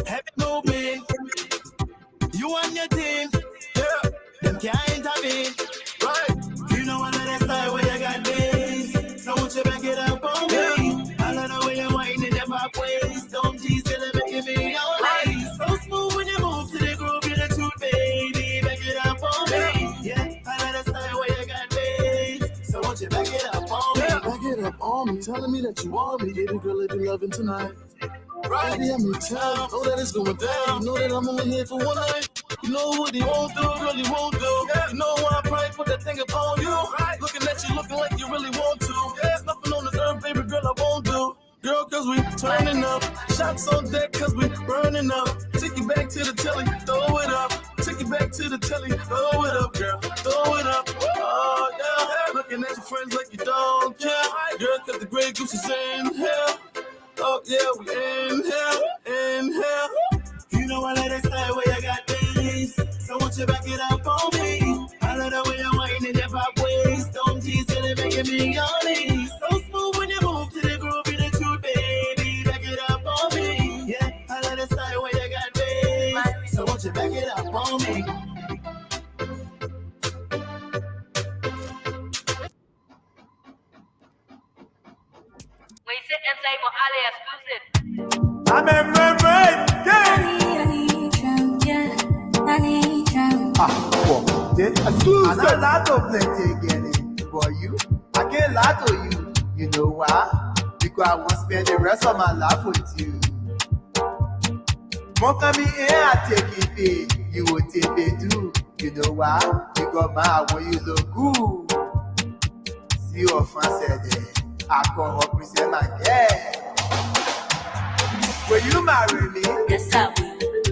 Heavy moving. You and your team. Yeah. Them can't intervene. Right. You know another style where you got this. So won't you back it up on me? I love the way you're whining your pop waist. Don't tease till it making me all nice. So smooth when you move to the groove, you're the truth, baby. Back it up on me. Yeah. I love the style where you got this. So won't you back it up on me? Back it up on me, telling me that you want me. Baby girl, if you loving tonight. Right. Baby, I'm in town. Know that it's going down. You know that I'm only here for one night. You know what he won't do, really won't do. You know why I probably put that thing upon you. Right. Looking at you, looking like you really want to. There's nothing on this earth, baby girl, I won't do. Girl, cause we turning up. Shots on deck, cause we burning up. Take you back to the telly, throw it up. Take you back to the telly, throw it up, girl. Throw it up. Oh, yeah. Looking at your friends like you don't care. Girl, cause the Grey Goose is in here. Oh, yeah, we in here. You know I let it style where you got this. So won't you back it up on me? I love the way you're whining your pop waist. Don't tease till it making me honest. So smooth when you move to the groove, you're the truth, baby. Back it up on me. Yeah, I love the style where you got this. So won't you back it up on me? I'm a mermaid. I'm not allowed to play again for you. I can't lie to you. You know why? Because I want to spend the rest of my life with you. Won't come in and take it, babe. You will take it too. You know why? Because my when you look good. See your friend said that. I call her present my girl. Will you marry me? Yes, I will.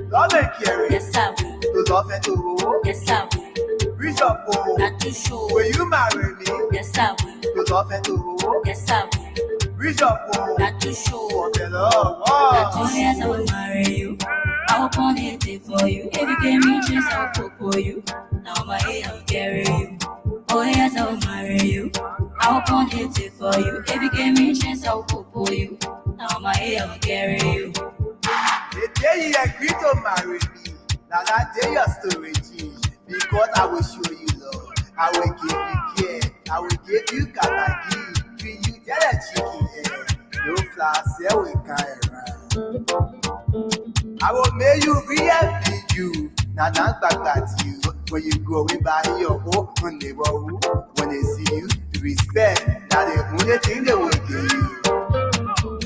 Love and caring? Yes, I will. To love and to hold? Yes, I will. Reach up, oh. Not too sure. Will you marry me? Yes, I will. To love and to hold? Yes, I will. Reach up, oh. Not too sure. For the love, Not too sure. Yes, I will marry you. I will put it for you. If you give me a chance, I will cook for you. Now my head, I will carry you. Oh yes, I will marry you. I will put it for you. If you give me a chance, I will cook for you. Now my head, I will carry you. The day you agree to marry me, now that day your story change. Because I will show you love. I will give you care. I will give you kabagi. Treat you get a chicken hair. No flowers, here we can't run. I will make you real big you. Now not back at you. When you go away by your own neighborhood, when they see you, respect. Now the only thing they will give you.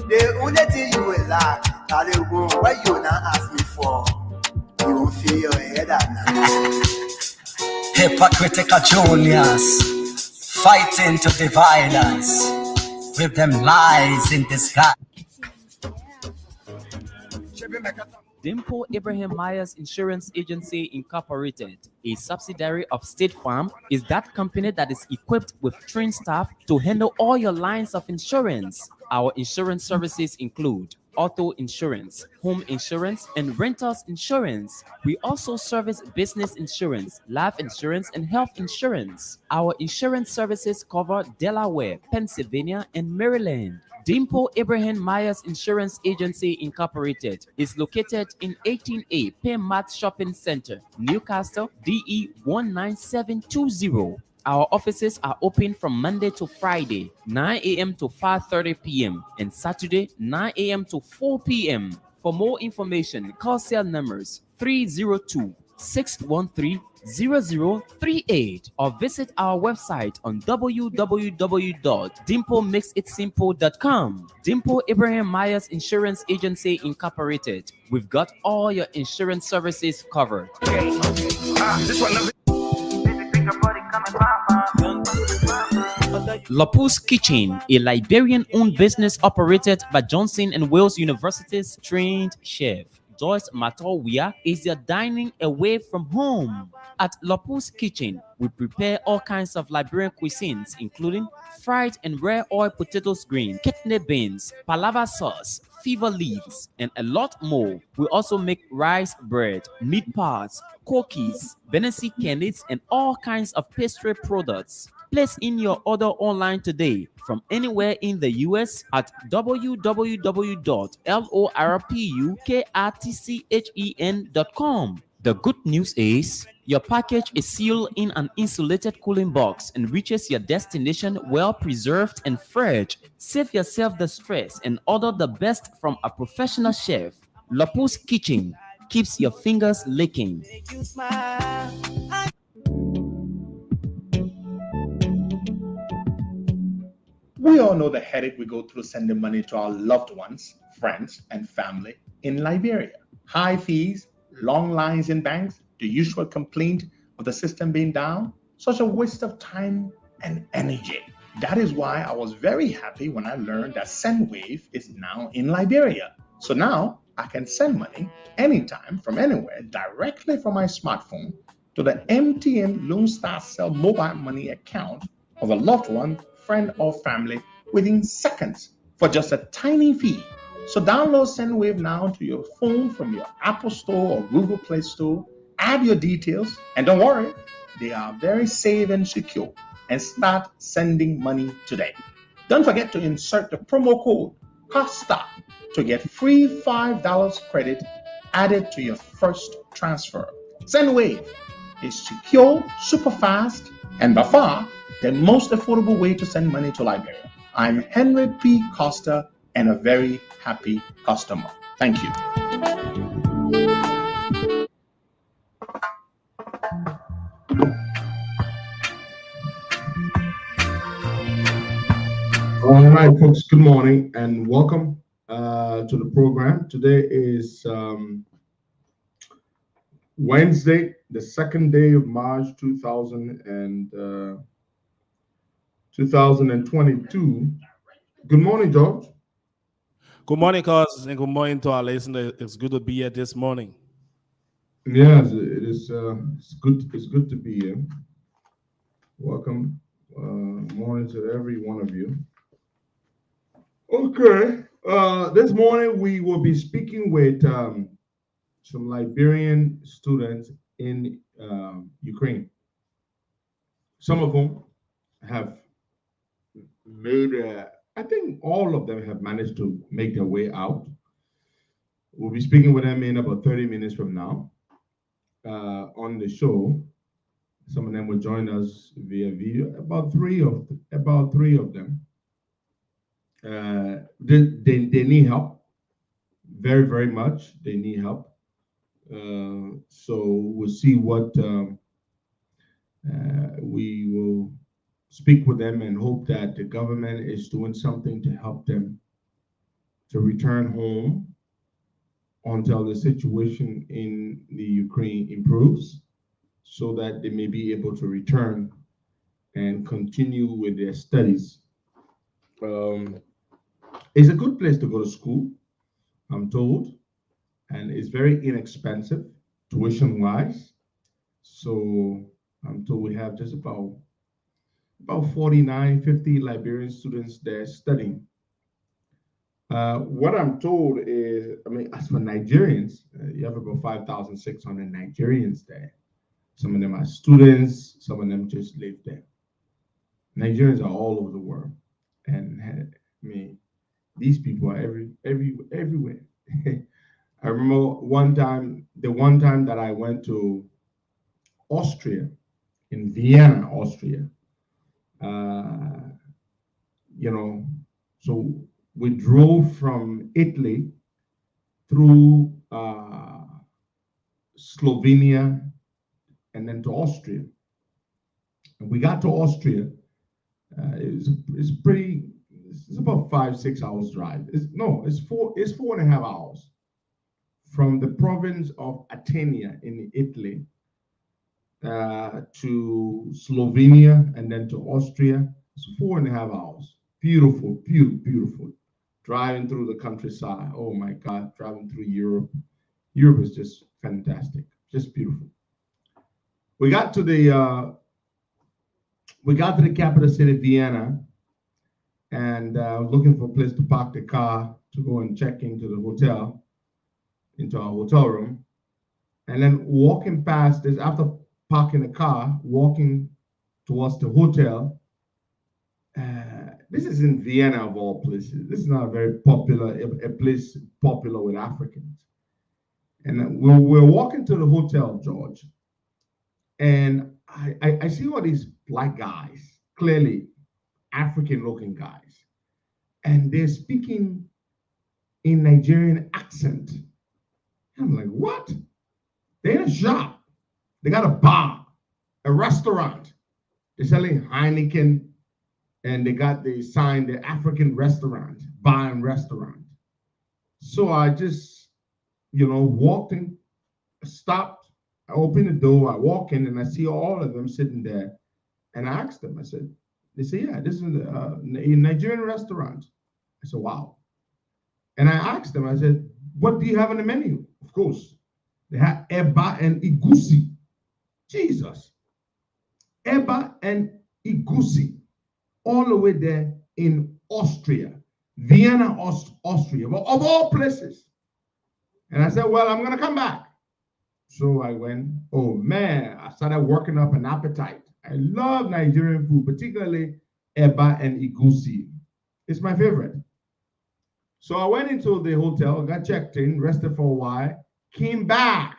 The only thing you will like. Now they go what you not ask me for. You won't feel your head at night. Hypocritical juniors fighting to divide us with them lies in disguise. Dimple Abraham Myers Insurance Agency Incorporated, a subsidiary of State Farm, is that company that is equipped with trained staff to handle all your lines of insurance. Our insurance services include auto insurance, home insurance, and renters insurance. We also service business insurance, life insurance, and health insurance. Our insurance services cover Delaware, Pennsylvania, and Maryland. Dimple Abraham Myers Insurance Agency Incorporated is located in 18A Penmat Shopping Center, Newcastle, DE 19720. Our offices are open from Monday to Friday, 9 a.m. to 5:30 p.m. and Saturday, 9 a.m. to 4 p.m. For more information, call cell numbers 302-613-0038 or visit our website on www.dimplemixitsimple.com. Dimple Abraham Myers Insurance Agency Incorporated. We've got all your insurance services covered. Lupus Kitchen, a Liberian-owned business operated by Johnson and Wales University's trained chef Joyce Matowia, is your dining away from home. At Lupus Kitchen, we prepare all kinds of Liberian cuisines, including fried and rare oil potatoes green, kidney beans, palava sauce, fever leaves, and a lot more. We also make rice bread, meat pies, cookies, Benesi candies, and all kinds of pastry products. Place in your order online today from anywhere in the US at www.lorpukrtchen.com. The good news is your package is sealed in an insulated cooling box and reaches your destination well preserved and fresh. Save yourself the stress and order the best from a professional chef. Lupus Kitchen keeps your fingers licking. Make you smile. We all know the headache we go through sending money to our loved ones, friends, and family in Liberia. High fees, long lines in banks, the usual complaint of the system being down, such a waste of time and energy. That is why I was very happy when I learned that SendWave is now in Liberia. So now I can send money anytime from anywhere directly from my smartphone to the MTN Lone Star Cell mobile money account of a loved one, friend, or family within seconds for just a tiny fee. So download SendWave now to your phone from your Apple Store or Google Play Store. Add your details, and don't worry, they are very safe and secure. And start sending money today. Don't forget to insert the promo code COSTA to get free $5 credit added to your first transfer. SendWave is secure, super fast, and by far the most affordable way to send money to Liberia. I'm Henry P. Costa and a very happy customer. Thank you. All right, folks, good morning and welcome to the program. Today is Wednesday, the second day of March 2022. Good morning, George. Good morning, cuz, and good morning to our listeners. It's good to be here this morning. Yes, it is. It's good. It's good to be here. Welcome. Morning to every one of you. Okay. This morning we will be speaking with some Liberian students in Ukraine. Some of them have made, I think all of them have managed to make their way out. We'll be speaking with them in about 30 minutes from now on the show. Some of them will join us via video. About three of them. They need help very, very much. They need help. So we'll see what we will speak with them and hope that the government is doing something to help them to return home until the situation in the Ukraine improves, so that they may be able to return and continue with their studies. It's a good place to go to school, I'm told, and it's very inexpensive tuition-wise. So I'm told we have just about 49, 50 Liberian students there studying. What I'm told is, as for Nigerians, you have about 5,600 Nigerians there. Some of them are students, some of them just live there. Nigerians are all over the world, and these people are everywhere. I remember the one time that I went to Austria, in Vienna, Austria. So we drove from Italy through Slovenia and then to Austria. And we got to Austria. It's about 5-6 hours drive. It's 4.5 hours from the province of Atenia in Italy to Slovenia and then to Austria. It's 4.5 hours. Beautiful, beautiful, beautiful. Driving through the countryside. Oh my God, driving through Europe. Europe is just fantastic, just beautiful. We got to the capital city, Vienna, and looking for a place to park the car to go and check into our hotel room. And then walking past this, after parking the car, walking towards the hotel, This is in Vienna of all places. This is not a very popular a place popular with Africans. And we're walking to the hotel, George, and I see all these black guys, clearly African-looking guys, and they're speaking in Nigerian accent. I'm like, what? They're in a shop. They got a bar, a restaurant. They're selling Heineken, and they got the sign, the African restaurant, bar and restaurant. So I just, walked in, stopped, I opened the door, I walk in, and I see all of them sitting there. And I asked them, they said, yeah, this is a Nigerian restaurant. I said, wow. And I asked them, I said, what do you have on the menu? Of course, they had eba and igusi. Jesus. Eba and igusi. All the way there in Austria, Vienna, Austria, of all places. And I said, well, I'm going to come back. So I went, oh man, I started working up an appetite. I love Nigerian food, particularly eba and igusi. It's my favorite. So I went into the hotel, got checked in, rested for a while, came back.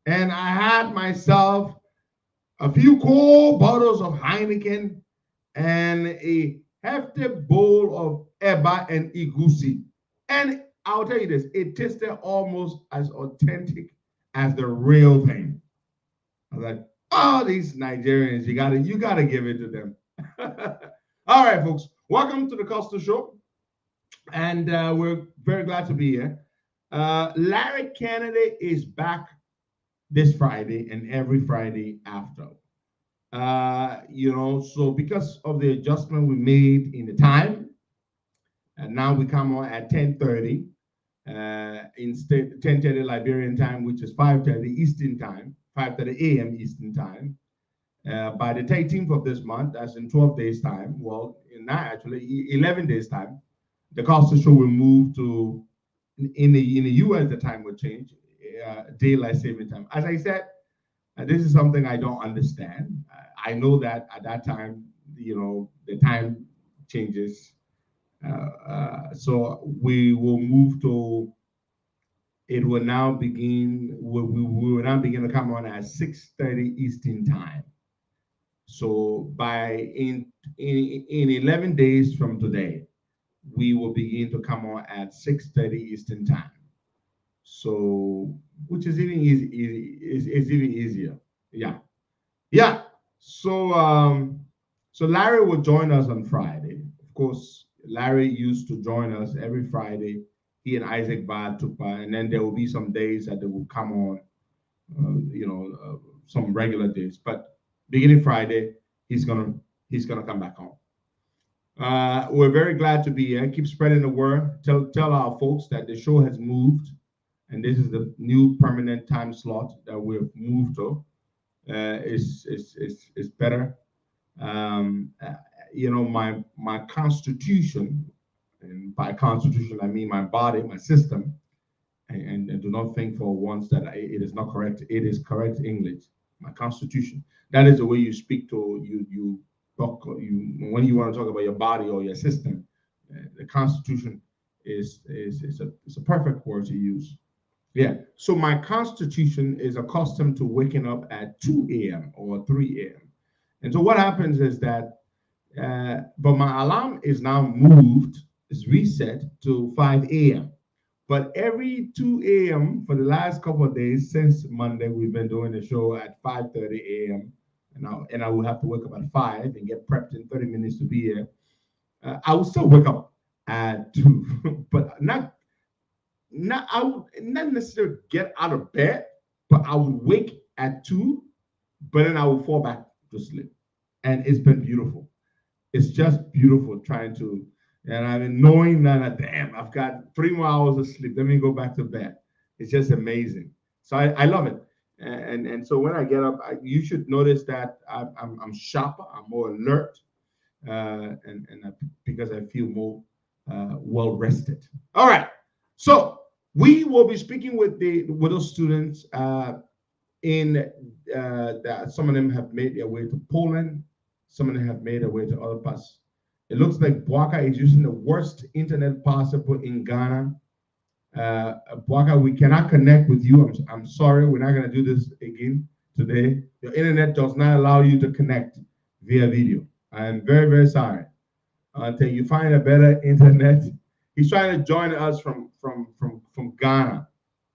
And I had myself a few cold bottles of Heineken and a hefty bowl of eba and igusi. And I'll tell you this, it tasted almost as authentic as the real thing. I was like, oh, these Nigerians, you gotta give it to them. All right, folks, welcome to the Costa Show. And we're very glad to be here. Larry Kennedy is back this Friday and every Friday after. So because of the adjustment we made in the time, and now we come on at 10:30 instead 10:30 Liberian time, which is 5:30 Eastern time, 5:30 a.m. Eastern time. By the 13th of this month, that's in 12 days time. Well, not actually 11 days time. The Costa Show will move to in the U.S. the time will change, daylight saving time. As I said, this is something I don't understand. I know that at that time, the time changes. So we will move to. It will now begin. We will now begin to come on at 6:30 Eastern time. So in 11 days from today, we will begin to come on at 6:30 Eastern time. So, which is even it's even easier. Yeah. So Larry will join us on Friday. Of course, Larry used to join us every Friday. He and Isaac Bad took part, and then there will be some days that they will come on, some regular days. But beginning Friday, he's gonna come back on. We're very glad to be here. Keep spreading the word. Tell our folks that the show has moved, and this is the new permanent time slot that we've moved to. It's better. My constitution, and by constitution I mean my body, my system, and do not think for once that it is not correct. It is correct English. My constitution. That is the way you speak to you when you want to talk about your body or your system. The constitution is a perfect word to use. Yeah. So my constitution is accustomed to waking up at 2 a.m. or 3 a.m. And so what happens is that, but my alarm is now moved, is reset to 5 a.m. But every 2 a.m. for the last couple of days since Monday, we've been doing the show at 5:30 a.m. And I will have to wake up at 5 and get prepped in 30 minutes to be here. I will still wake up at 2, but I would not necessarily get out of bed, but I would wake at 2, but then I will fall back to sleep. And it's been beautiful. It's just beautiful trying to, and I mean, knowing that, damn, I've got 3 more hours of sleep. Let me go back to bed. It's just amazing. So I love it. And so when I get up, you should notice that I'm sharper, I'm more alert, because I feel more well rested. All right. So we will be speaking with those students that some of them have made their way to Poland, some of them have made their way to other parts It looks like Bwaka is using the worst internet possible in Ghana. Bwaka, we cannot connect with you. I'm sorry, we're not going to do this again today. Your internet does not allow you to connect via video. I'm very, very sorry. Until you find a better internet. He's trying to join us from Ghana,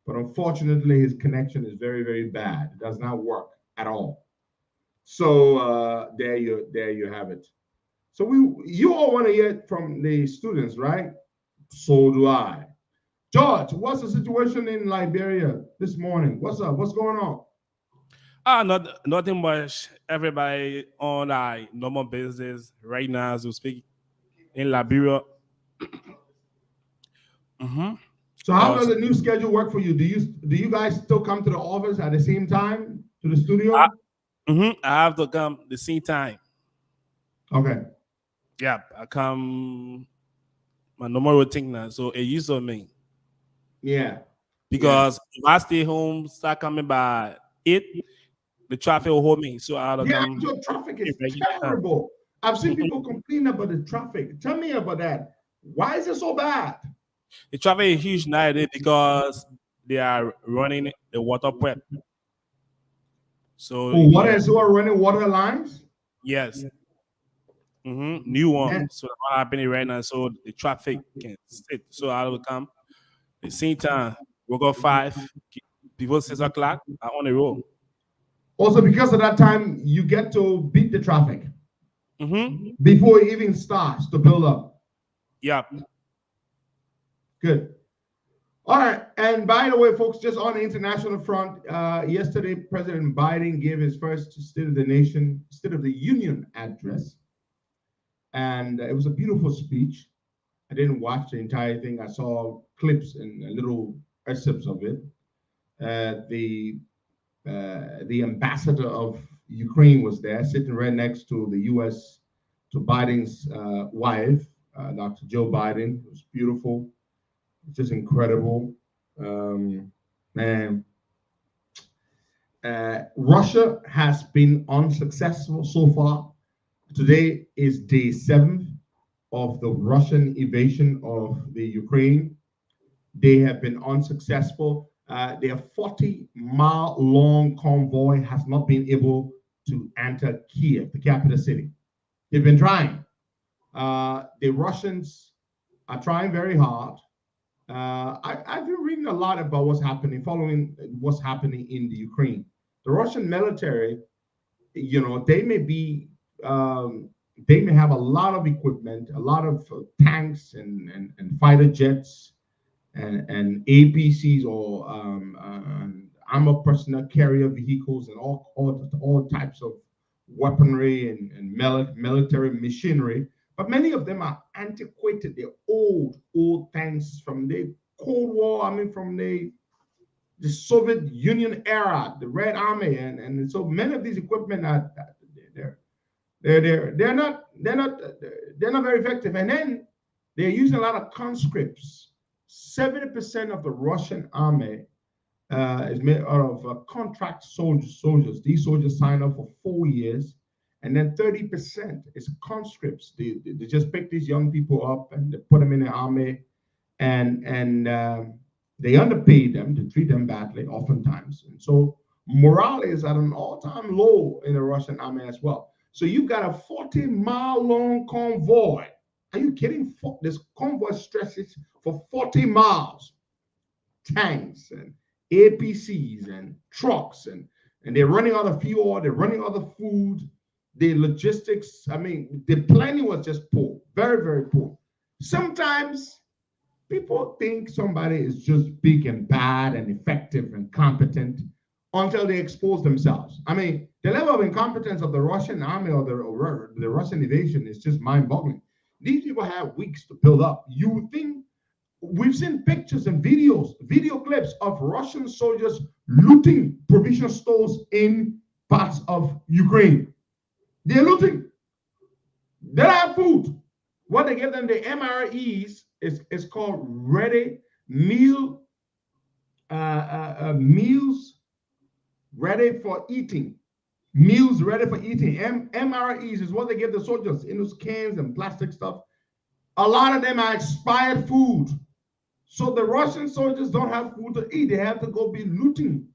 but unfortunately his connection is very, very bad. It does not work at all. So there you have it. So you all want to hear from the students, right? So do I. George, what's the situation in Liberia this morning? What's up? What's going on? Nothing much. Everybody on normal business right now as we speak in Liberia. So how does the new schedule work for you? Do you guys still come to the office at the same time to the studio? I have to come the same time. Okay. Yeah, I come my normal routine now. So it used to me. Yeah. Because if I stay home, start coming by 8, the traffic will hold me. So I have to come. Your traffic is terrible. I've seen people complain about the traffic. Tell me about that. Why is it so bad? The traffic is huge nowadays because they are running the water prep. So who are running water lines? Yes. New one. Yeah. So that's happening right now. So the traffic can sit. So I will come the same time. We'll go 5 before 6 o'clock. I'm on the road. Also, because of that time, you get to beat the traffic before it even starts to build up. Yeah. Good. All right. And by the way, folks, just on the international front, yesterday, President Biden gave his first State of the Union address. And it was a beautiful speech. I didn't watch the entire thing. I saw clips and little excerpts of it. The ambassador of Ukraine was there, sitting right next to the U.S. to Biden's wife, Dr. Joe Biden. It was beautiful. It's just incredible. Russia has been unsuccessful so far. Today is day 7 of the Russian invasion of the Ukraine. They have been unsuccessful. Their 40-mile-long convoy has not been able to enter Kiev, the capital city. They've been trying. The Russians are trying very hard. I've been reading a lot about what's happening, following what's happening in the Ukraine. The Russian military, they may have a lot of equipment, a lot of tanks and fighter jets and APCs or armored personnel carrier vehicles and all types of weaponry and military machinery. But many of them are antiquated. They're old tanks from the Cold War. From the Soviet Union era, the Red Army, and so many of these equipment are they're not very effective. And then they're using a lot of conscripts. 70% of the Russian army is made out of contract soldiers. These soldiers sign up for 4 years. And then 30% is conscripts. They just pick these young people up and they put them in the army, and they underpay them, to treat them badly oftentimes. And so morale is at an all-time low in the Russian army as well. So you've got a 40-mile-long convoy. Are you kidding? This convoy stretches for 40 miles. Tanks and APCs and trucks, and they're running out of fuel, they're running out of food. The logistics, the planning was just poor, very, very poor. Sometimes people think somebody is just big and bad and effective and competent until they expose themselves. The level of incompetence of the Russian army or the Russian invasion is just mind-boggling. These people have weeks to build up. You would think, we've seen pictures and video clips of Russian soldiers looting provision stores in parts of Ukraine. They're looting. They don't have food. What they give them, the MREs, is called ready meals ready for eating. meals ready for eating. MREs is what they give the soldiers in those cans and plastic stuff. A lot of them are expired food. So the Russian soldiers don't have food to eat. They have to go be looting.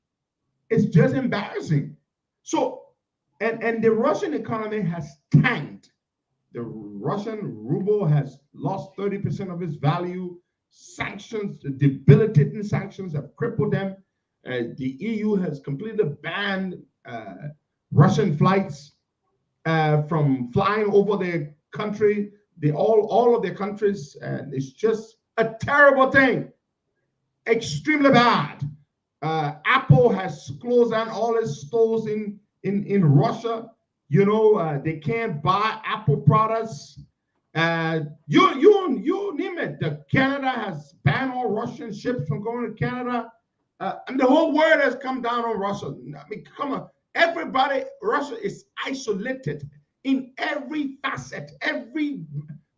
It's just embarrassing. So, and the Russian economy has tanked. The Russian ruble has lost 30% of its value. Sanctions, the debilitating sanctions have crippled them. The EU has completely banned Russian flights from flying over their country, all of their countries, and it's just a terrible thing, extremely bad. Apple has closed down all its stores in Russia. They can't buy Apple products. You name it. Canada has banned all Russian ships from going to Canada. And the whole world has come down on Russia. I mean, come on. Everybody, Russia is isolated in every facet.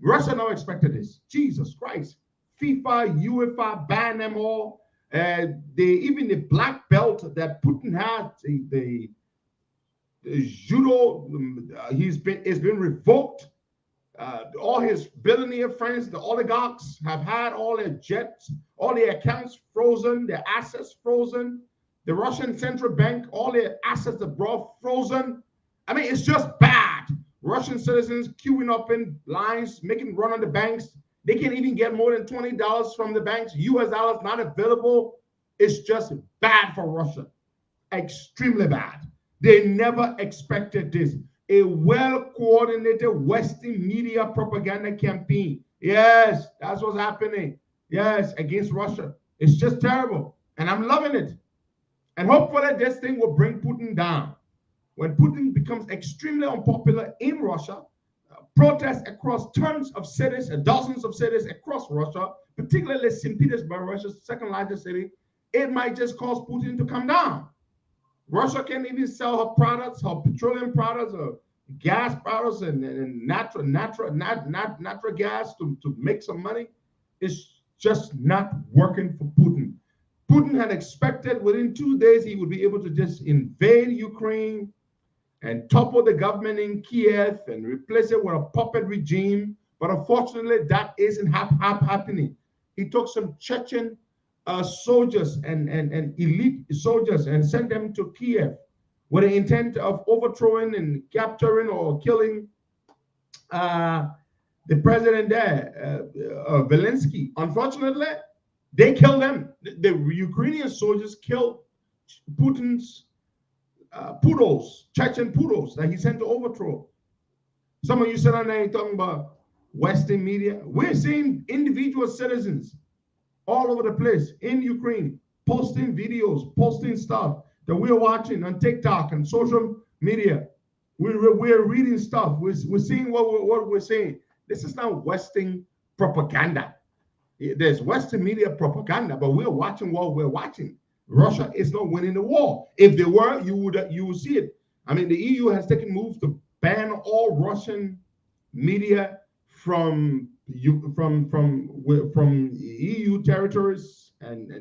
Russia never expected this. Jesus Christ. FIFA, UEFA ban them all. Even the black belt that Putin had, the judo, it's been revoked. All his billionaire friends, the oligarchs, have had all their jets, all their accounts frozen, their assets frozen. The Russian central bank, all their assets abroad frozen. I mean, it's just bad. Russian citizens queuing up in lines, making run on the banks. They can't even get more than $20 from the banks. US dollars not available. It's just bad for Russia. Extremely bad. They never expected this. A well-coordinated Western media propaganda campaign. Yes, that's what's happening. Yes, against Russia. It's just terrible. And I'm loving it. And hopefully this thing will bring Putin down. When Putin becomes extremely unpopular in Russia, protests across tons of cities, dozens of cities across Russia, particularly St. Petersburg, Russia's second largest city, it might just cause Putin to come down. Russia can't even sell her products, her petroleum products, or gas products, and natural gas to make some money. It's just not working for Putin. Putin had expected within 2 days he would be able to just invade Ukraine and topple the government in Kiev and replace it with a puppet regime. But unfortunately, that isn't happening. He took some Chechen soldiers and elite soldiers and sent them to Kiev with the intent of overthrowing and capturing or killing the president there, Zelensky. Unfortunately, they killed them. The Ukrainian soldiers killed Putin's Chechen poodles that he sent to overthrow. Some of you sit on there talking about Western media. We're seeing individual citizens all over the place in Ukraine posting videos, posting stuff that we're watching on TikTok and social media. We're reading stuff. We're seeing what we're seeing. This is not Western propaganda. There's Western media propaganda, but we're watching what we're watching. Russia is not winning the war. If they were, you would see it. I mean, the EU has taken moves to ban all Russian media from EU territories, and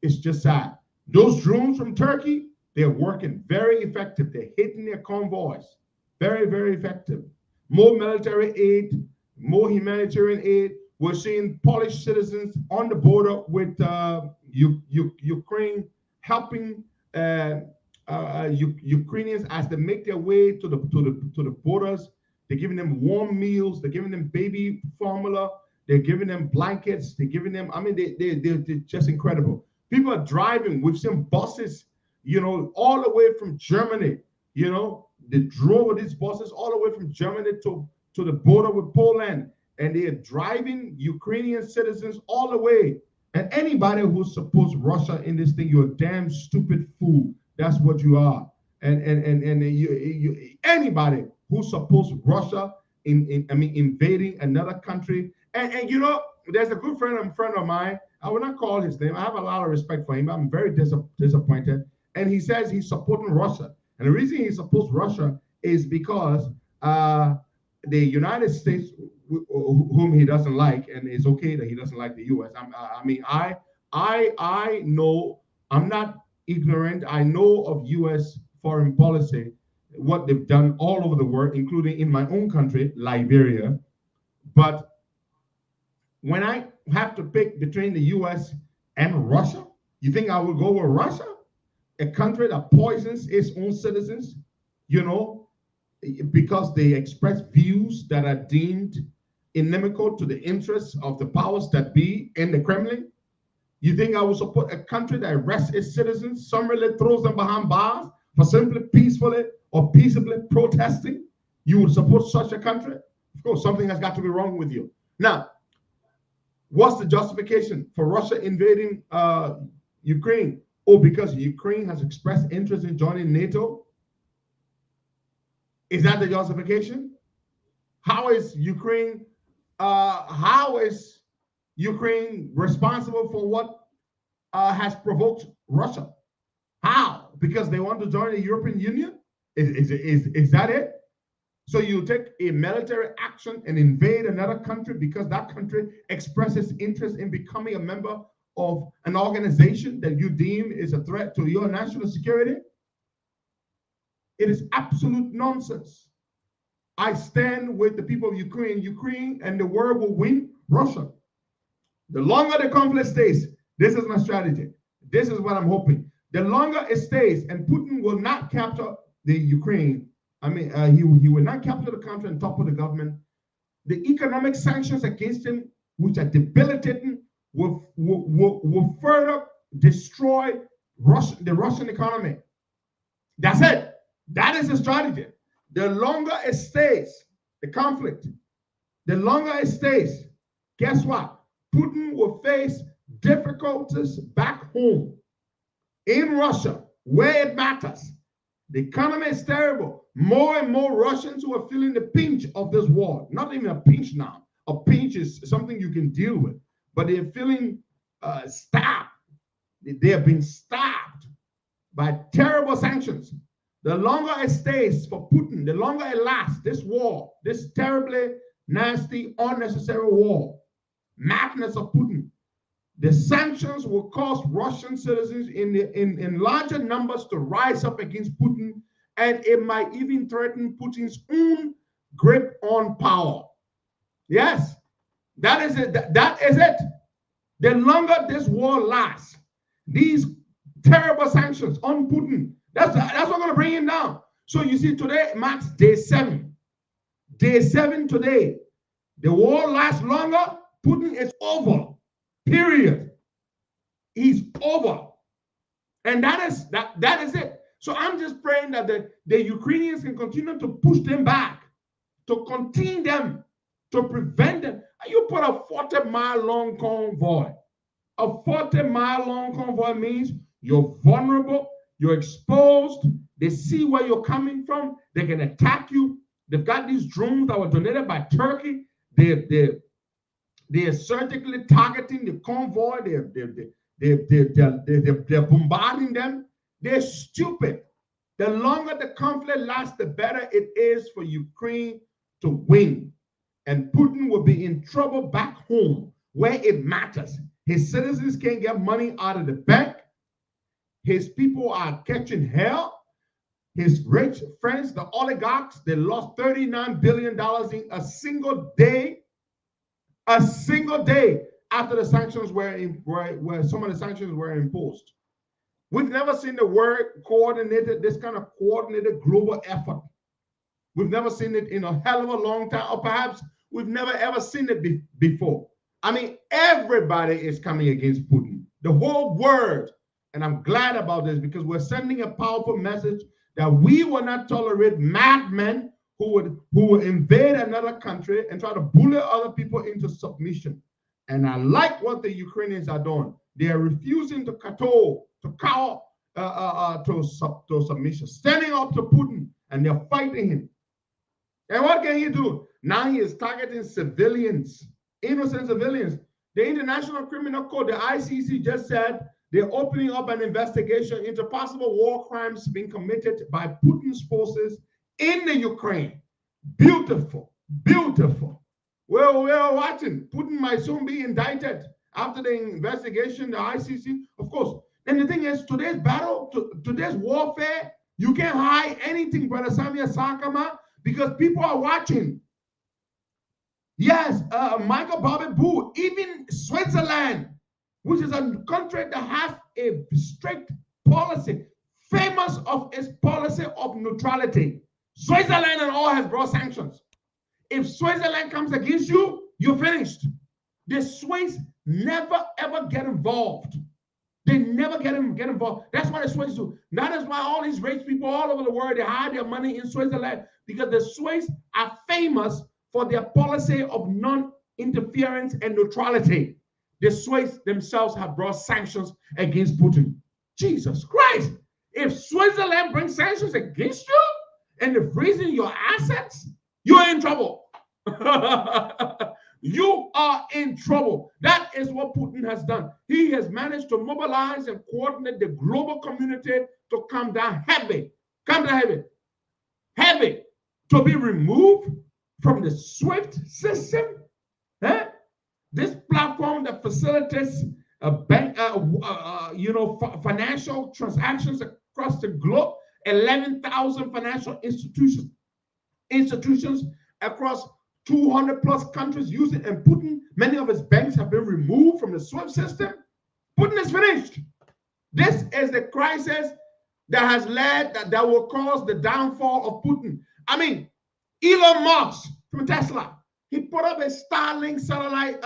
it's just sad. Those drones from Turkey, they're working very effective. They're hitting their convoys, very, very effective. More military aid, more humanitarian aid. We're seeing Polish citizens on the border with Ukraine, helping Ukrainians as they make their way to the borders. They're giving them warm meals. They're giving them baby formula. They're giving them blankets. They're giving them. I mean, they're just incredible. People are driving. We've seen buses, all the way from Germany. They drove these buses all the way from Germany to the border with Poland. And they are driving Ukrainian citizens all the way. And anybody who supports Russia in this thing, you're a damn stupid fool. That's what you are. And anybody who supports Russia invading another country. And there's a good friend of mine. I will not call his name. I have a lot of respect for him. I'm very disappointed. And he says he's supporting Russia. And the reason he supports Russia is because the United States, whom he doesn't like, and it's okay that he doesn't like the U.S. I know, I'm not ignorant. I know of U.S. foreign policy, what they've done all over the world, including in my own country, Liberia. But when I have to pick between the US and Russia, you think I will go with Russia? A country that poisons its own citizens, because they express views that are deemed inimical to the interests of the powers that be in the Kremlin? You think I will support a country that arrests its citizens, summarily throws them behind bars for simply peacefully or peaceably protesting? You would support such a country? Of course, something has got to be wrong with you. Now, what's the justification for Russia invading Ukraine? Oh, because Ukraine has expressed interest in joining NATO? Is that the justification? How is Ukraine responsible for what has provoked Russia? How? Because they want to join the European Union? Is that it? So you take a military action and invade another country because that country expresses interest in becoming a member of an organization that you deem is a threat to your national security? It is absolute nonsense. I stand with the people of Ukraine, and the world will win Russia. The longer the conflict stays, this is my strategy. This is what I'm hoping. The longer it stays, and Putin will not capture the Ukraine, he will not capture the country and topple the government. The economic sanctions against him, which are debilitating, will further destroy the Russian economy. That's it. That is the strategy. The longer it stays, the conflict, the longer it stays, guess what? Putin will face difficulties back home in Russia, where it matters. The economy is terrible. More and more Russians who are feeling the pinch of this war, not even a pinch now. A pinch is something you can deal with, but they're feeling stabbed. They have been stabbed by terrible sanctions. The longer it stays for Putin, the longer it lasts, this war, this terribly nasty, unnecessary war, madness of Putin, the sanctions will cause Russian citizens in larger numbers to rise up against Putin, and it might even threaten Putin's own grip on power. Yes, that is it. That is it. The longer this war lasts, these terrible sanctions on Putin, that's what's going to bring him down. So you see, today marks day 7. Day 7 today. The war lasts longer. Putin is over. Period. He's over. And that is it. So I'm just praying that the Ukrainians can continue to push them back, to contain them, to prevent them. You put a 40-mile-long convoy. A 40-mile-long convoy means you're vulnerable, you're exposed, they see where you're coming from, they can attack you. They've got these drones that were donated by Turkey. They're surgically targeting the convoy. They're bombarding them. They're stupid. The longer the conflict lasts, the better it is for Ukraine to win. And Putin will be in trouble back home where it matters. His citizens can't get money out of the bank. His people are catching hell. His rich friends, the oligarchs, they lost $39 billion in a single day. A single day after the sanctions where some of the sanctions were imposed. We've never seen the word coordinated, this kind of coordinated global effort. We've never seen it in a hell of a long time, or perhaps we've never ever seen it before. I mean, everybody is coming against Putin, the whole world. And I'm glad about this because we're sending a powerful message that we will not tolerate madmen who would invade another country and try to bully other people into submission. And I like what the Ukrainians are doing. They are refusing to cower to submission, standing up to Putin, and they're fighting him. And what can he do? Now he is targeting civilians, innocent civilians. The International Criminal Court, the ICC, just said they're opening up an investigation into possible war crimes being committed by Putin's forces in the Ukraine. Beautiful, beautiful. Well, we're watching. Putin might soon be indicted after the investigation, the ICC, of course. And the thing is, today's battle, today's warfare You can't hide anything, Brother Samuel Sakama, because people are watching. Yes, Michael Bobby Boo, even Switzerland, which is a country that has a strict policy, famous of its policy of neutrality. Switzerland and all has brought sanctions. If Switzerland comes against you, you're finished. The Swiss never ever get involved. They never get involved. That's what the Swiss do. That is why all these rich people all over the world, they hide their money in Switzerland, because the Swiss are famous for their policy of non-interference and neutrality. The Swiss themselves have brought sanctions against Putin. Jesus Christ. If Switzerland brings sanctions against you and they're freezing your assets, you're in trouble. You are in trouble. That is what Putin has done. He has managed to mobilize and coordinate the global community to come down heavy, to be removed from the SWIFT system. This platform that facilitates financial transactions across the globe, 11,000 financial institutions across 200 plus countries using, and Putin, many of his banks have been removed from the SWIFT system. Putin is finished. This is the crisis that has led, that will cause the downfall of Putin. I mean, Elon Musk from Tesla, he put up a Starlink satellite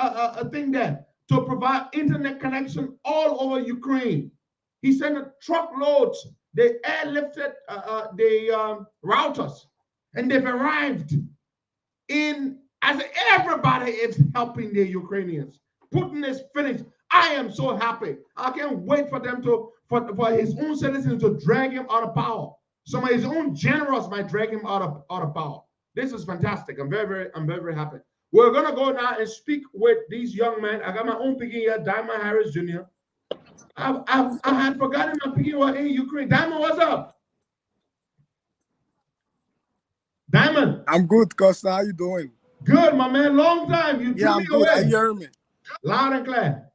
thing there to provide internet connection all over Ukraine. He sent truckloads. They airlifted the routers, and they've arrived. As everybody is helping the Ukrainians. Putin is finished. I am so happy. I can't wait for them for his own citizens to drag him out of power. Some of his own generals might drag him out of power. This is fantastic. I'm very happy. We're gonna go now and speak with these young men. I got my own picking here, Diamond Harris Jr. I had forgotten my picking was in Ukraine. Diamond, what's up? Diamond. I'm good, Costa. How you doing? Good, my man. Long time. You I'm good. away. I hear me. Loud and clear.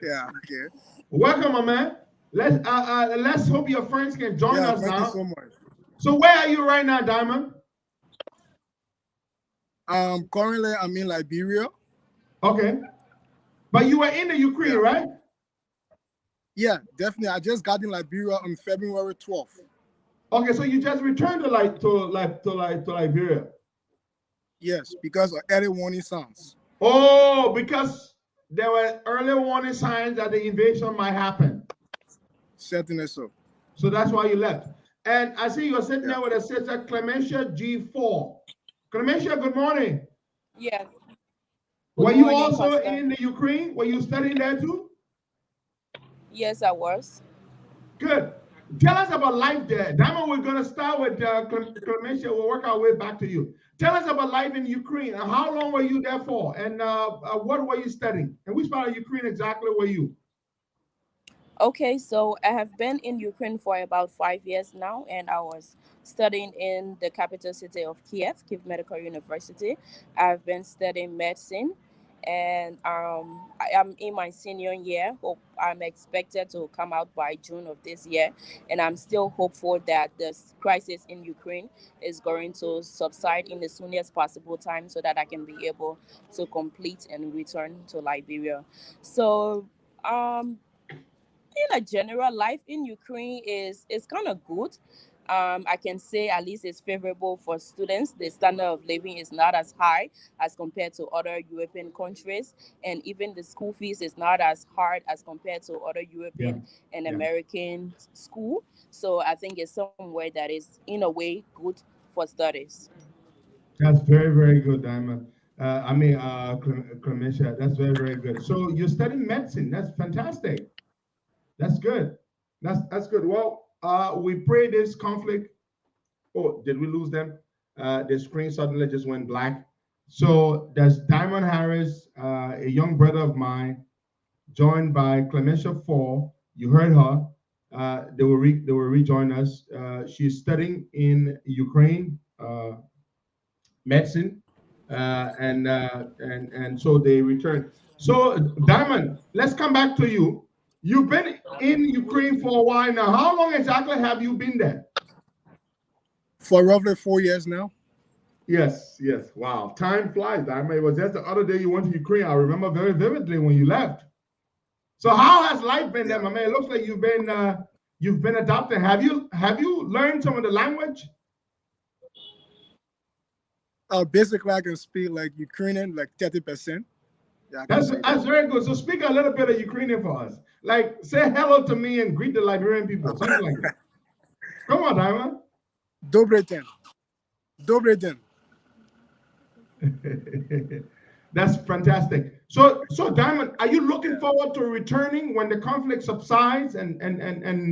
Yeah, okay. Welcome, my man. Let's hope your friends can join us now. Thank you so much. So where are you right now, Diamond? Currently I'm in Liberia. Okay. But you were in the Ukraine, right? Yeah, definitely. I just got in Liberia on February 12th. Okay, so you just returned to Liberia. Yes, because of early warning signs. Oh, because there were early warning signs that the invasion might happen. Certainly so. So that's why you left. And I see you're sitting there with a sister, Clementia G4. Clementia, good morning. Yes. Were you also in the Ukraine? Were you studying there too? Yes, I was. Good. Tell us about life there. Diamond, we're going to start with Clementia. We'll work our way back to you. Tell us about life in Ukraine. And how long were you there for? And what were you studying? And which part of Ukraine exactly were you? Okay, so I have been in Ukraine for about 5 years now, and I was studying in the capital city of Kiev Medical University. I've been studying medicine, and I am in my senior year. I'm expected to come out by June of this year, and I'm still hopeful that this crisis in Ukraine is going to subside in the soonest possible time so that I can be able to complete and return to Liberia. So in a general, life in Ukraine is kind of good. I can say at least it's favorable for students. The standard of living is not as high as compared to other European countries, and even the school fees is not as hard as compared to other European and American school. So I think it's somewhere that is in a way good for studies. That's very, very good, Diamond. Clementia, that's very, very good. So you're studying medicine. That's fantastic. That's good. That's good. Well, we pray this conflict. Oh, did we lose them? The screen suddenly just went black. So there's Diamond Harris, a young brother of mine, joined by Clementia Fall. You heard her. They will rejoin us. She's studying in Ukraine medicine, and so they return. So Diamond, let's come back to you. You've been in Ukraine for a while now. How long exactly have you been there? For roughly 4 years now. Yes, yes. Wow. Time flies. I mean, it was just the other day you went to Ukraine. I remember very vividly when you left. So how has life been there, my man? It looks like you've been adopted. Have you learned some of the language? Basically, I can speak like Ukrainian, like 30%. Yeah, that's very good. So speak a little bit of Ukrainian for us. Like say hello to me and greet the Liberian people. Something like that. Come on, Diamond. Добрый день. Добрый день. That's fantastic. So Diamond, are you looking forward to returning when the conflict subsides and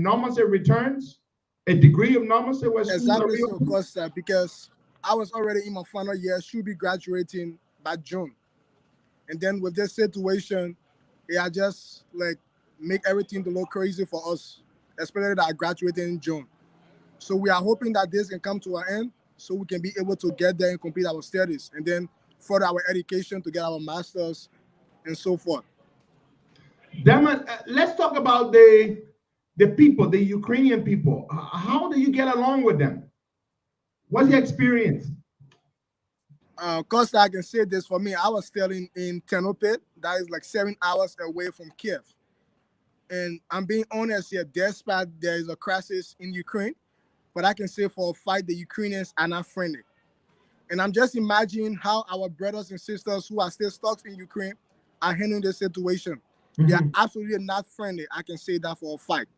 normalcy returns? A degree of normalcy was exactly so, Costa, because I was already in my final year, should be graduating by June. And then with this situation, I just like make everything to look crazy for us, especially that I graduated in June. So we are hoping that this can come to an end so we can be able to get there and complete our studies and then further our education to get our masters and so forth. Damon, let's talk about the people, the Ukrainian people. How do you get along with them? What's your experience? Costa, I can say this for me. I was studying in Ternopil, that is like 7 hours away from Kiev. And I'm being honest here, despite there is a crisis in Ukraine, but I can say for a fact the Ukrainians are not friendly. And I'm just imagining how our brothers and sisters who are still stuck in Ukraine are handling this situation. Mm-hmm. They are absolutely not friendly. I can say that for a fact.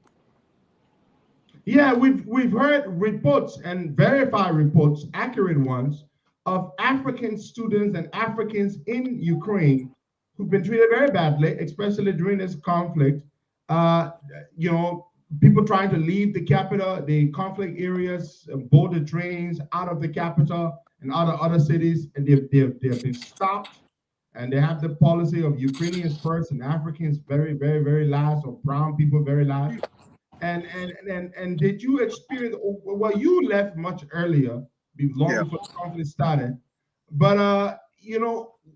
Yeah, we've heard reports and verified reports, accurate ones, of African students and Africans in Ukraine who've been treated very badly, especially during this conflict. People trying to leave the capital, the conflict areas, board the trains out of the capital and other cities, and they've been stopped. And they have the policy of Ukrainians first and Africans very, very, very last, or brown people very last. And did you experience? Well, you left much earlier, long before the conflict started. But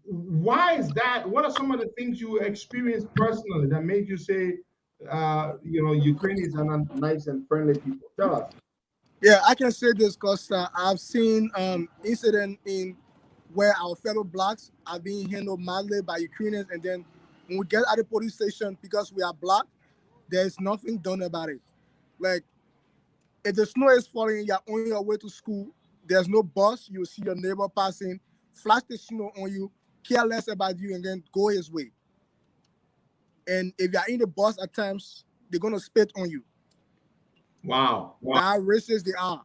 why is that? What are some of the things you experienced personally that made you say, Ukrainians are not nice and friendly people? Tell us. Yeah, I can say this because I've seen incident in where our fellow blacks are being handled badly by Ukrainians, and then when we get at the police station, because we are black, there's nothing done about it. Like, if the snow is falling, you're on your way to school, there's no bus, you see your neighbor passing, flash the snow on you, care less about you, and then go his way. And if you're in the bus at times, they're going to spit on you. Wow. How racist they are.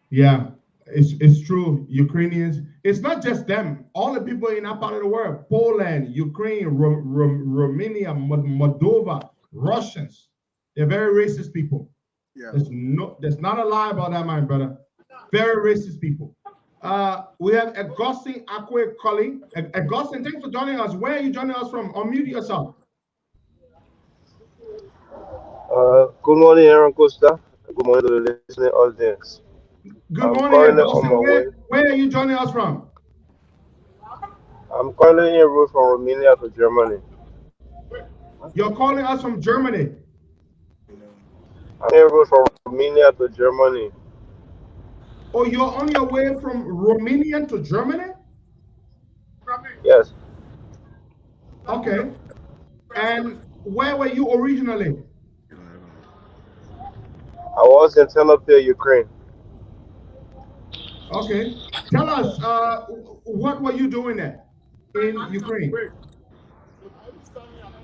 Yeah, it's true. Ukrainians, it's not just them. All the people in that part of the world, Poland, Ukraine, Romania, Moldova, Russians, they're very racist people. Yeah. There's not a lie about that, my brother. Very racist people. We have Augustine Akwe calling. Augustine, thanks for joining us. Where are you joining us from? Unmute yourself. Good morning, Aaron Costa. Good morning to the listening audience. Good morning, Augustine. Where are you joining us from? I'm calling en route from Romania to Germany. You're calling us from Germany? I'm en route from Romania to Germany. Oh, you're on your way from Romania to Germany? Yes. Okay. And where were you originally? I was in Ternopil, Ukraine. Okay. Tell us, what were you doing there in Ukraine?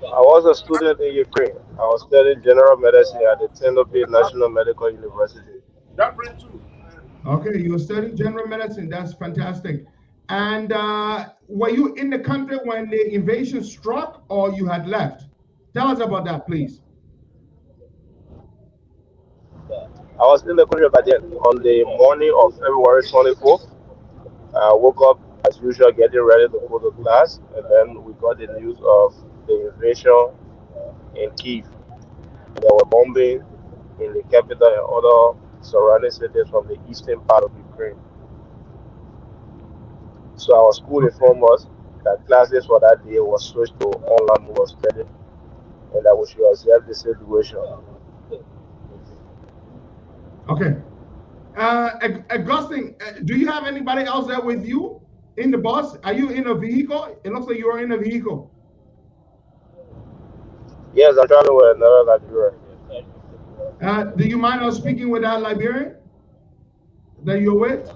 I was a student in Ukraine. I was studying general medicine at the Ternopil National Medical University. Okay, you were studying general medicine. That's fantastic. And were you in the country when the invasion struck, or you had left? Tell us about that, please. I was in the country by then. On the morning of February 24th, I woke up as usual, getting ready to go to class, and then we got the news of the invasion in Kyiv. There were bombing in the capital and other surrounding cities from the eastern part of Ukraine. So our school informed us that classes for that day was switched to online mode of study, and that we should observe the situation. Okay. Augustine, do you have anybody else there with you in the bus? Are you in a vehicle? It looks like you are in a vehicle. Yes, I'm traveling with another Nigerian. Do you mind us speaking with that Liberian that you're with?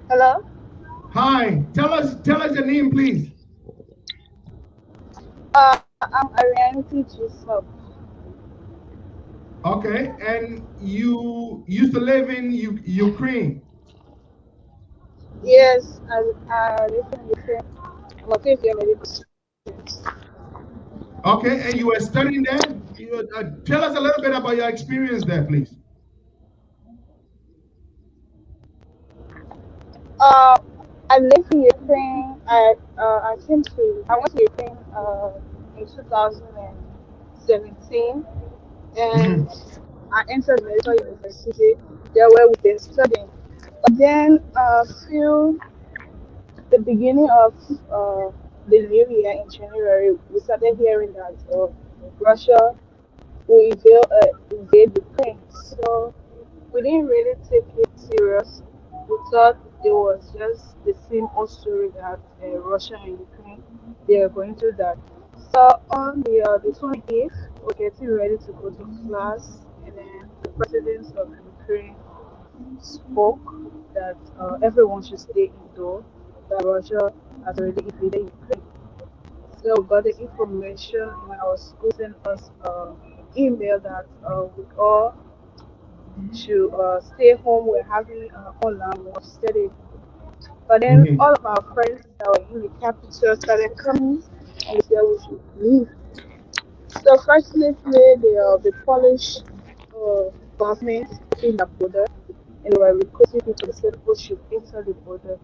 Hello? Hi. Tell us your name, please. I'm Ariane Giselle. Okay. And you used to live in Ukraine. Yes, I live in Ukraine. I'm a fifth year medical student. Okay. And you were studying there. Tell us a little bit about your experience there, please. Uh, I live in Ukraine. I went to Ukraine in 2017, and Mhm. I entered medical university. There where we've been studying. But then, few the beginning of the new year in January, we started hearing that Russia will invade Ukraine. So we didn't really take it serious. We thought it was just the same old story that Russia and Ukraine they are going through that. So on the 28th, we're getting ready to go to class, and then the president of Ukraine spoke that everyone should stay indoor, that Russia has already invaded Ukraine. So we got the information when our school sent us email that we all should stay home. We're having online work study. But then Mhm. all of our friends that were in the capital started coming and they said we should leave. So fortunately, the Polish government opened the border and they were requesting people to say people should enter the border.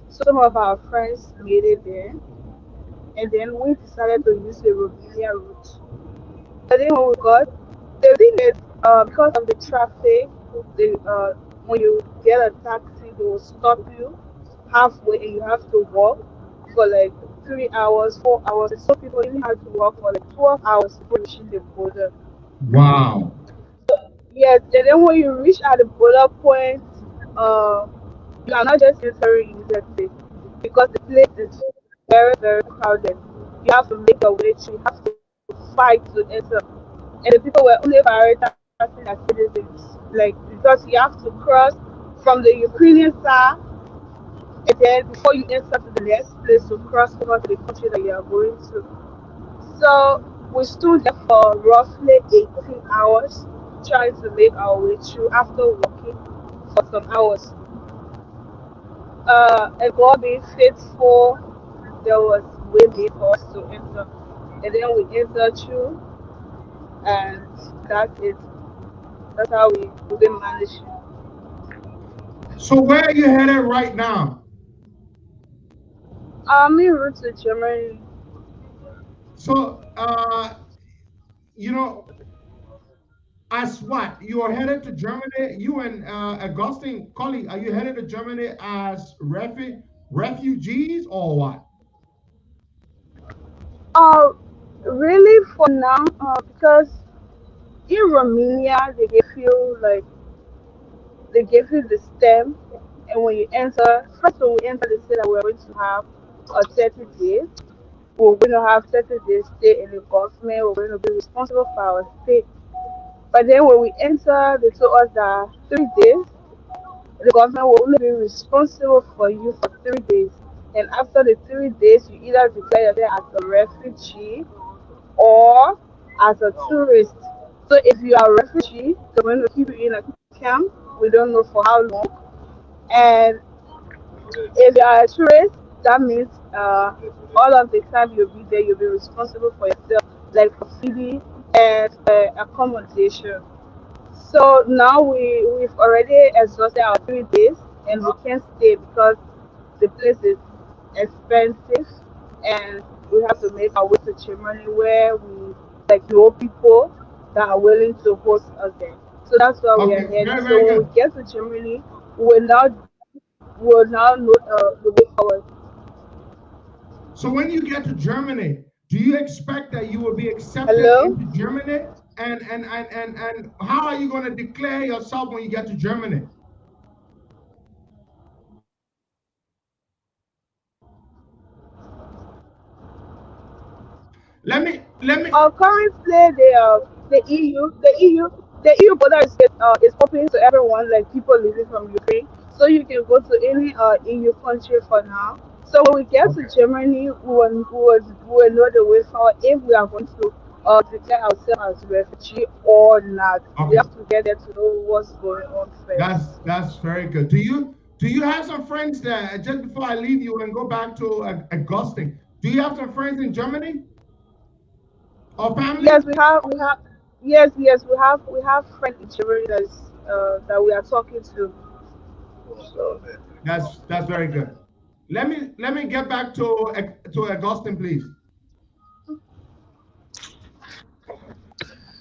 Some of our friends made it there, and then we decided to use the Romania route. But then when we got, the thing is, because of the traffic, when you get a taxi, they will stop you halfway and you have to walk for like 3 hours, 4 hours. And some people even have to walk for like 12 hours before reaching the border. Wow. Yes, and then when you reach at the border point, uh, you are not just entering immediately because the place is very, very crowded. You have to make a way to, you have to fight to enter. And the people were only prioritizing their citizens. Like, because you have to cross from the Ukrainian side, and then before you enter to the next place to cross over to the country that you are going to. So we stood there for roughly 18 hours trying to make our way through after walking for some hours. And God being faithful, there was way made for us to enter. And then we entered through, and that's it. That's how we've been managing. So where are you headed right now? I'm en route to Germany. So you know, as what? You are headed to Germany. You and Augustine Colley, are you headed to Germany as refugees or what? Uh, really for now, because in Romania they give you the stem, and when you enter, first when we enter, they say that we're going to have 30 days. We're going to have 30 days stay in the government. We're going to be responsible for our stay. But then when we enter, they told us that 3 days, the government will only be responsible for you for 3 days. And after the 3 days, you either declare yourself as a refugee or as a tourist. So if you are a refugee, they're going to keep you in a camp. We don't know for how long. And if you are a tourist, that means all of the time you'll be there, you'll be responsible for yourself, like for feeding and accommodation. So now we've already exhausted our 3 days and we can't stay because the place is expensive and we have to make our way to Germany where we like know people that are willing to host us there. So that's why we are Okay, heading. very, So very when we good. get to Germany, we will now will now know the way forward. So when you get to Germany, do you expect that you will be accepted Hello? into Germany? And how are you going to declare yourself when you get to Germany? Let me. Currently the EU border is open to everyone, like people living from Ukraine. So you can go to any EU country for now. So when we get to Germany, we will know the way forward if we are going to declare ourselves as refugee or not. We Okay. have to get there to know what's going on first. That's very good. Do you have some friends there? Just before I leave you and go back to Augustine, do you have some friends in Germany or family? Yes, we have yes, we have friends in Germany that we are talking to. So That's very good. Let me get back to Augustine, please.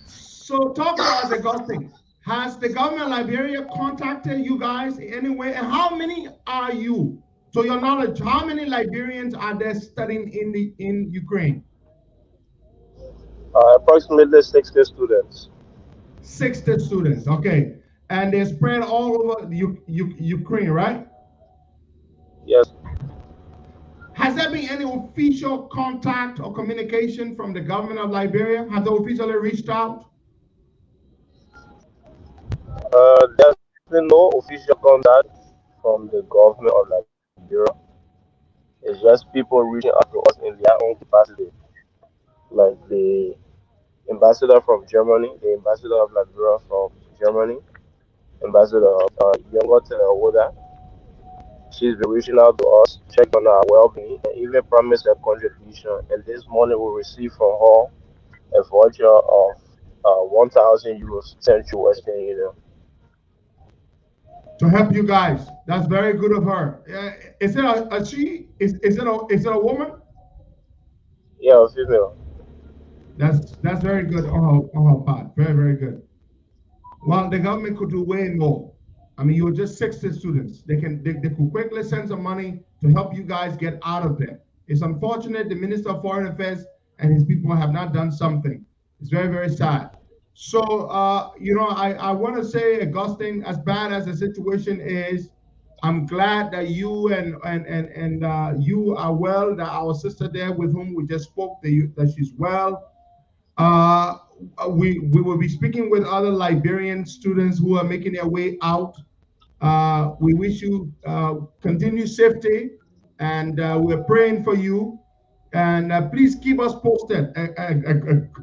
So talk to us, Augustine. Has the government of Liberia contacted you guys in any way? And how many are you? To your knowledge, how many Liberians are there studying in Ukraine? Approximately 60 students. 60 students, okay. And they're spread all over Ukraine, right? Yes. Has there been any official contact or communication from the government of Liberia? Have they officially reached out? There's been no official contact from the government of Liberia. It's just people reaching out to us in their own capacity, like the ambassador from Germany, the ambassador of Liberia from Germany, ambassador of Yongote Owoda. She's been reaching out to us, check on our well-being, and even promised a contribution. And this morning we received from her a voucher of 1,000 euros sent to Western Union. To help you guys. That's very good of her. Is it a she? Is it a woman? Yeah, female. That's very good on her part. Very, very good. Well, the government could do way more. I mean, you were just 60 students. They could quickly send some money to help you guys get out of there. It's unfortunate the Minister of Foreign Affairs and his people have not done something. It's very, very sad. So I want to say, Augustine, as bad as the situation is, I'm glad that you and you are well, that our sister there with whom we just spoke, that she's well. Uh, we will be speaking with other Liberian students who are making their way out. We wish you continued safety, and we're praying for you. And please keep us posted,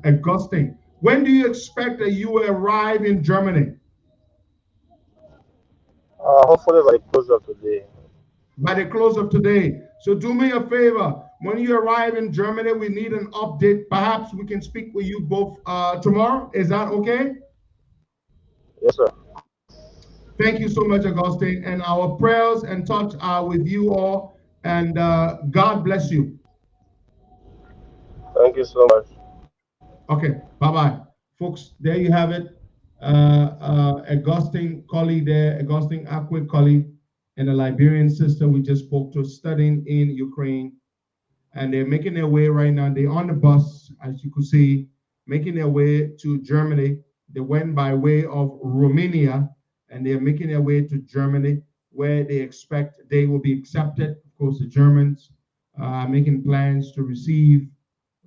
Augustine. When do you expect that you will arrive in Germany? Hopefully by the close of today. By the close of today. So do me a favor. When you arrive in Germany, we need an update. Perhaps we can speak with you both tomorrow. Is that okay? Yes, sir. Thank you so much, Augustine. And our prayers and touch are with you all. And God bless you. Thank you so much. Okay, bye-bye. Folks, there you have it. Augustine colleague there, Augustine Akwe colleague, and a Liberian sister we just spoke to studying in Ukraine. And they're making their way right now. They're on the bus, as you could see, making their way to Germany. They went by way of Romania, and they're making their way to Germany, where they expect they will be accepted. Of course, the Germans are making plans to receive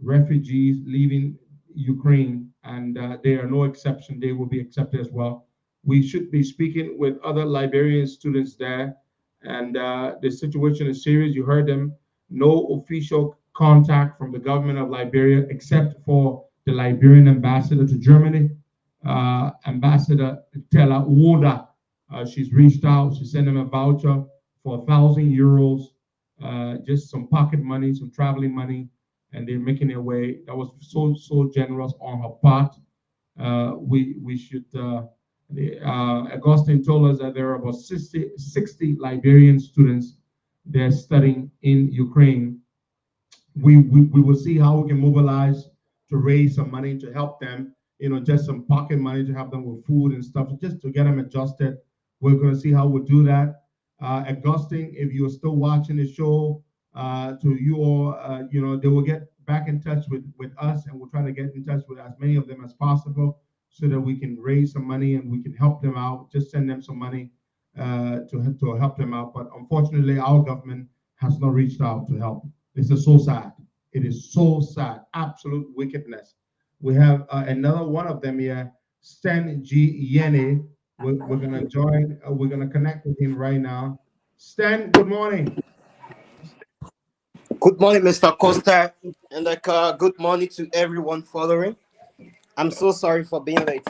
refugees leaving Ukraine, and they are no exception. They will be accepted as well. We should be speaking with other Liberian students there, and the situation is serious. You heard them. No official contact from the government of Liberia except for the Liberian ambassador to Germany, Ambassador Tella Woda. She's reached out. She sent him a voucher for 1,000 euros, just some pocket money, some traveling money, and they're making their way. That was so generous on her part. We should. Augustine told us that there are about 60 Liberian students they're studying in Ukraine. We will see how we can mobilize to raise some money to help them, just some pocket money to help them with food and stuff, just to get them adjusted. We're going to see how we'll do that. Augustine, if you're still watching the show, to you all, they will get back in touch with us, and we'll try to get in touch with as many of them as possible so that we can raise some money and we can help them out. Just send them some money to help them out. But unfortunately, our government has not reached out to help. This is so sad. It is so sad. Absolute wickedness. We have another one of them here, Stan G. Yene. We're going to join, we're going to connect with him right now. Stan, good morning. Good morning, Mr. Costa, and good morning to everyone following. I'm so sorry for being late.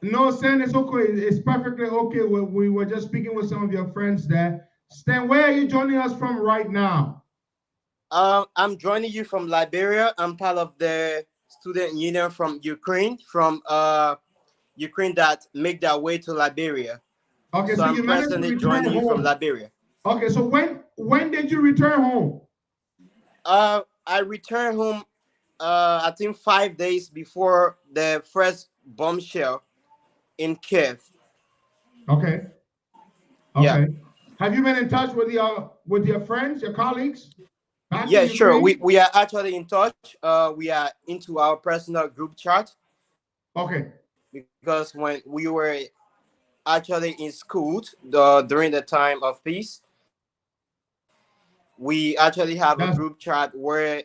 No, Stan, it's okay. It's perfectly okay. We were just speaking with some of your friends there. Stan, where are you joining us from right now? I'm joining you from Liberia. I'm part of the student union from Ukraine, Ukraine that make their way to Liberia. Okay, so I'm you managed to personally return joining you from home. Liberia. Okay, so when did you return home? I returned home, I think 5 days before the first bombshell in Kiev. Okay. Yeah. Have you been in touch with your friends, your colleagues? Yeah, sure. We are actually in touch. We are into our personal group chat. Okay. Because when we were actually in school during the time of peace, we actually have a group chat where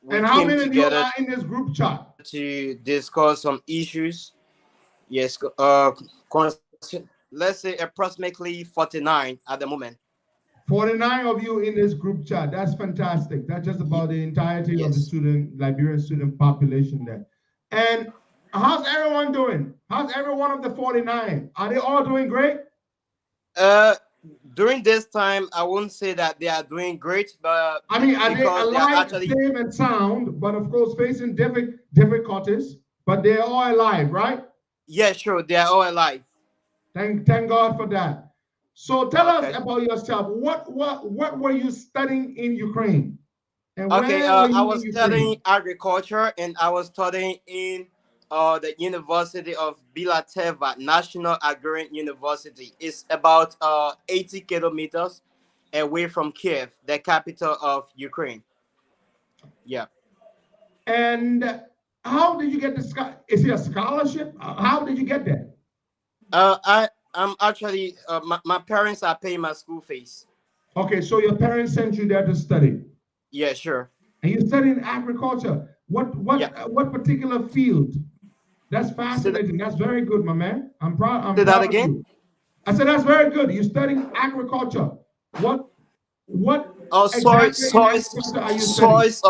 we how many together of you are in this group chat to discuss some issues. Yes, let's say approximately 49 at the moment. 49 of you in this group chat. That's fantastic. That's just about the entirety of the Liberian student population there. And how's everyone doing? How's every one of the 49? Are they all doing great? During this time, I wouldn't say that they are doing great, but I mean, are they alive, safe, and sound? But of course, facing difficulties. But they're all alive, right? Yeah, sure. They are all alive. Thank God for that. So tell us about yourself. What were you studying in Ukraine? And I was studying agriculture, and I was studying in the University of Bilateva, National Agrarian University. It's about 80 kilometers away from Kiev, the capital of Ukraine. Yeah. And how did you get the is it a scholarship? How did you get there? I'm actually my parents are paying my school fees. Okay, so your parents sent you there to study. Yeah, sure. And you studying agriculture. What particular field? That's fascinating. That's very good, my man. I'm proud. Say that again? I said that's very good. You're studying agriculture. What soil or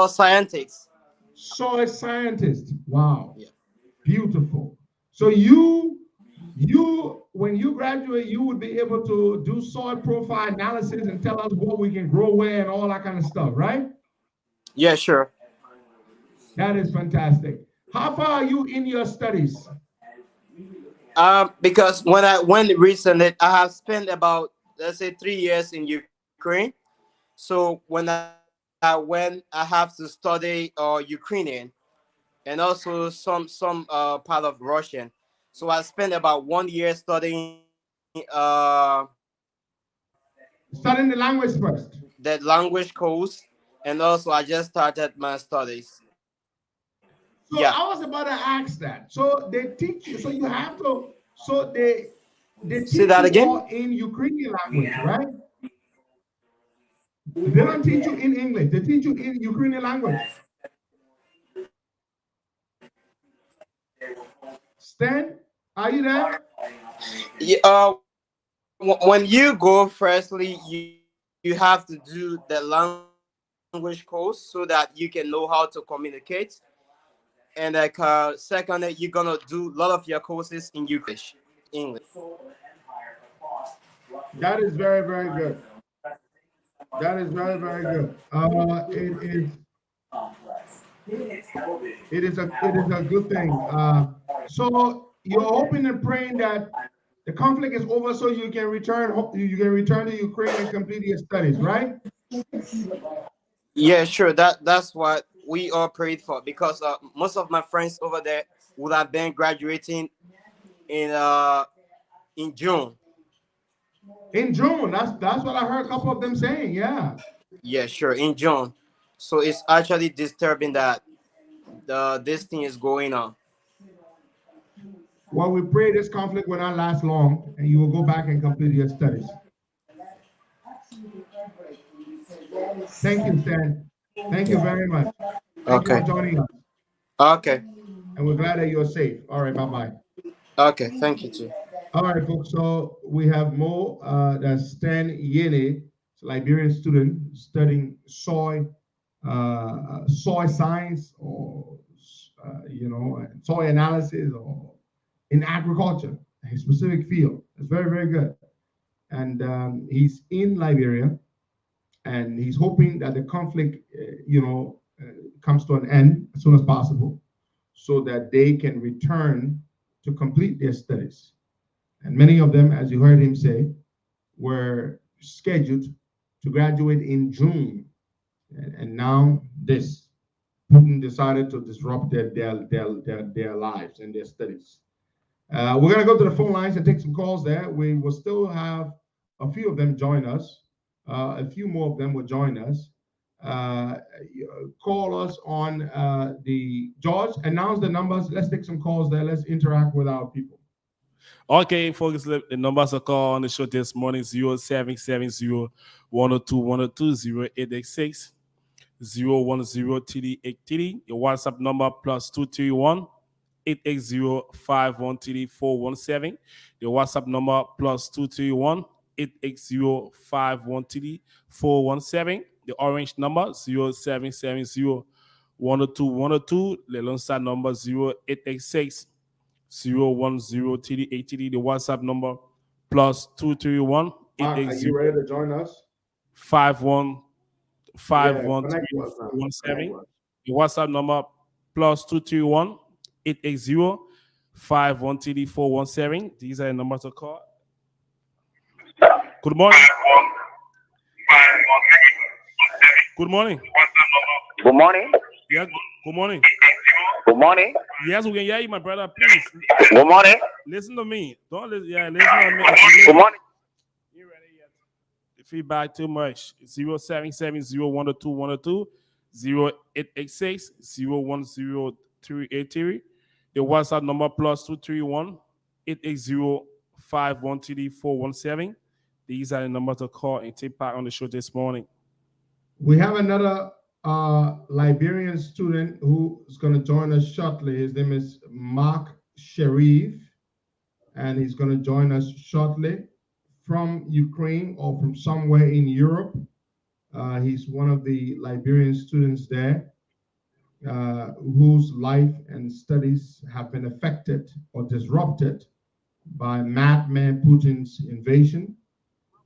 scientists? Soil scientist. Wow. Yeah. Beautiful. So you when you graduate, you would be able to do soil profile analysis and tell us what we can grow where and all that kind of stuff, right? Yeah, sure. That is fantastic. How far are you in your studies? Because when I went recently, I have spent about, let's say, 3 years in Ukraine. So when I went, I have to study Ukrainian and also some part of Russian. So I spent about 1 year studying studying the language first. The language course, and also I just started my studies. So yeah. I was about to ask that. So they teach you, so you have to, so they teach Say that again? you in Ukrainian language, right? They don't teach you in English. They teach you in Ukrainian language. Stan, are you there? Yeah, when you go, firstly, you have to do the language course so that you can know how to communicate. And secondly, you're gonna do a lot of your courses in English. That is very, very good. That is very, very good. It is a good thing. So you're hoping and praying that the conflict is over, so you can return to Ukraine and complete your studies, right? Yeah, sure. That's what we all prayed for, because most of my friends over there would have been graduating in June. In June, that's what I heard a couple of them saying. Yeah. Yeah, sure, in June. So it's actually disturbing that this thing is going on. Well, we pray this conflict will not last long, and you will go back and complete your studies. Thank you, Stan. Thank you very much. Thank you Okay. for joining us. Okay. And we're glad that you're safe. All right, bye-bye. Okay, thank you too. All right, folks. So we have Mo, that's Stan Yene, Liberian student studying soy science, or soy analysis, or in agriculture, a specific field. It's very, very good. And he's in Liberia, and he's hoping that the conflict, comes to an end as soon as possible, so that they can return to complete their studies. And many of them, as you heard him say, were scheduled to graduate in June. And now this, Putin decided to disrupt their lives and their studies. We're going to go to the phone lines and take some calls there. We will still have a few of them join us. A few more of them will join us. Call us on the George. Announce the numbers. Let's take some calls there. Let's interact with our people. Okay, folks, the numbers to call on the show this morning: 0770 102 102 0886 010 TD830. Your WhatsApp number +231 880 5134 417. The WhatsApp number +231 880 5134 417. The orange number 0770 102 102. The Lone number 0886 010 TD8TD. The WhatsApp number +231 Are you ready to join us? 515117. The WhatsApp number +231 880 5134 417. These are the numbers to call. Good morning. Good morning. Good morning. Yeah, good morning. Good morning. Yes, we can hear you, my brother. Please. Good morning. Listen to me. Don't listen. Yeah, listen to me. Good morning. You ready yet? The feedback too much. 0770 102 102 0886 010 383. The WhatsApp number +231 880 5134 417. These are the numbers to call and take part on the show this morning. We have another Liberian student who is going to join us shortly. His name is Mark Sharif, and he's going to join us shortly from Ukraine or from somewhere in Europe. He's one of the Liberian students there whose life and studies have been affected or disrupted by madman Putin's invasion.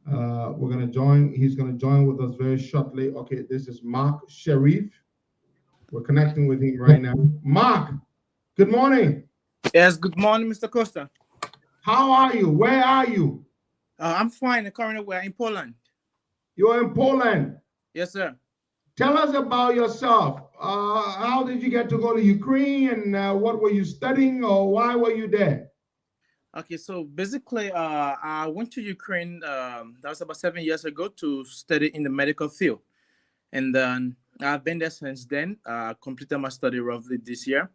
We're going to join. He's going to join with us very shortly. Okay, this is Mark Sharif. We're connecting with him right now. Mark, good morning. Yes, good morning, Mr. Costa. How are you? Where are you? I'm fine. Currently, we're in Poland. You're in Poland? Yes, sir. Tell us about yourself. How did you get to go to Ukraine, and what were you studying, or why were you there? Okay, so basically, I went to Ukraine, that was about 7 years ago, to study in the medical field. And then I've been there since then. Completed my study roughly this year.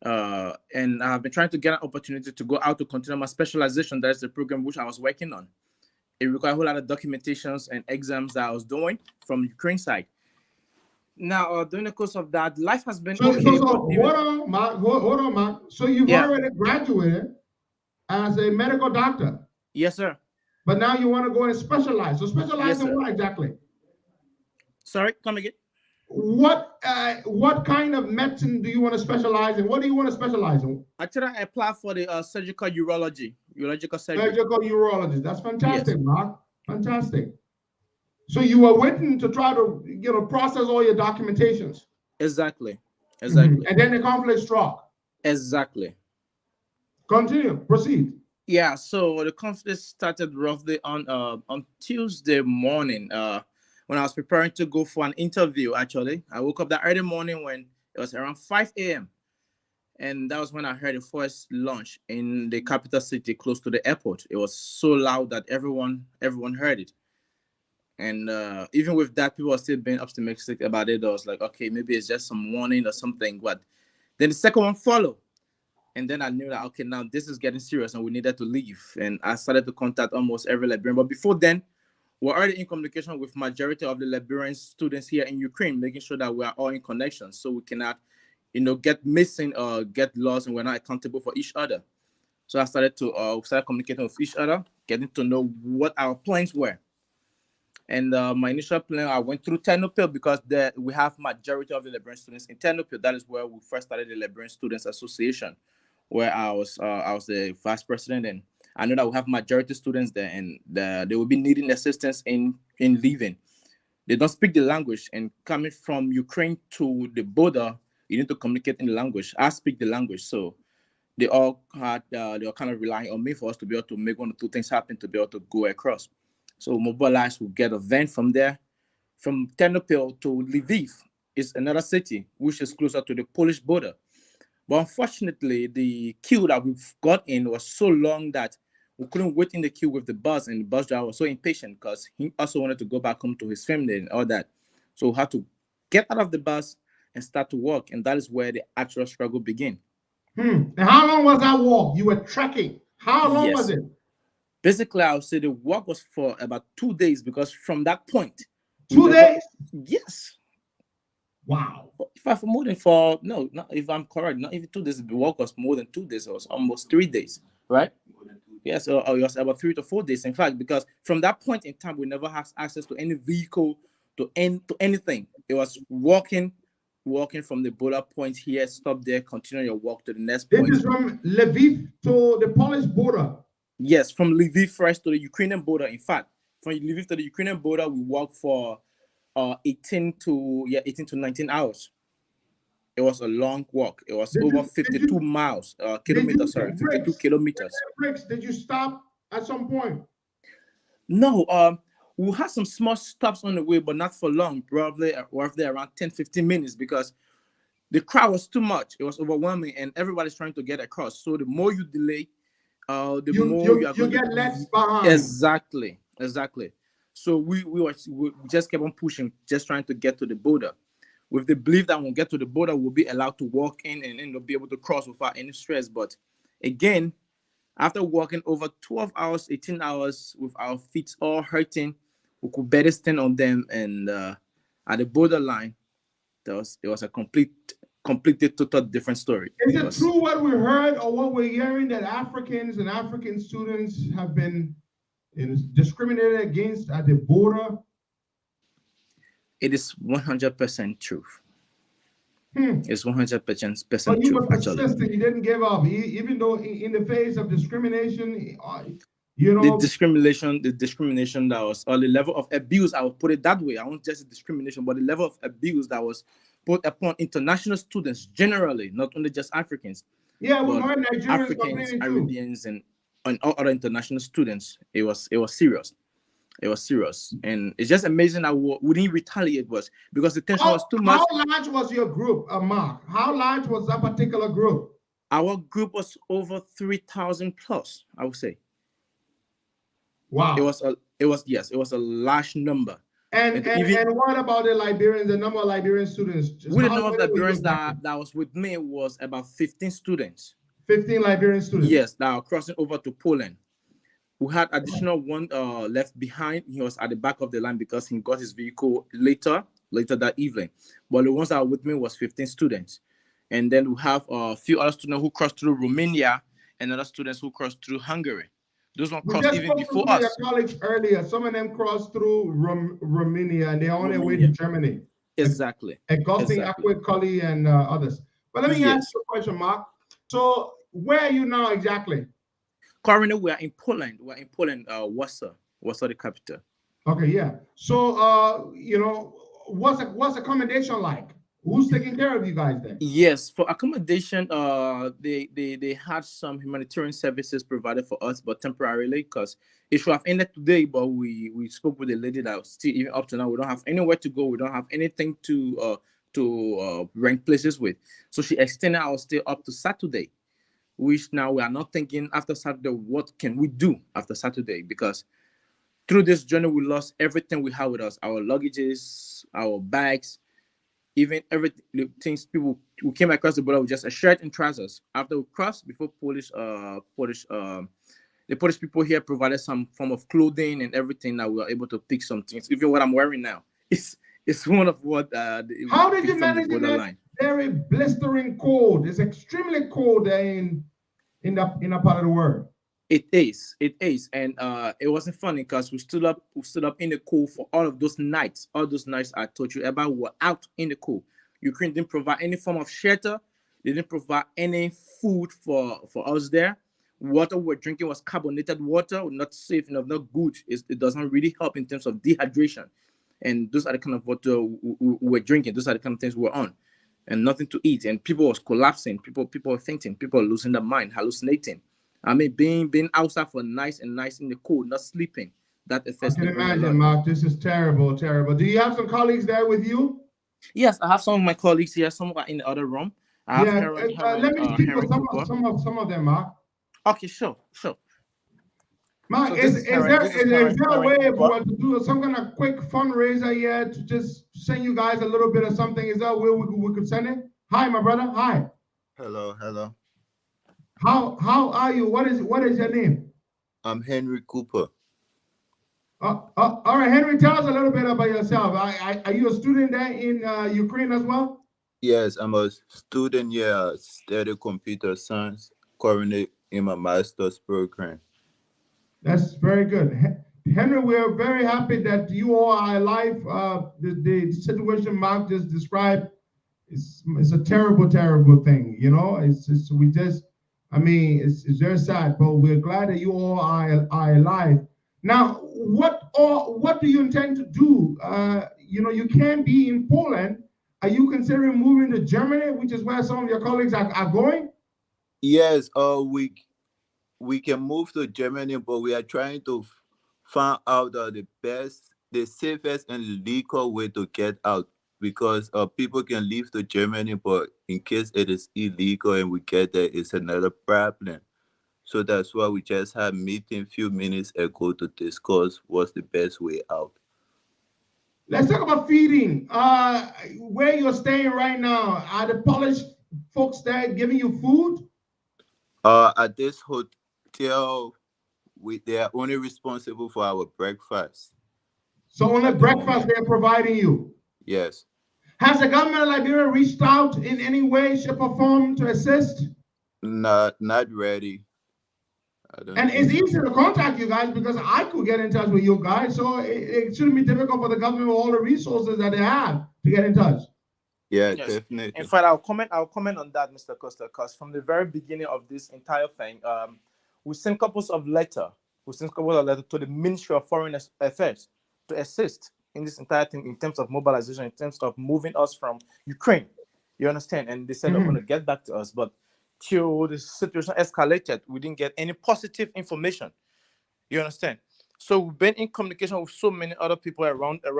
And I've been trying to get an opportunity to go out to continue my specialization. That's the program which I was working on. It required a whole lot of documentations and exams that I was doing from Ukraine side. Now, during the course of that, life has been okay. Hold on, Mark. So you've already graduated as a medical doctor? Yes, sir. But now you want to go and specialize. So specialize in what exactly? Sorry, come again. What kind of medicine do you want to specialize in? What do you want to specialize in? Actually, I applied for the surgical urological surgery. Surgical urologist. That's fantastic, yes. Mark. Fantastic. So you were waiting to try to process all your documentations. Exactly. And then the conflict struck. Exactly. Continue. Proceed. Yeah. So the conflict started roughly on Tuesday morning. When I was preparing to go for an interview, actually. I woke up that early morning when it was around 5 a.m. And that was when I heard the first launch in the capital city close to the airport. It was so loud that everyone heard it. And even with that, people are still being optimistic about it. I was like, okay, maybe it's just some warning or something. But then the second one followed. And then I knew that, okay, now this is getting serious and we needed to leave. And I started to contact almost every Liberian. But before then, we're already in communication with majority of the Liberian students here in Ukraine, making sure that we are all in connection so we cannot, get missing or get lost and we're not accountable for each other. So I started to start communicating with each other, getting to know what our plans were. And my initial plan, I went through Ternopil because we have majority of the Liberian students in Ternopil. That is where we first started the Liberian Students Association, where I was the vice president, and I know that we have majority students there, and they will be needing assistance in living. They don't speak the language, and coming from Ukraine to the border, you need to communicate in the language. I speak the language, so they all kind of relying on me for us to be able to make one or two things happen to be able to go across. So mobilize, will get a van from there. From Ternopil to Lviv is another city, which is closer to the Polish border. But unfortunately, the queue that we've got in was so long that we couldn't wait in the queue with the bus, and the bus driver was so impatient because he also wanted to go back home to his family and all that. So we had to get out of the bus and start to walk, and that is where the actual struggle began. And how long was that walk? You were trekking. How long was it? Basically, I would say the walk was for about 2 days because from that point, 2 days? Yes. Wow. If I'm correct, not even 2 days. The walk was more than 2 days. It was almost 3 days, right? Yes, so it was about 3 to 4 days. In fact, because from that point in time, we never had access to any vehicle, to anything. It was walking from the border point here, stop there, continue your walk to the next point. This is from Lviv to the Polish border. Yes, from Lviv first to the Ukrainian border. In fact, from Lviv to the Ukrainian border, we walked for 18 to 19 hours. It was a long walk. It was over 52 miles, kilometers, 52 kilometers. Did you stop at some point? No, we had some small stops on the way, but not for long, probably roughly around 10-15 minutes because the crowd was too much. It was overwhelming and everybody's trying to get across. So the more you delay, the more you are going get to left behind. Exactly. So we just kept on pushing, just trying to get to the border, with the belief that when we get to the border, we'll be allowed to walk in and be able to cross without any stress. But again, after walking over 12 hours, 18 hours with our feet all hurting, we could better stand on them. And at the borderline, it was a completely total different story. Is it true what we heard or what we're hearing that Africans and African students have been discriminated against at the border? It is 100% truth. It's 100% But you truth. were persistent. You didn't give up, even though in the face of discrimination, the discrimination that was, or the level of abuse, I will put it that way. I won't just say discrimination, but the level of abuse that was put upon international students generally, not only just Africans. Yeah, we heard Nigerians, Africans, Arabians, and all other international students. It was serious. It was serious, and it's just amazing that we didn't retaliate, because the tension was too much. How large was your group, Mark? How large was that particular group? Our group was over 3,000 plus, I would say. Wow. It was a large number. And what about the Liberians, the number of Liberian students? With the number of Liberians that was with me was about 15 students. 15 Liberian students? Yes, that are crossing over to Poland. We had additional one left behind. He was at the back of the line because he got his vehicle later that evening. But the ones that were with me was 15 students. And then we have a few other students who crossed through Romania and other students who crossed through Hungary. Those ones crossed even before us. Your colleagues earlier, some of them crossed through Romania and they're on their way to Germany. Exactly. Augustine, Aquicoli, and others. But let me ask you a question, Mark. So where are you now exactly? Currently, we are in Poland. Warsaw, the capital. Okay, yeah. So, what's accommodation like? Who's taking care of you guys then? Yes, for accommodation, they had some humanitarian services provided for us, but temporarily, because it should have ended today. But we spoke with the lady that still, even up to now, we don't have anywhere to go. We don't have anything to to rent places with. So she extended our stay up to Saturday, which now we are not thinking after Saturday, what can we do after Saturday? Because through this journey, we lost everything we had with us, our luggages, our bags, even everything, the things people who came across the border with just a shirt and trousers. After we crossed, before the Polish people here provided some form of clothing and everything, that we were able to pick some things. Even what I'm wearing now, it's one of what how did you manage in that very blistering cold? It's extremely cold in that part of the world. It is, and it wasn't funny because we stood up in the cold for all those nights I told you about. Were out in the cold. Ukraine didn't provide any form of shelter. They didn't provide any food for us there. Water we're drinking was carbonated water, not safe enough, not good. It doesn't really help in terms of dehydration. And those are the kind of water we're drinking. Those are the kind of things we're on, and nothing to eat. And people was collapsing. People were fainting. People were losing their mind, hallucinating. I mean, being outside for nights and nights in the cold, not sleeping, that affects I can imagine, Mark. This is terrible, terrible. Do you have some colleagues there with you? Yes, I have some of my colleagues here. Some are in the other room. I have let me speak for some of them, Mark. Okay, sure. Mark, So is there a way if we want to do some kind of quick fundraiser here to just send you guys a little bit of something? Is that where we could send it? Hi, my brother. Hi. Hello. How are you? What is your name? I'm Henry Cooper. All right, Henry, tell us a little bit about yourself. Are you a student there in Ukraine as well? Yes, I'm a student here, study computer science, currently in my master's program. That's very good. Henry, we're very happy that you all are alive. The situation Mark just described is a terrible, terrible thing. You know, it's very sad, but we're glad that you all are alive. Now, what do you intend to do? You can't be in Poland. Are you considering moving to Germany, which is where some of your colleagues are going? Yes, we can move to Germany, but we are trying to find out the safest and legal way to get out, because people can leave to Germany, but in case it is illegal and we get there, it's another problem. So that's why we just had a meeting a few minutes ago to discuss what's the best way out. Let's talk about feeding. Where you're staying right now, are the Polish folks there giving you food? At this hotel, they are only responsible for our breakfast. So only breakfast they're providing you? Yes. Has the government of Liberia reached out in any way, shape, or form to assist? Not ready. And it's easy to contact you guys because I could get in touch with you guys. So it shouldn't be difficult for the government with all the resources that they have to get in touch. Yeah, yes, definitely. In fact, I'll comment on that, Mr. Costa, because from the very beginning of this entire thing, we sent couples of letters to the Ministry of Foreign Affairs to assist in this entire thing in terms of mobilization, in terms of moving us from Ukraine. You understand? And they said they're going to get back to us, but till the situation escalated, we didn't get any positive information. You understand? So we've been in communication with so many other people around the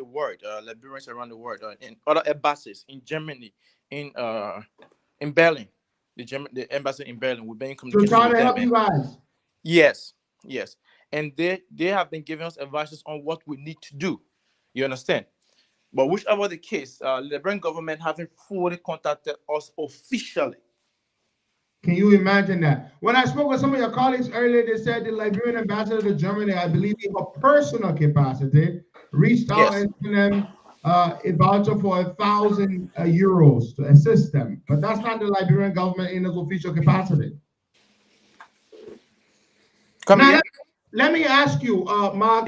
world, Liberians around the world, in other embassies in Germany, in Berlin, the embassy in Berlin. We've been in communication to try with to them. help you guys. Yes, and they have been giving us advice on what we need to do. You understand? But whichever the case, the Liberian government haven't fully contacted us officially. Can you imagine that? When I spoke with some of your colleagues earlier, they said the Liberian ambassador to Germany, I believe in a personal capacity, reached out and sent them a voucher for 1,000 euros to assist them. But that's not the Liberian government in its official capacity. Now, let me ask you, Mark,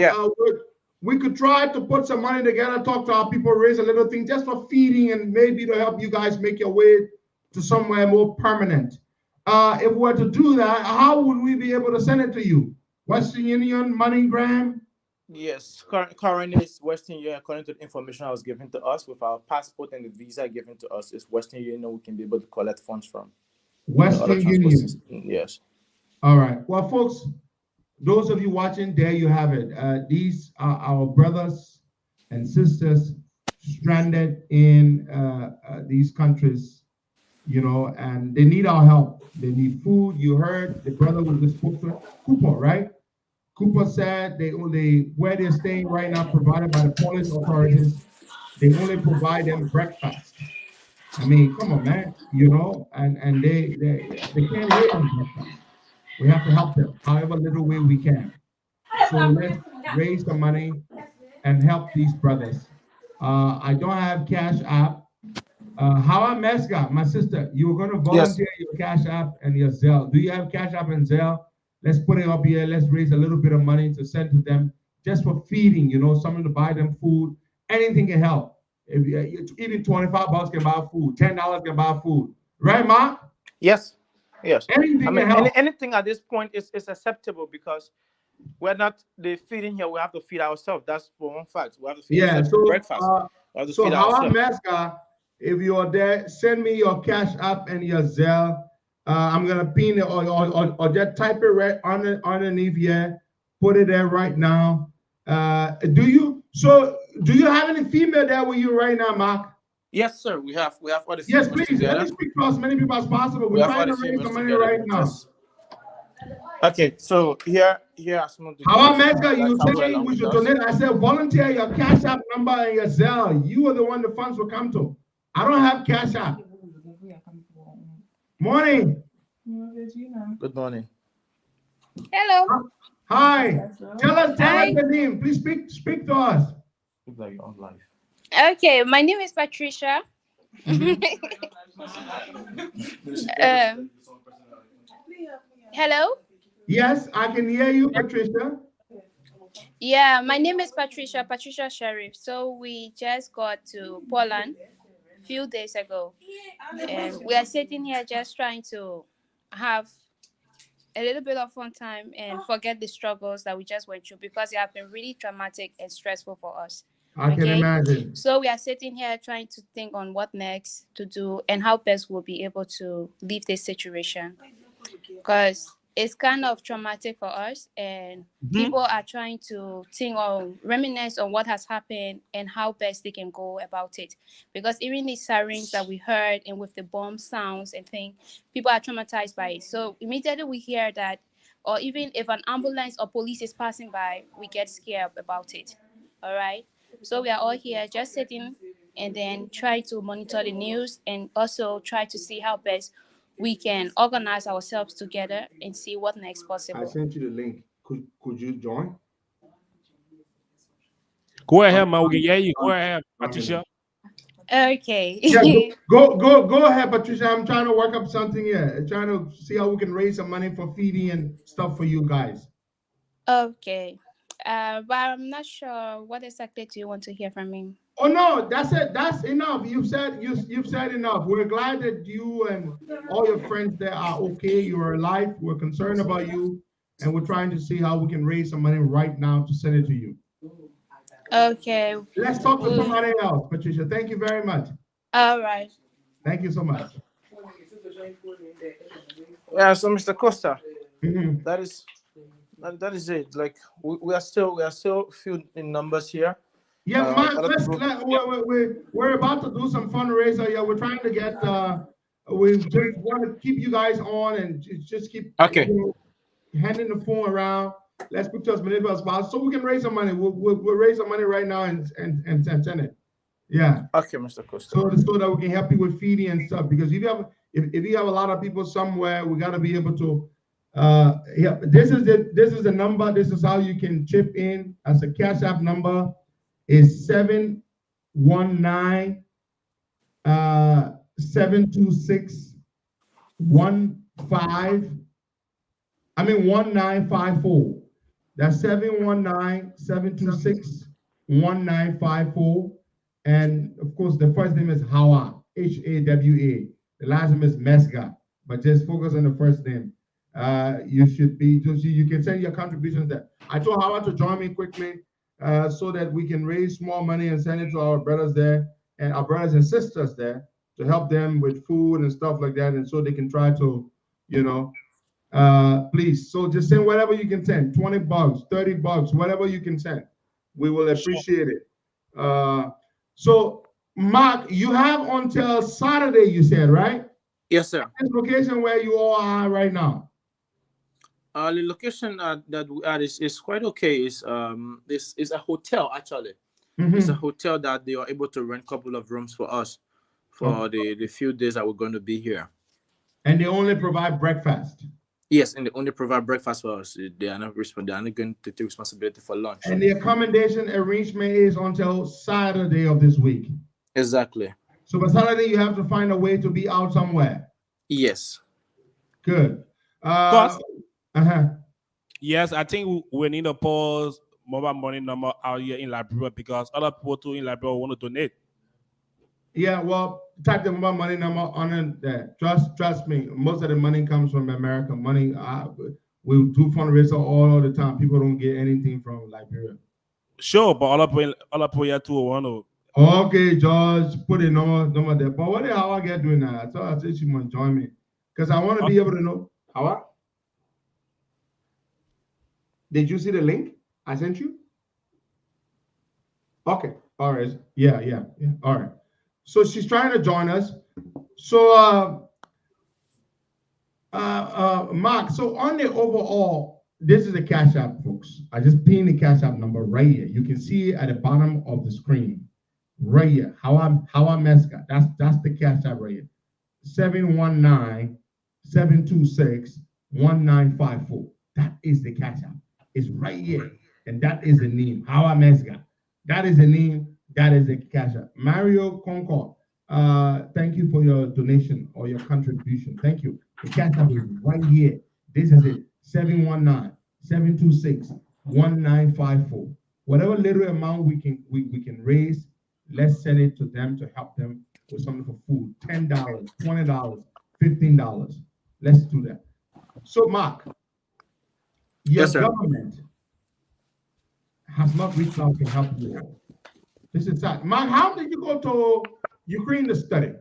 we could try to put some money together, talk to our people, raise a little thing just for feeding and maybe to help you guys make your way to somewhere more permanent. If we were to do that, how would we be able to send it to you? Western Union, MoneyGram? Yes, currently it's Western Union. According to the information I was given to us with our passport and the visa given to us, is Western Union we can be able to collect funds from. Western Union. Yes. All right. Well, folks, those of you watching, there you have it. These are our brothers and sisters stranded in these countries, and they need our help. They need food. You heard the brother with the spokesman, Cooper, right? Cooper said they only where they're staying right now, provided by the Polish authorities. They only provide them breakfast. I mean, come on, man, and they can't live on breakfast. We have to help them, however little way we can. So let's raise the money and help these brothers. I don't have Cash App. Hawa Meska, my sister, you're going to volunteer your Cash App and your Zelle. Do you have Cash App and Zelle? Let's put it up here. Let's raise a little bit of money to send to them just for feeding, someone to buy them food. Anything can help. Even $25 can buy food, $10 can buy food. Right, Ma? Yes. Yes. Anything I mean, can help. anything at this point is acceptable because we're not the feeding here. We have to feed ourselves. That's for one fact. We have to feed ourselves for breakfast. We have to feed Hawa ourselves. Meska, if you're there, send me your Cash App and your Zelle. I'm gonna pin it or just type it right underneath here. Put it there right now. Do you have any female there with you right now, Mark? Yes, sir. We have all the yes, females please. together. Let me speak to as many people as possible. We're trying to raise the money right now. Okay, so here are some of the. How America, you saying we should donate? I said volunteer your Cash App number and your Zelle. You are the one the funds will come to. I don't have Cash App. Morning. Good morning. Hello. Hi. Tell us the name. Please speak to us. Okay, my name is Patricia. Hello? Yes, I can hear you, Patricia. Yeah, my name is Patricia Sheriff. So we just got to Poland a few days ago. And we are sitting here just trying to have a little bit of fun time and forget the struggles that we just went through because it have been really traumatic and stressful for us. I can imagine. So we are sitting here trying to think on what next to do and how best we'll be able to leave this situation. Because it's kind of traumatic for us and people are trying to think or reminisce on what has happened and how best they can go about it. Because even the sirens that we heard and with the bomb sounds and things, people are traumatized by it. So immediately we hear that, or even if an ambulance or police is passing by, we get scared about it. All right. So we are all here just sitting and then try to monitor the news and also try to see how best we can organize ourselves together and see what next possible. I sent you the link. Could you join? Go ahead, man. We can hear you. Go ahead, Patricia. Okay. Yeah, go ahead, Patricia. I'm trying to work up something here. I'm trying to see how we can raise some money for feeding and stuff for you guys. Okay. But I'm not sure what exactly do you want to hear from me. Oh no, that's it. That's enough. You've said enough. We're glad that you and all your friends there are okay. You are alive. We're concerned about you, and we're trying to see how we can raise some money right now to send it to you. Okay. Let's talk to somebody else, Patricia. Thank you very much. All right. Thank you so much. Yeah, so Mr. Costa, that is it. Like we are still few in numbers here. Yeah, we're about to do some fundraiser. Yeah, we're trying to get. We just want to keep you guys on and just keep handing the phone around. Let's put to as many people as possible so we can raise some money. We'll raise some money right now and send it. Yeah. Okay, Mr. Costa. So that we can help you with feeding and stuff. Because if you have a lot of people somewhere, we got to be able to. Yeah, this is the number. This is how you can chip in as a Cash App number. Is 719 726 1954. That's 719 726 1954. And of course, the first name is Hawa, Hawa. The last name is Mesga, but just focus on the first name. You should be, you can send your contributions there. I told Hawa to join me quickly. So that we can raise small money and send it to our brothers there and our brothers and sisters there to help them with food and stuff like that, and so they can try to, please. So just send whatever you can send, $20, $30, whatever you can send. We will appreciate it. So, Mark, you have until Saturday, you said, right? Yes, sir. This location where you all are right now. The location that we are is quite okay. This is a hotel actually. It's a hotel that they are able to rent a couple of rooms for us for the few days that we're going to be here. And they only provide breakfast. Yes, and they only provide breakfast for us. They are not going to take responsibility for lunch. And the accommodation arrangement is until Saturday of this week. Exactly. So by Saturday, you have to find a way to be out somewhere. Yes. Good. Yes, I think we need to pause mobile money number out here in Liberia because other people too in Liberia want to donate. Yeah, well, type the mobile money number on there. Trust me, most of the money comes from America. Money, we do fundraiser all the time. People don't get anything from Liberia. Sure, but all up here too want to. Okay, George, put a number there. But what the hell I get doing that? I thought she might join me because I want to be able to know. How? Did you see the link I sent you? Okay, all right. Yeah. All right. So she's trying to join us. So, Mark, so on the overall, this is a Cash App, folks. I just pinned the Cash App number right here. You can see it at the bottom of the screen, right here. How I Mesca. That's the Cash App right here. 719-726-1954. That is the Cash App. It's right here, and that is the name. How I Mesca. That is the name. That is the Cash App. Mario Concord. Thank you for your donation or your contribution. Thank you. The Cash App is right here. This is it. 719-726-1954. Whatever little amount we can raise, let's send it to them to help them with something for food. $10, $20, $15. Let's do that. So, Mark, your government has not reached out to help you all. This is sad. Mark, how did you go to Ukraine to study?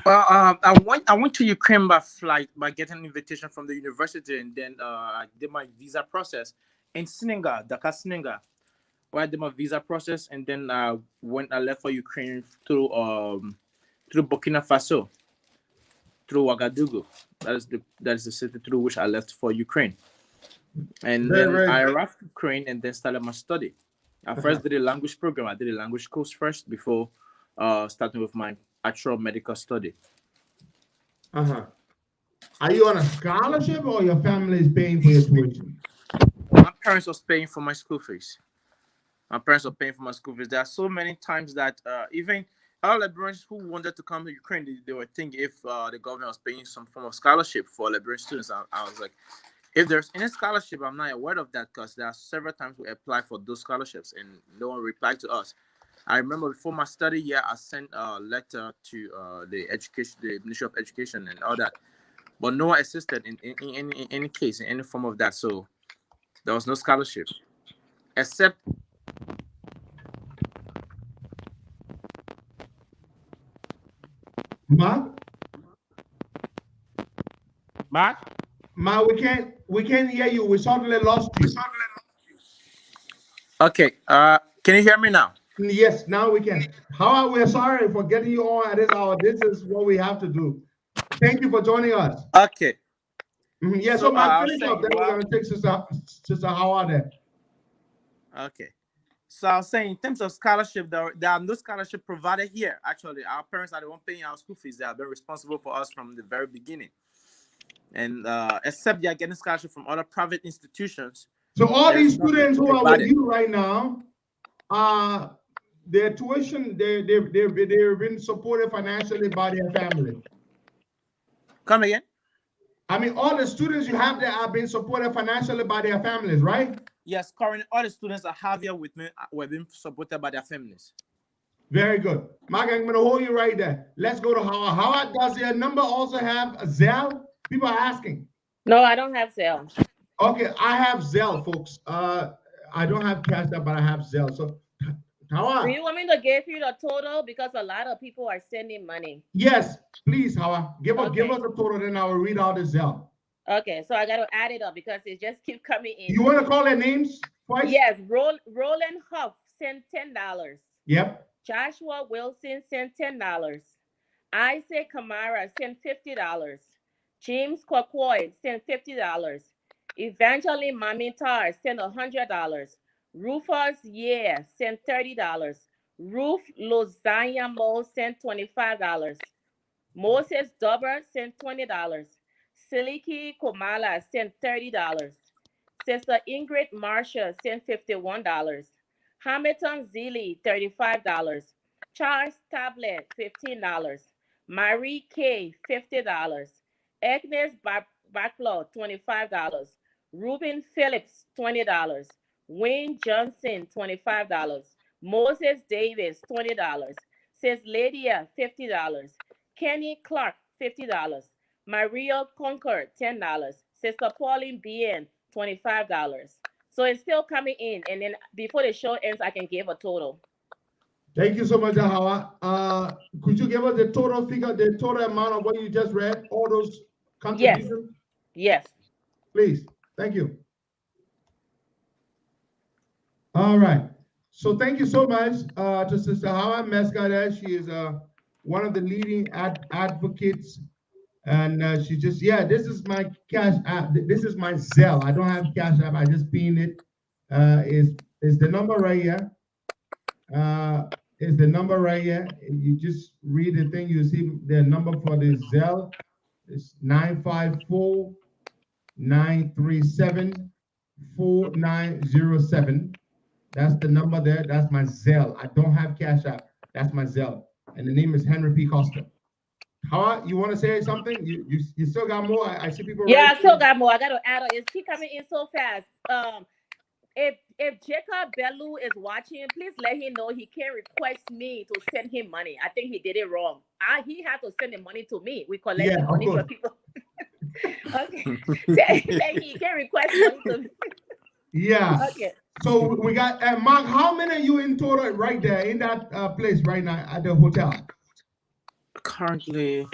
Well, I went to Ukraine by flight by getting an invitation from the university, and then I did my visa process in Senegal, Dakar, Senegal, where I did my visa process, and then I left for Ukraine through Burkina Faso, through Ouagadougou. That is the city through which I left for Ukraine, and then I arrived in Ukraine and then started my study. I first did a language program. I did a language course first before starting with my actual medical study. Are you on a scholarship or your family is paying for your tuition? My parents was paying for my school fees. There are so many times that even all Liberians who wanted to come to Ukraine, they were thinking if the government was paying some form of scholarship for Liberian students. I was like, if there's any scholarship, I'm not aware of that because there are several times we applied for those scholarships and no one replied to us. I remember before my study year, I sent a letter to the Ministry of Education and all that, but no one assisted in any case, in any form of that. So there was no scholarship, except Mark, we can't hear you. We suddenly lost you. Okay. Can you hear me now? Yes, now we can. We're sorry for getting you on at this hour. This is what we have to do. Thank you for joining us. Okay. Yeah, so Mark, finish up. Then we're going to take Sister Howard there. Okay. So I was saying, in terms of scholarship, there are no scholarship provided here. Actually, our parents are the one paying our school fees. They have been responsible for us from the very beginning. And except they are getting scholarship from other private institutions. So all these students who are with you right now, their tuition, they've been supported financially by their family. Come again? I mean, all the students you have there are being supported financially by their families, right? Yes, currently all the students that have here with me were being supported by their families. Very good. Mark, I'm going to hold you right there. Let's go to Howard. Howard, does your number also have a Zelle? People are asking. No, I don't have Zelle. Okay, I have Zelle, folks. I don't have Cash App, but I have Zelle. So, Howard. Do you want me to give you the total? Because a lot of people are sending money. Yes, please, Howard. Give us the total, then I will read out the Zelle. Okay, so I got to add it up because it just keeps coming in. You want to call their names twice? Yes, Roland Huff sent $10. Yep. Joshua Wilson sent $10. Isaac Kamara sent $50. James Kwakwoi sent $50. Evangeline Mamitar sent $100. Rufus Yeah sent $30. Ruth Lozanya Mo sent $25. Moses Dover sent $20. Siliki Komala sent $30. Sister Ingrid Marsha sent $51. Hamilton Zilli $35. Charles Tablet $15. Marie K $50. Agnes Backlaw $25. Ruben Phillips $20. Wayne Johnson $25. Moses Davis $20. Sis Lydia $50. Kenny Clark $50. Maria Concord $10. Sister Pauline Bien $25. So it's still coming in, and then before the show ends, I can give a total. Thank you so much, Hawa. Could you give us the total figure, the total amount of what you just read, all those contributions? Yes. Please. Thank you. All right. So thank you so much to Sister Hawa Mescada. She is one of the leading advocates. And she just, this is my cash app. This is my Zelle. I don't have cash app. I just pinned it. Is the number right here? Is the number right here? You just read the thing. You see the number for the Zelle. It's 954-937-4907. That's the number there. That's my Zelle. I don't have cash app. That's my Zelle. And the name is Henry P. Costa. How you want to say something? You still got more? I see people. Yeah, I still got more. I got to add on. It's keep coming in so fast. If Jacob Bellu is watching, please let him know he can request me to send him money. I think he did it wrong. He had to send the money to me. We collect money from people. Okay, he can request money to me. Yeah. Okay. So we got Mark. How many are you in total right there in that place right now at the hotel? Currently,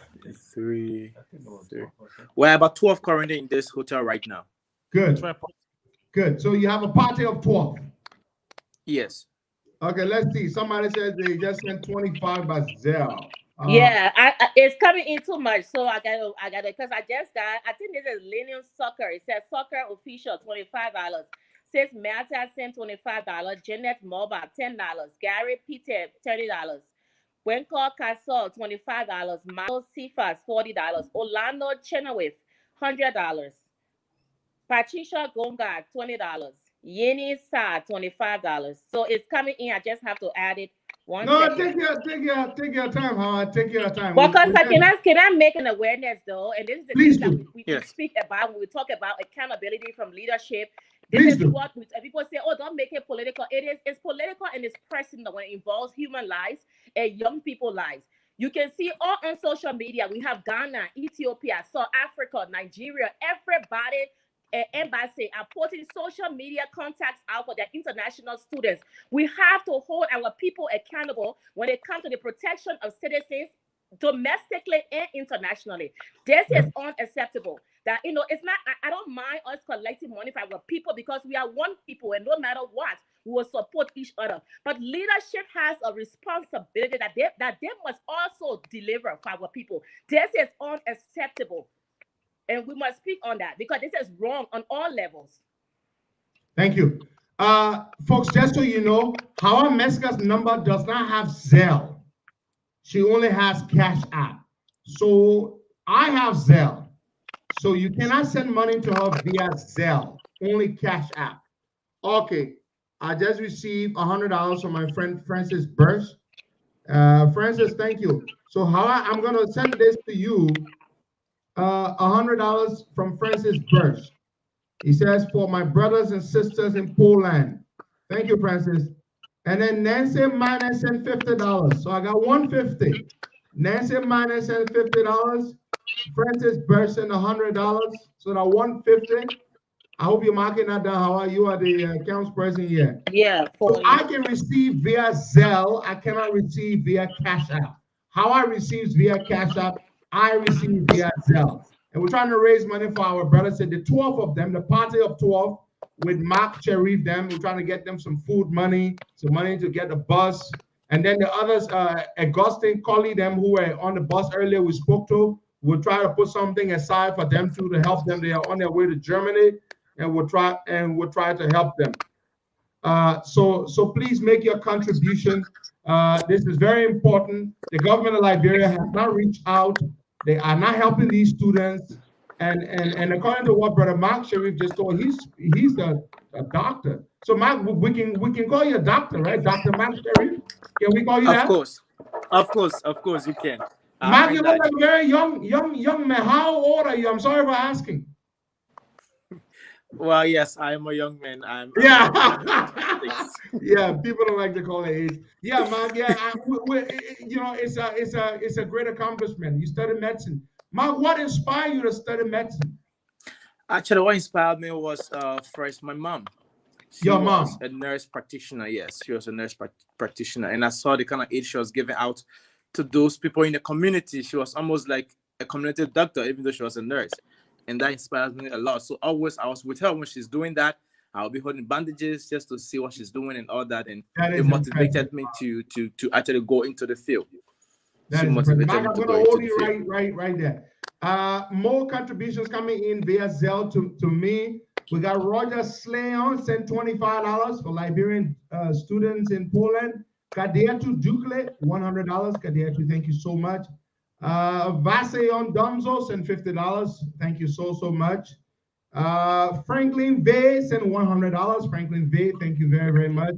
three. We're about 12 currently in this hotel right now. Good. Good. So you have a party of 12. Yes. Okay, let's see. Somebody says they just sent 25 by Zelle. It's coming in too much, so I gotta because I think this is Linium Soccer. It says Soccer Official $25. Says Mata sent $25. Jeanette Moba $10. Gary Peter $30. Wenko Castle $25. Michael Cephas $40. Orlando Chenoweth $100. Patricia Gonga $20. Yeni Sa $25. So it's coming in. I just have to add it. Take your time, Howard. Take your time. Because can I make an awareness though? And this is the thing that we speak about when we talk about accountability from leadership. This is what people say, oh, don't make it political. It's political and it's personal when it involves human lives and young people's lives. You can see all on social media. We have Ghana, Ethiopia, South Africa, Nigeria, everybody. Embassy are putting social media contacts out for their international students. We have to hold our people accountable when it comes to the protection of citizens domestically and internationally. This is unacceptable. That it's not. I don't mind us collecting money for our people because we are one people, and no matter what, we will support each other. But leadership has a responsibility that they must also deliver for our people. This is unacceptable. And we must speak on that because this is wrong on all levels. Thank you. Folks, just so you know, Hawa Mesca's number does not have Zelle. She only has Cash App. So I have Zelle. So you cannot send money to her via Zelle, only Cash App. Okay, I just received $100 from my friend Francis Bursch. Francis, thank you. So Hawa, I'm going to send this to you. $100 from Francis Bursch. He says, for my brothers and sisters in Poland. Thank you, Francis. And then Nancy Minor sent $50. So I got $150. Nancy Minor sent $50. Francis Bursch sent $100. So that $150. I hope you're marking that down. How are you? Are the accounts person here? Yeah. So I can receive via Zelle. I cannot receive via Cash App. How I receive via Cash App, I receive via Zelle. And we're trying to raise money for our brothers. And the 12 of them, the party of 12, with Mark Cherry, we're trying to get them some food money, some money to get a bus, And then the others, Augustine, Collie, them who were on the bus earlier, we spoke to, we'll try to put something aside for them to help them. They are on their way to Germany, and we'll try to help them. So please make your contribution. This is very important. The government of Liberia has not reached out. They are not helping these students. And according to what Brother Mark Sharif just told, he's a doctor. So Mark, we can call you a doctor, right? Dr. Mark Sharif. Can we call you that? Of course, you can. Mark, you look like a very young man. How old are you? I'm sorry for asking. Well, yes, I am a young man. Yeah, people don't like to call it age. Yeah, Mark. Yeah, it's a great accomplishment. You study medicine, Mark. What inspired you to study medicine? Actually, what inspired me was first my mom. Your mom, was a nurse practitioner. Yes, she was a nurse practitioner, and I saw the kind of aid she was giving out to those people in the community. She was almost like a community doctor, even though she was a nurse. And that inspires me a lot. So always I was with her when she's doing that. I'll be holding bandages just to see what she's doing and all that. And it motivated me to actually go into the field. That is I'm going to hold you right there. More contributions coming in via Zelle to me. We got Roger Slayon sent $25 for Liberian students in Poland. Kadeatu Dukle, $100. Kadeatu, thank you so much. Vaseon Domzo sent $50. Thank you so much. Franklin Vay sent $100. Franklin Vay, thank you very much.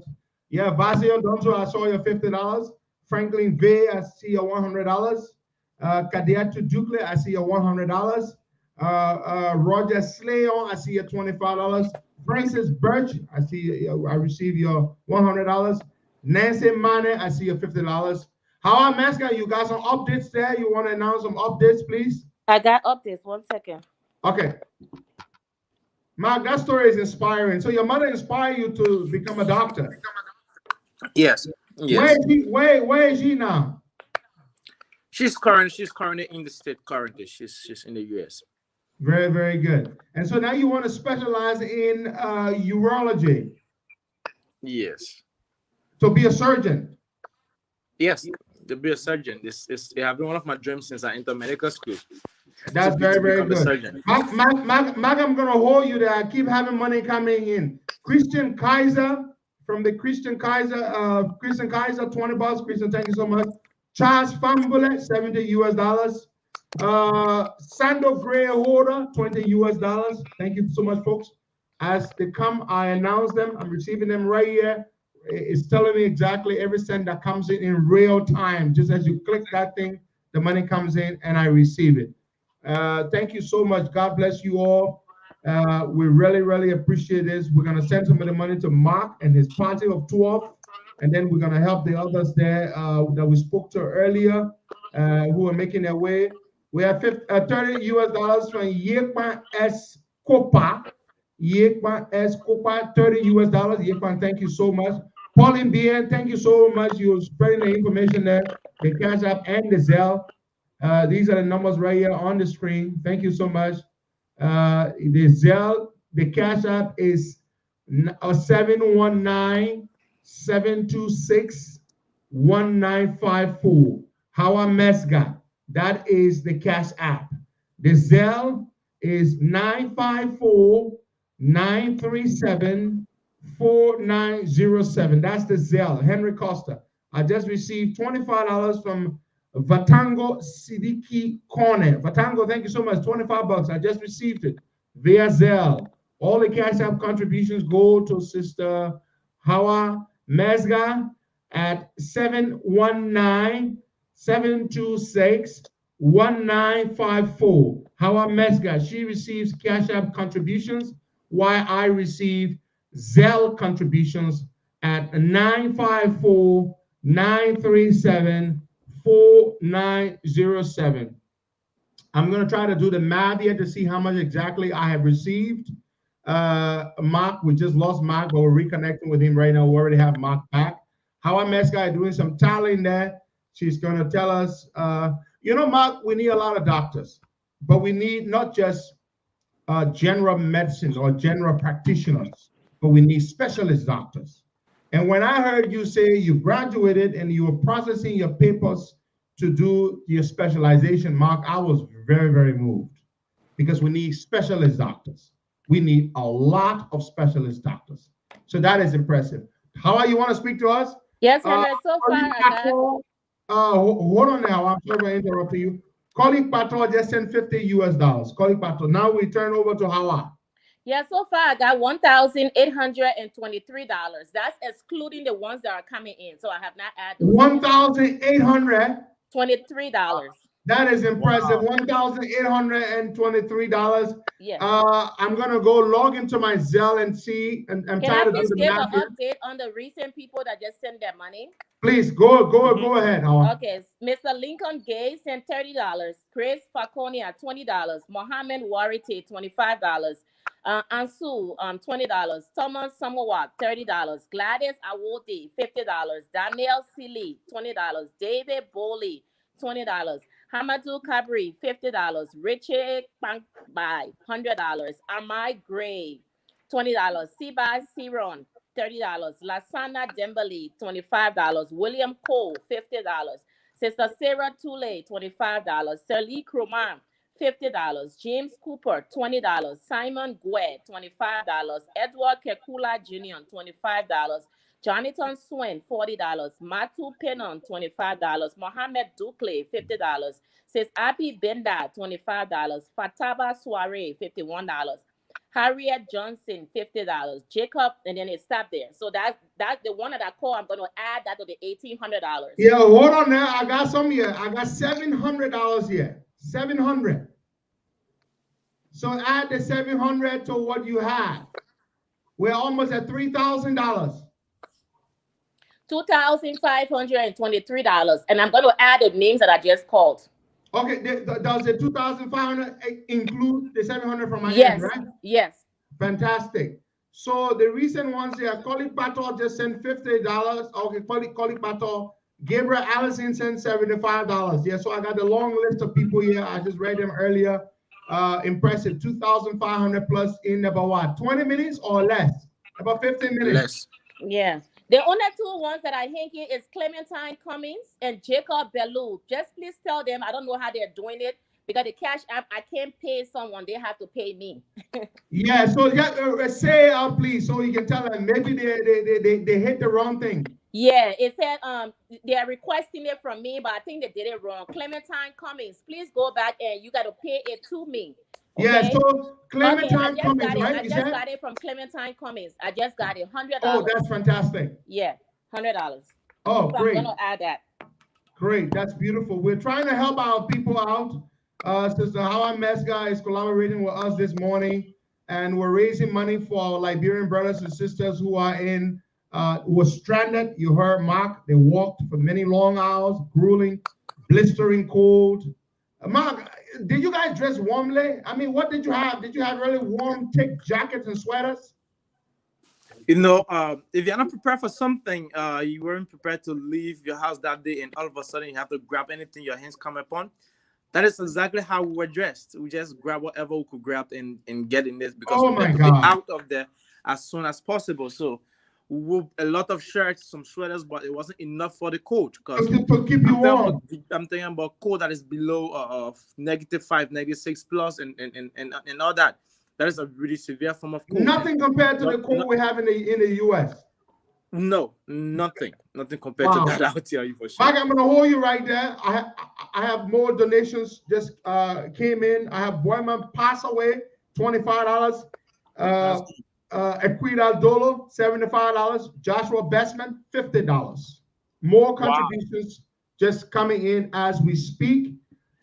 Yeah, Vaseon Domzo, I saw your $50. Franklin Vay, I see your $100. Kadeatu Dukle, I see your $100. Roger Slayon, I see your $25. Francis Birch, I receive your $100. Nancy Mane, I see your $50. How Mascot, you got some updates there? You want to announce some updates, please? I got updates. 1 second. Okay. Mark, that story is inspiring. So your mother inspired you to become a doctor? Yes. Where is she now? She's currently in the state. Currently, she's in the US. Very, very good. And so now you want to specialize in urology? Yes. To be a surgeon? Yes, to be a surgeon. It has been one of my dreams since I entered medical school. That's very, very good. Mark, I'm going to hold you there. I keep having money coming in. Christian Kaiser from the Christian Kaiser, $20. Christian, thank you so much. Charles Fambule, $70 Sando Gray Holder, $20. Thank you so much, folks. As they come, I announce them. I'm receiving them right here. It's telling me exactly every cent that comes in real time. Just as you click that thing, the money comes in and I receive it. Thank you so much. God bless you all. We really, really appreciate this. We're going to send some of the money to Mark and his party of 12. And then we're going to help the others there that we spoke to earlier who are making their way. We have $30 from Yekpan S. Kopa. Yekpan S. Kopa, $30. Yekpan, thank you so much. Pauline Bien, thank you so much. You're spreading the information there. The Cash App and the Zelle. These are the numbers right here on the screen. Thank you so much. The Zelle, the Cash App is 719-726-1954. Hawa Mesga, that is the Cash App. The Zelle is 954-937-4907. That's the Zelle. Henry Costa. I just received $25 from Vatango Sidiki Corner. Vatango, thank you so much. $25. I just received it via Zelle. All the Cash App contributions go to Sister Hawa Mesga at 719-726-1954. Hawa Mesga, she receives Cash App contributions, while I receive Zelle contributions at 954-937-4907. I'm going to try to do the math here to see how much exactly I have received. Mark, we just lost Mark, but we're reconnecting with him right now. We already have Mark back. Hawa Mesga doing some tallying there. She's going to tell us, Mark, we need a lot of doctors, but we need not just general medicine or general practitioners, but we need specialist doctors. And when I heard you say you graduated and you were processing your papers to do your specialization, Mark, I was very, very moved because we need specialist doctors. We need a lot of specialist doctors. So that is impressive. How you want to speak to us? Yes, Henry. So far, I got. Hold on now. I'm sorry for interrupting you. Colleague Pato just sent $50 US. Colleague Pato. Now we turn over to Hawa. Yeah, so far I got $1,823. That's excluding the ones that are coming in. So I have not added $1,823. That is impressive. Wow. $1,823. Yes. I'm gonna go log into my Zelle and see. And I'm Can trying I to please do the give math an here. update on the recent people that just sent their money? Please go ahead, Hawa. Okay, Mr. Lincoln Gay sent $30. Chris Faconia $20. Mohammed Warite $25. Ansu $20. Thomas Samawat $30. Gladys Awode $50. Daniel Seeley $20. David Bowley $20. Hamadou Kabri $50. Richard Pankbai $100. Amai Gray $20. Sibai Siron $30. Lasana Dembele, $25. William Cole, $50. Sister Sarah Tule, $25. Sirlee Croman, $50. James Cooper, $20. Simon Gué, $25. Edward Kekula Jr., $25. Jonathan Swin, $40. Matu Penon, $25. Mohammed Dukle, $50. Sis Abby Benda, $25. Fataba Soiree, $51. Harriet Johnson, $50. Jacob, and then it stopped there. So that's the one that I call. I'm going to add that to the $1,800. Yeah, hold on now. I got some here. I got $700 here. $700. So add the $700 to what you have. We're almost at $3,000. $2,523, and I'm going to add the names that I just called. Okay, does the 2,500 include the 700 from my end, right? Yes. Fantastic. So the recent ones here, colleague Pato just sent $50. Okay, colleague Pato. Gabriel Allison sent $75. Yeah, so I got the long list of people here. I just read them earlier. Impressive. 2,500 plus in about what? 20 minutes or less? About 15 minutes. Less. Yeah. The only two ones that I think here is Clementine Cummings and Jacob Bellew. Just please tell them I don't know how they're doing it because the Cash App, I can't pay someone. They have to pay me. Yeah, so say out, please, so you can tell them maybe they hit the wrong thing. Yeah, it said they're requesting it from me, but I think they did it wrong. Clementine Cummings, please go back and you got to pay it to me. Okay? Yeah, so Clementine Cummings, right? I just got it from Clementine Cummings. I just got it, $100. Oh, that's fantastic. Yeah, $100. Oh, so great. I'm gonna add that. Great, that's beautiful. We're trying to help our people out. Sister Hawa Mesga is collaborating with us this morning, and we're raising money for our Liberian brothers and sisters who are who were stranded. You heard Mark, they walked for many long hours, grueling, blistering cold. Mark, did you guys dress warmly? I mean, what did you have? Did you have really warm, thick jackets and sweaters? You know, if you're not prepared for something, you weren't prepared to leave your house that day, and all of a sudden you have to grab anything your hands come upon. That is exactly how we were dressed. We just grab whatever we could grab and get in this because we had to be out of there as soon as possible. So we wore a lot of shirts, some sweaters, but it wasn't enough for the cold because to keep you warm. I'm thinking about cold that is below -5, -6 plus, and all that. That is a really severe form of cold. Nothing compared to the cold we have in the U.S. No, nothing compared to that. I'll tell you for sure. Mike, I'm gonna hold you right there. I have more donations just came in. I have Boyman Pass Away, $25. Equita Dolo, $75. Joshua Bestman, $50. More contributions just coming in as we speak.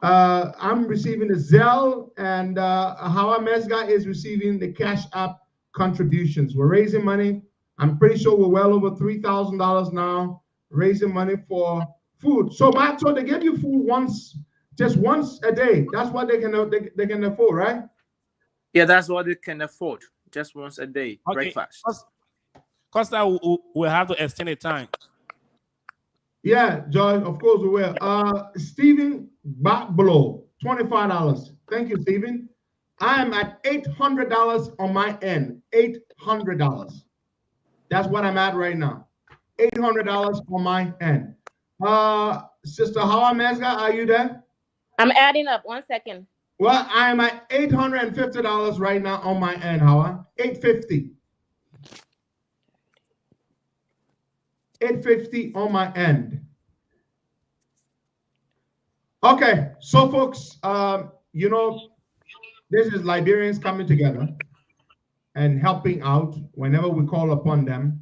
I'm receiving the Zelle, and Hawa Mesga is receiving the Cash App contributions. We're raising money. I'm pretty sure we're well over $3,000 now, raising money for food. So, Mato, they give you food just once a day. That's what they can afford, right? Yeah, that's what they can afford. Just once a day, breakfast. Costa, we'll have to extend the time. Yeah, George, of course we will. Stephen Bablo, $25. Thank you, Stephen. I am at $800 on my end. $800. That's what I'm at right now. $800 on my end. Sister Hawa Mesga, are you there? I'm adding up. 1 second. Well, I am at $850 right now on my end, Hawa. $850. $850 on my end. Okay, so folks, you know, this is Liberians coming together and helping out whenever we call upon them.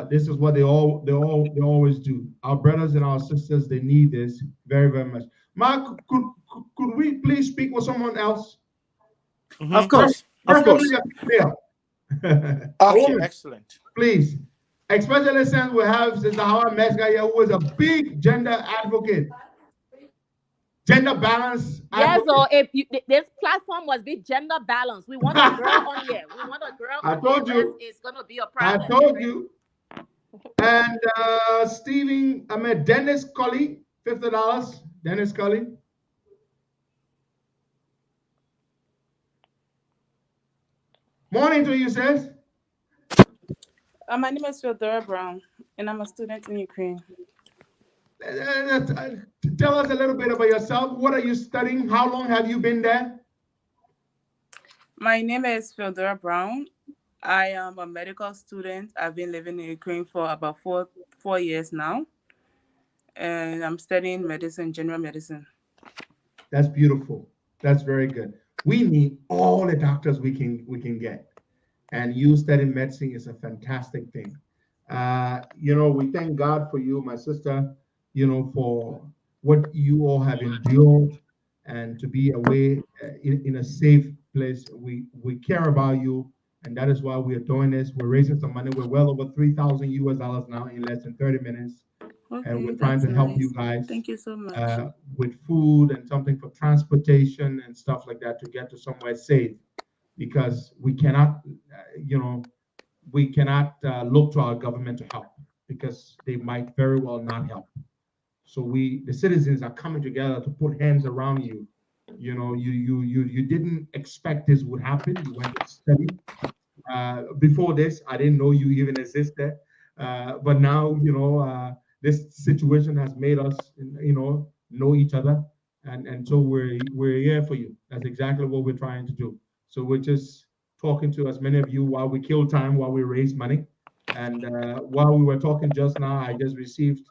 This is what they always do. Our brothers and our sisters, they need this very, very much. Mark, could we please speak with someone else? Of course, of course. Okay, excellent. Please, especially since we have Sister Hawa Mesga here, who is a big gender advocate, gender balance. Yes, so if this platform must be gender balanced. We want a girl on here. We want a girl I on told here. you. It's gonna be a I problem. told you. And Dennis Cully, $50. Dennis Cully. Morning to you, sis. My name is Fedora Brown, and I'm a student in Ukraine. Tell us a little bit about yourself. What are you studying? How long have you been there? My name is Fedora Brown. I am a medical student. I've been living in Ukraine for about four years now, and I'm studying medicine, general medicine. That's beautiful. That's very good. We need all the doctors we can get, and you studying medicine is a fantastic thing. You know, we thank God for you, my sister, you know, for what you all have endured and to be away in a safe place. We care about you, and that is why we are doing this. We're raising some money. We're well over $3,000 US now in less than 30 minutes. Okay, and we're trying to help you guys. Thank you so much. With food and something for transportation and stuff like that to get to somewhere safe, because we cannot, you know, we cannot look to our government to help because they might very well not help. So the citizens are coming together to put hands around you. You know, you didn't expect this would happen. You went to study. Before this, I didn't know you even existed. But now, you know, this situation has made us, you know each other. And so we're here for you. That's exactly what we're trying to do. So we're just talking to as many of you while we kill time, while we raise money. And while we were talking just now, I just received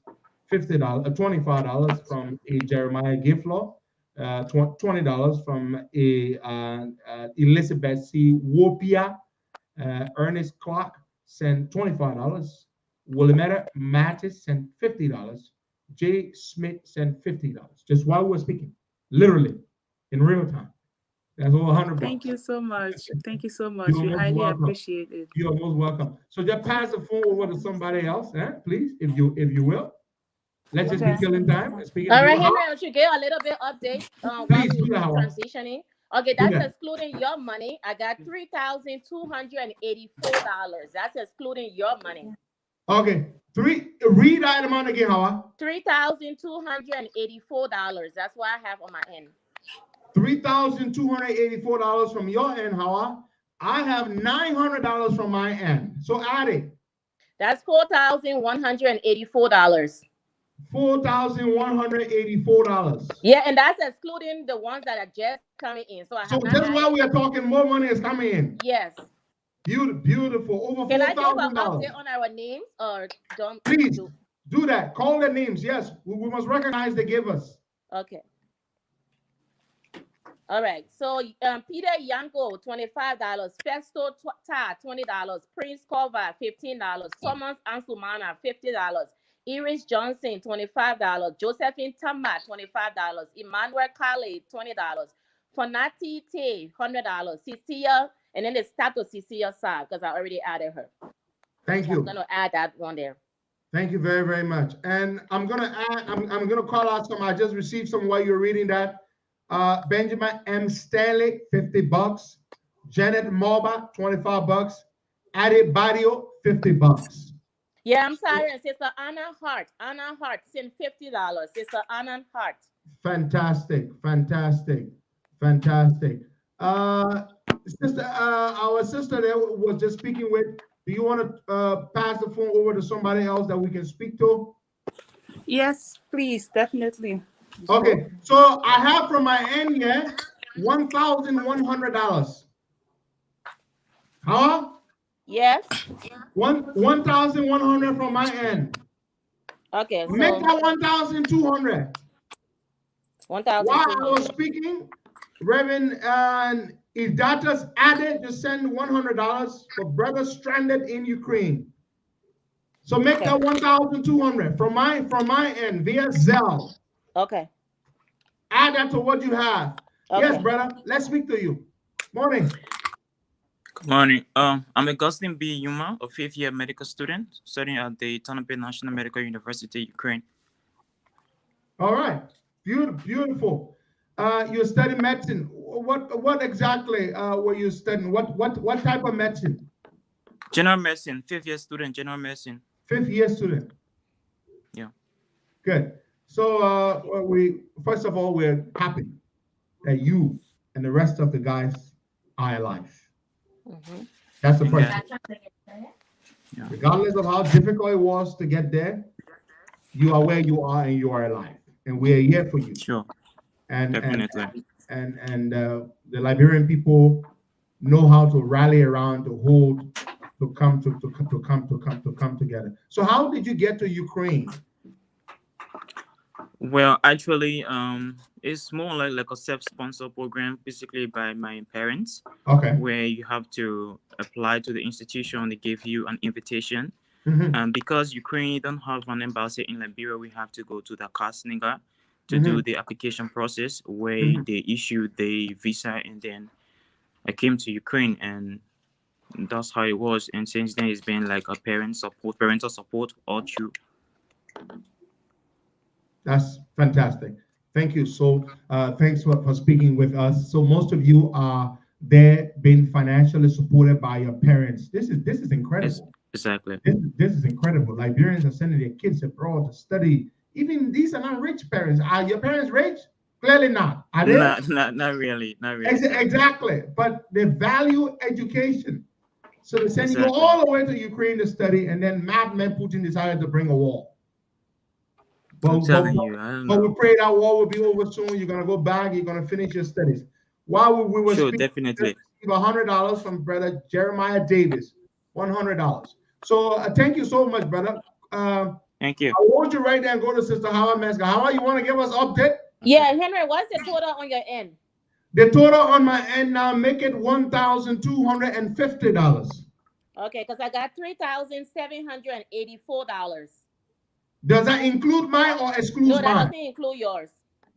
$25 from a Jeremiah Giflaw, $20 from a Elizabeth C. Wopia, Ernest Clark sent $25, Willamette Mattis sent $50, Jay Smith sent $50. Just while we're speaking, literally in real time. That's over $100. Thank you so much. Thank you so much. We highly appreciate it. You are most welcome. So just pass the phone over to somebody else, please, if you will. Let's just be killing time. All right, Henry, I should get a little bit update while we're transitioning. Okay, that's excluding your money. I got $3,284. That's excluding your money. Okay, read that amount again, Hawa. $3,284. That's what I have on my end. $3,284 from your end, Hawa. I have $900 from my end. So add it. That's $4,184. $4,184. Yeah, and that's excluding the ones that are just coming in. So just while we are talking, more money is coming in. Yes. Beautiful. Over $4,000. Can I give an update on our names or don't? Please do that. Call the names. Yes, we must recognize they give us. Okay. All right. So Peter Yanko, $25. Festo Ta, $20. Prince Kova, $15. Thomas Ansumana, $50. Iris Johnson, $25. Josephine Tamba, $25. Emmanuel Kale, $20. Fonati T, $100. Cecilia, and then they start to Cecilia Sa because I already added her. Thank you. I'm gonna add that one there. Thank you very, very much. And I'm gonna call out some. I just received some while you're reading that. Benjamin M. Stanley, $50. Janet Moba, $25. Adi Badio, $50. Yeah, I'm sorry. Sister Anna Hart sent $50. Sister Anna Hart. Fantastic. Sister, our sister there was just speaking with Do you want to pass the phone over to somebody else that we can speak to? Yes, please, definitely. Okay, so I have from my end here $1,100. Huh? Yes. 1,100 from my end. Okay, so Make that 1,200. 1,200. While I was speaking, Reverend Idatas added to send $100 for brothers stranded in Ukraine. So make that 1,200 from my end via Zelle. Okay. Add that to what you have. Okay. Yes, brother. Let's speak to you. Morning. Good morning. I'm Augustine B. Yuma, a fifth-year medical student studying at the Tonopet National Medical University, Ukraine. All right. Beautiful. You're studying medicine. What exactly were you studying? What type of medicine? General medicine, fifth-year student, general medicine. Fifth-year student. Yeah. Good. So first of all, we're happy that you and the rest of the guys are alive. That's the first thing. Yeah. Regardless of how difficult it was to get there, you are where you are and you are alive. And we are here for you. Sure. And definitely. And the Liberian people know how to rally around, to come together. So how did you get to Ukraine? Well, actually, it's more like a self-sponsored program, basically by my parents. Okay. Where you have to apply to the institution, they give you an invitation. Mhm. And because Ukraine don't have an embassy in Liberia, we have to go to the Kasniga to do the application process, where they issue the visa, and then I came to Ukraine, and that's how it was. And since then, it's been like a parental support all through. That's fantastic. Thank you. So thanks for speaking with us. So most of you are there being financially supported by your parents. This is incredible. Exactly. This is incredible. Liberians are sending their kids abroad to study. Even these are not rich parents. Are your parents rich? Clearly not. Are they? Not really. Not really. Exactly. But they value education. So they send you all the way to Ukraine to study, and then madman Putin decided to bring a war. I'm telling you, I don't know. But we pray that war will be over soon. You're gonna go back. You're gonna finish your studies. While we were Sure, speaking, definitely. $100 from brother Jeremiah Davis. $100. So thank you so much, brother. Thank you. I want you right there and go to Sister Howard Meska. How you want to give us update? Yeah, Henry, what's the total on your end? The total on my end now, make it $1,250. Okay, because I got $3,784. Does that include mine or exclude No, that mine? doesn't include yours.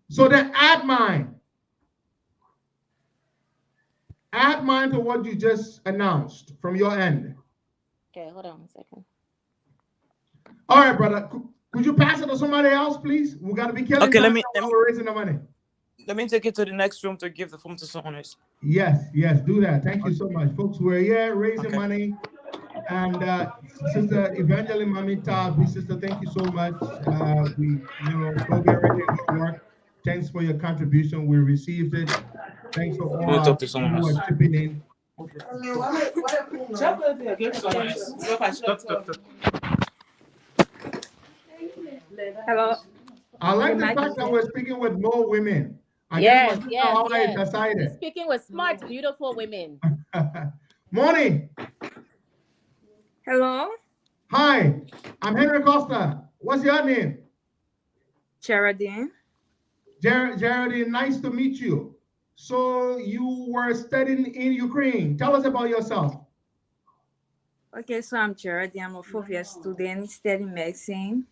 So then add mine. Add mine to what you just announced from your end. Okay, hold on a second. All right, brother. Could you pass it to somebody else, please? We got to be killing Okay, time while we're raising the money. Let me take it to the next room to give the phone to someone else. Yes, do that. Thank you so much, folks. We're here raising money. And Sister Evangeline Mamita, big sister, thank you so much. We, go get ready to work. Thanks for your contribution. We received it. Thanks for all We'll talk to people someone who else. are chipping in. Hello. I like the fact that we're speaking with more women. Yes. Decided. Speaking with smart, beautiful women. Morning. Hello. Hi, I'm Henry Costa. What's your name? Geraldine. Geraldine, nice to meet you. So you were studying in Ukraine. Tell us about yourself. Okay, so I'm Geraldine. I'm a fourth-year student studying medicine.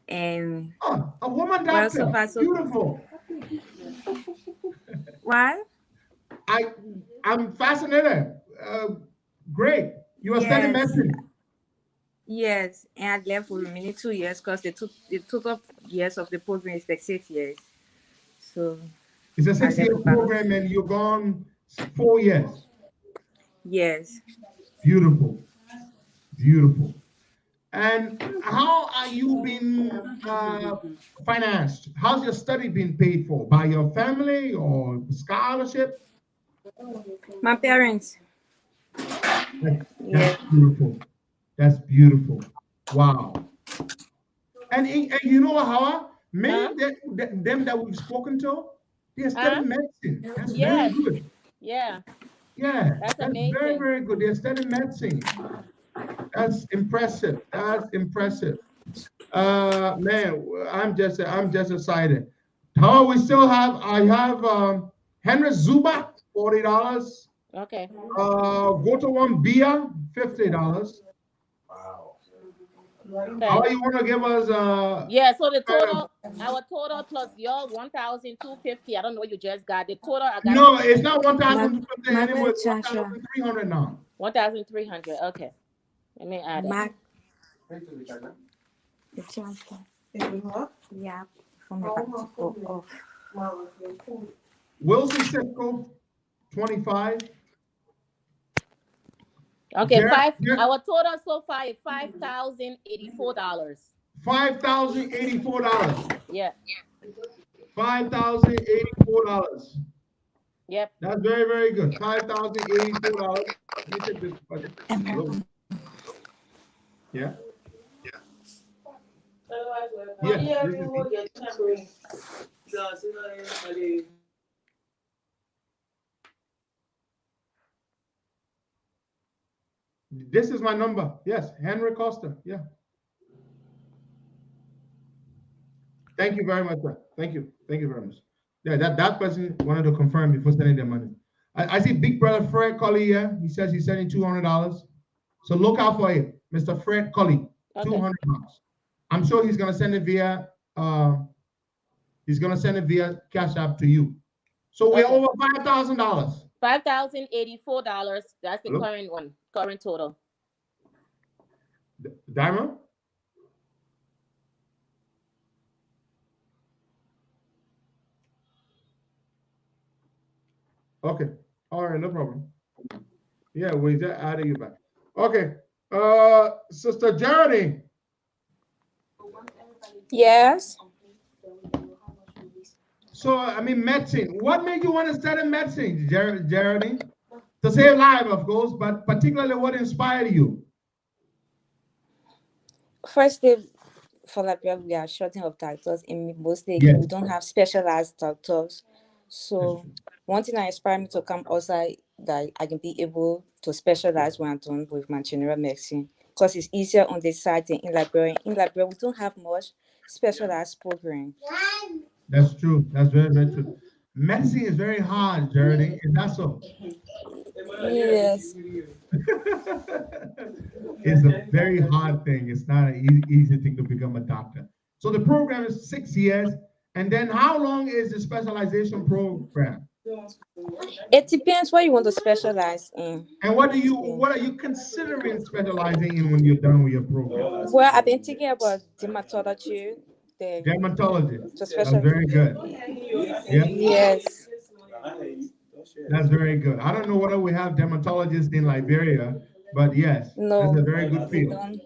And a woman doctor. Well, so beautiful. What? I'm fascinated. Great. You are studying medicine. Yes, and I left for remaining 2 years because the total years of the program is like 6 years. So it's a 6-year program, and you're gone 4 years. Yes. Beautiful. And how are you being financed? How's your study being paid for? By your family or scholarship? My parents. That's beautiful. That's beautiful. Wow. And you know what, Hawa? Many of them that we've spoken to, they're studying medicine. That's very good. Yeah. Yeah, That's that's very, amazing. very good. They're studying medicine. That's impressive. That's impressive. Man, I'm just excited. How we still have? I have Henry Zuba, $40. Okay. Go to one beer, $50. How you want to give us? Yeah. So the total, our total plus your 1,250. I don't know what you just got. The total I got. No, it's not 1,250 anymore. It's 1,300 now. 1,300. Okay. Let me add it. Yeah. Wilson Cisco, 25. Okay, our total so far is $5,084. $5,084. Yeah. $5,084. Yep. That's very, very good. $5,084. Let me take this budget. Yeah. Yes, this is my number. Yes, Henry Costa. Yeah. Thank you very much, sir. Thank you. Thank you very much. Yeah, that person wanted to confirm before sending their money. I see Big Brother Fred Colley here. He says he's sending $200. So look out for it, Mr. Fred Colley. $200. I'm sure he's gonna send it via Cash App to you. So we're over $5,000. $5,084. That's the current one, current total. Diamond? Okay. All right, no problem. Yeah, we just added you back. Okay. Sister Geraldine. Yes. So, I mean, medicine. What made you want to study medicine, Geraldine? To save life, of course, but particularly what inspired you? First, for Liberia, we are shorting of doctors. In mostly, we don't have specialized doctors. So, one thing that inspired me to come outside that I can be able to specialize when I'm done with my general medicine, because it's easier on this side than in Liberia. In Liberia, we don't have much specialized program. That's true. That's very, very true. Medicine is very hard, Geraldine. Is that so? Yes. It's a very hard thing. It's not an easy thing to become a doctor. So the program is 6 years. And then how long is the specialization program? It depends what you want to specialize in. And what are you considering specializing in when you're done with your program? Well, I've been thinking about dermatology. Dermatology. That's very good. Yeah. Yes. That's very good. I don't know whether we have dermatologists in Liberia, but yes, that's a very good field.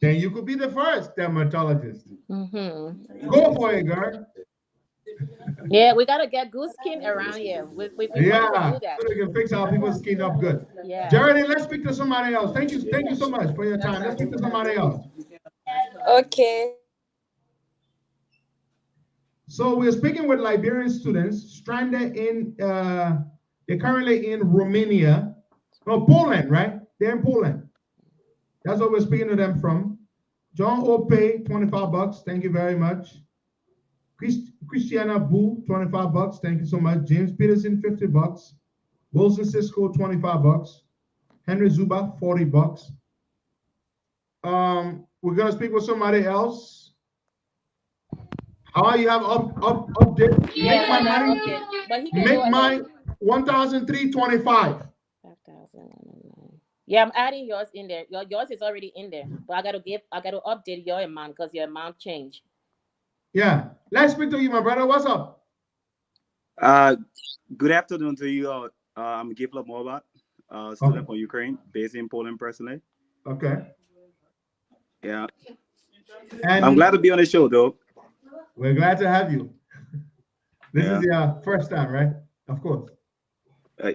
Then you could be the first dermatologist. Go for it, girl. Yeah, we gotta get good skin around here. We want to do that. So we can fix our people's skin up good. Yeah. Geraldine, let's speak to somebody else. Thank you so much for your time. Let's speak to somebody else. Okay. So we're speaking with Liberian students stranded in, they're currently in Romania. No, Poland, right? They're in Poland. That's what we're speaking to them from. John Ope, $25. Thank you very much. Christiana Boo, $25. Thank you so much. James Peterson, $50. Wilson Cisco, $25. Henry Zuba, $40. We're gonna speak with somebody else. How you have update? Yeah, Make my money. okay. But he can Make go mine 1,325. Yeah, I'm adding yours in there. Yours is already in there, but I gotta update your amount because your amount changed. Yeah, let's speak to you, my brother. What's up? Good afternoon to you all. I'm Gifla Mobat, student from Ukraine, based in Poland personally. Okay. Yeah. And I'm glad to be on the show, though. We're glad to have you. This is your first time, right? Of course.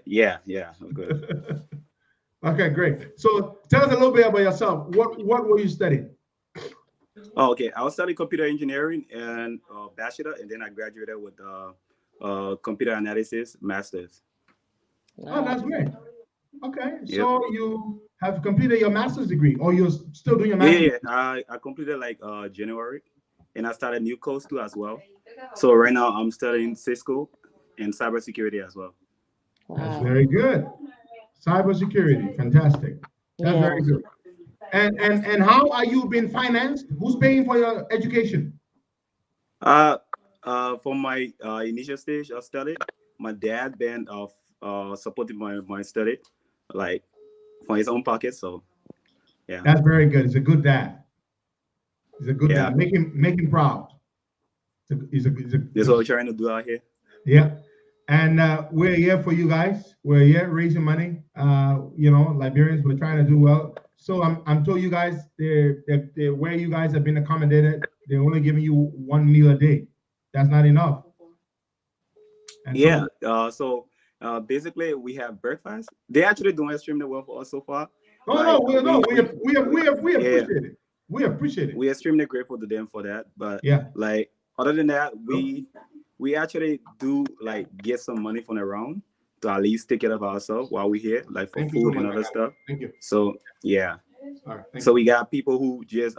Yeah, of course. Okay, great. So tell us a little bit about yourself. What were you studying? Oh, okay. I was studying computer engineering and bachelor, and then I graduated with computer analysis master's. Oh, that's great. Okay, Yep. so you have completed your master's degree, or you're still doing your Yeah, master's? yeah. I completed like January, and I started new course too as well. So right now I'm studying Cisco and cybersecurity as well. That's very good. Cybersecurity, fantastic. That's very good. And how are you being financed? Who's paying for your education? For my initial stage of study, my dad been supporting my study, like from his own pocket. So yeah. That's very good. He's a good dad. He's a good Yeah. dad. Make him proud. He's a That's what we're trying to do out here. Yeah. And we're here for you guys. We're here raising money. You know, Liberians, we're trying to do well. So I'm told you guys, they're where you guys have been accommodated, they're only giving you 1 meal a day. That's not enough. And Yeah. So basically, we have breakfast. They actually doing extremely well for us so far. We appreciate it. We appreciate it. We're extremely grateful to them for that. But yeah, like other than that, we actually do like get some money from around to at least take care of ourselves while we're here, like for food and other stuff. Thank you. So yeah. All right. So we got people who just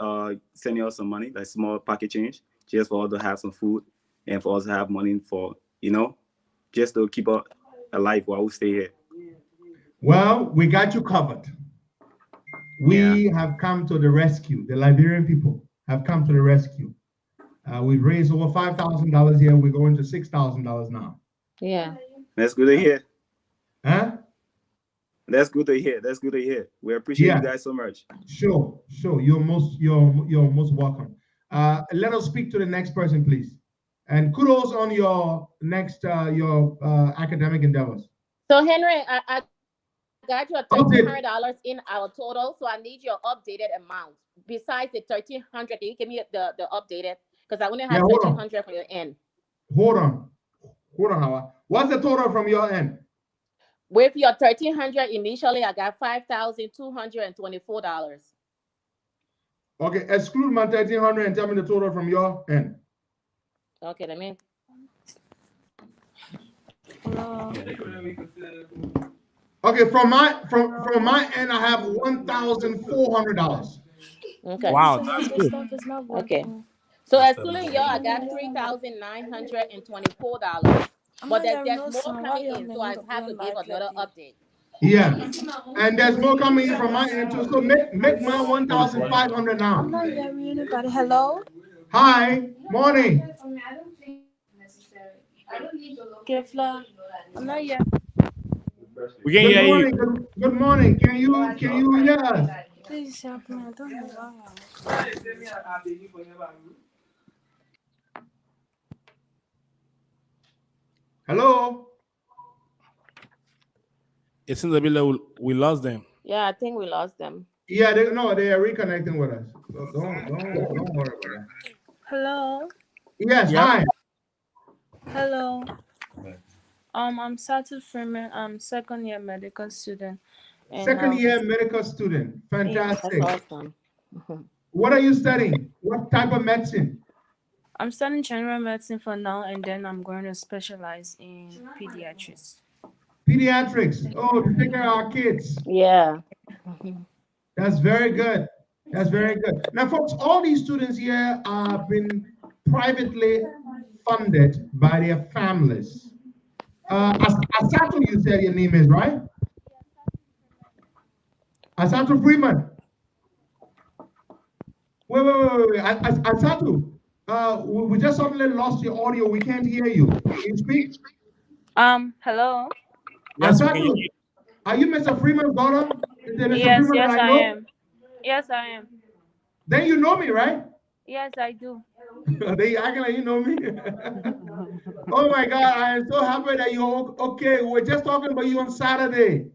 sending us some money, like small pocket change, just for us to have some food and for us to have money for, just to keep us alive while we stay here. Well, we got you covered. We have come to the rescue. The Liberian people have come to the rescue. We've raised over $5,000 here. We're going to $6,000 now. Yeah. That's good to hear. Huh? That's good to hear. That's good to hear. We appreciate you guys so much. Sure. You're most welcome. Let us speak to the next person, please. And kudos on your next academic endeavors. So Henry, I got your $1,300 in our total, so I need your updated amount. Besides the $1,300, can you give me the updated? Because I only have $1,300 for your end. Hold on, Howard. What's the total from your end? With your $1,300 initially, I got $5,224. Okay, exclude my $1,300 and tell me the total from your end. Okay, let me. Okay, from my end, I have $1,400. Okay. Wow, that's good. Okay. So excluding y'all, I got $3,924. But there's more coming in, so I have to give another update. Yeah, and there's more coming in from my end too. So make my 1,500 now. I'm not hearing anybody. Hello. Hi, morning. Kefla. I'm not here. We can hear you. Good morning. Can you hear us? Please help me. I don't know why. Hello. It seems a bit like we lost them. Yeah, I think we lost them. Yeah, they are reconnecting with us. Don't worry about that. Hello. Yes. Hi. Hello. I'm Satu Freeman. I'm second year medical student. And, second year medical student. Fantastic. That's awesome. What are you studying? What type of medicine? I'm studying general medicine for now, and then I'm going to specialize in pediatrics. Pediatrics. Oh, to take care of our kids. Yeah. That's very good. That's very good. Now, folks, all these students here have been privately funded by their families. Asatu, you said your name is, right? Asatu Freeman. Wait. Asatu, we just suddenly lost your audio. We can't hear you. Can you speak? Hello. Yes, Asatu, are you Mr. Freeman's daughter? Yes, I am. Yes, I am. Then you know me, right? Yes, I do. They acting like you know me. Oh my God, I am so happy that you're okay. We're just talking about you on Saturday.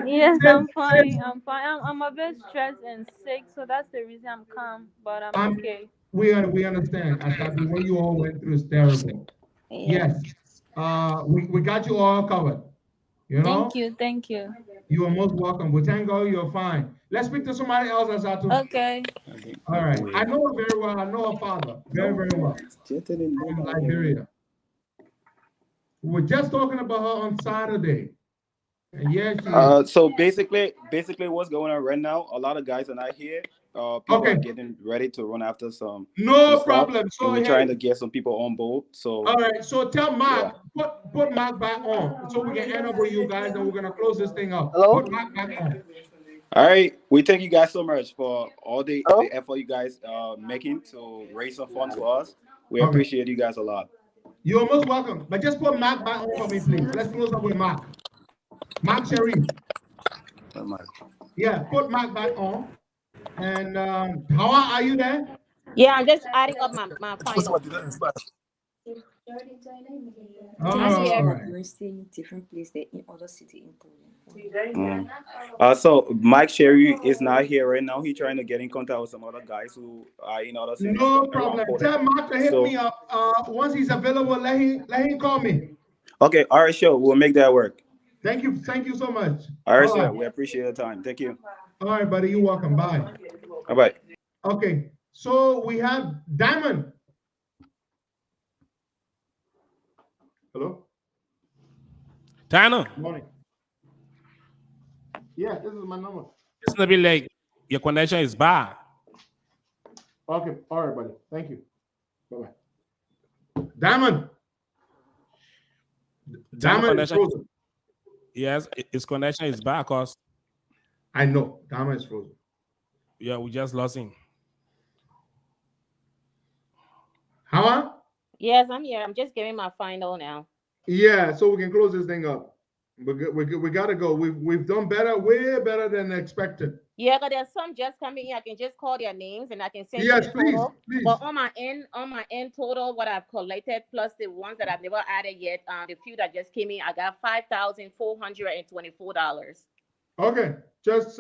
Yes, I'm fine. I'm a bit stressed and sick, so that's the reason I'm calm. But I'm okay. We understand. Asatu, what you all went through is terrible. Yeah. Yes. We got you all covered. You know. Thank you. You are most welcome. We thank God you're fine. Let's speak to somebody else, Asato. Okay. All right. I know her very well. I know her father very, very well. From Liberia. We were just talking about her on Saturday. And yes, she is. So basically, what's going on right now? A lot of guys are not here. People are getting ready to run after some. No some problem. Stuff, So and we're trying to get some people on board. So all right. So tell Mark, put Mark back on, so we can end up with you guys, and we're gonna close this thing up. Hello. Put Mark back on. all right, we thank you guys so much for all the effort you guys making to raise some funds for us. We appreciate you guys a lot. You're most welcome. But just put Mark back on for me, please. Let's close up with Mark. Mark Sharif. Yeah, put Mark back on. And Hawa, are you there? Yeah, I'm just adding up my final. All right. You're staying different place than in other city in Poland. So Mike Sherry is not here right now. He's trying to get in contact with some other guys who are in other cities. No problem. Tell Mark to hit me up. Once he's available, let him call me. Okay, all right, sure. We'll make that work. Thank you so much. All right, sir. We appreciate your time. Thank you. All right, buddy. You're welcome. Bye. Bye-bye. Okay, so we have Diamond. Hello? Tana. Good morning. Yeah, this is my number. It's gonna be like your connection is bad. Okay, all right, buddy. Thank you. Bye-bye. Diamond. Diamond is frozen. Yes, his connection is bad, cause I know. Diamond is frozen. Yeah, we just lost him. How? Yes, I'm here. I'm just giving my final now. Yeah, so we can close this thing up. We gotta go. We've done better, way better than expected. Yeah, but there's some just coming in. I can just call their names and I can send yes, you the total. Please. But on my end total, what I've collected plus the ones that I've never added yet, the few that just came in, I got $5,424. Okay, just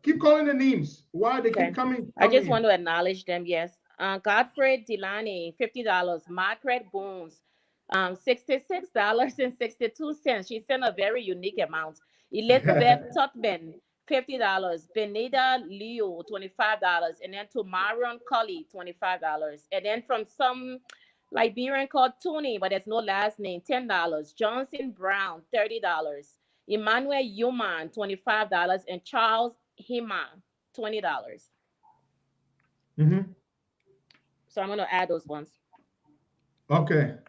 keep calling the names. Why they keep coming? I just want to acknowledge them. Yes, Godfrey Delani, $50. Margaret Bones, $66.62. She sent a very unique amount. Elizabeth Tubman, $50. Benita Leo, $25. And then to Marion Cully, $25. And then from some Liberian called Tony, but there's no last name, $10. Johnson Brown, $30. Emmanuel Human, $25. And Charles Hima, $20. Mm-hmm. So I'm going to add those ones. Okay.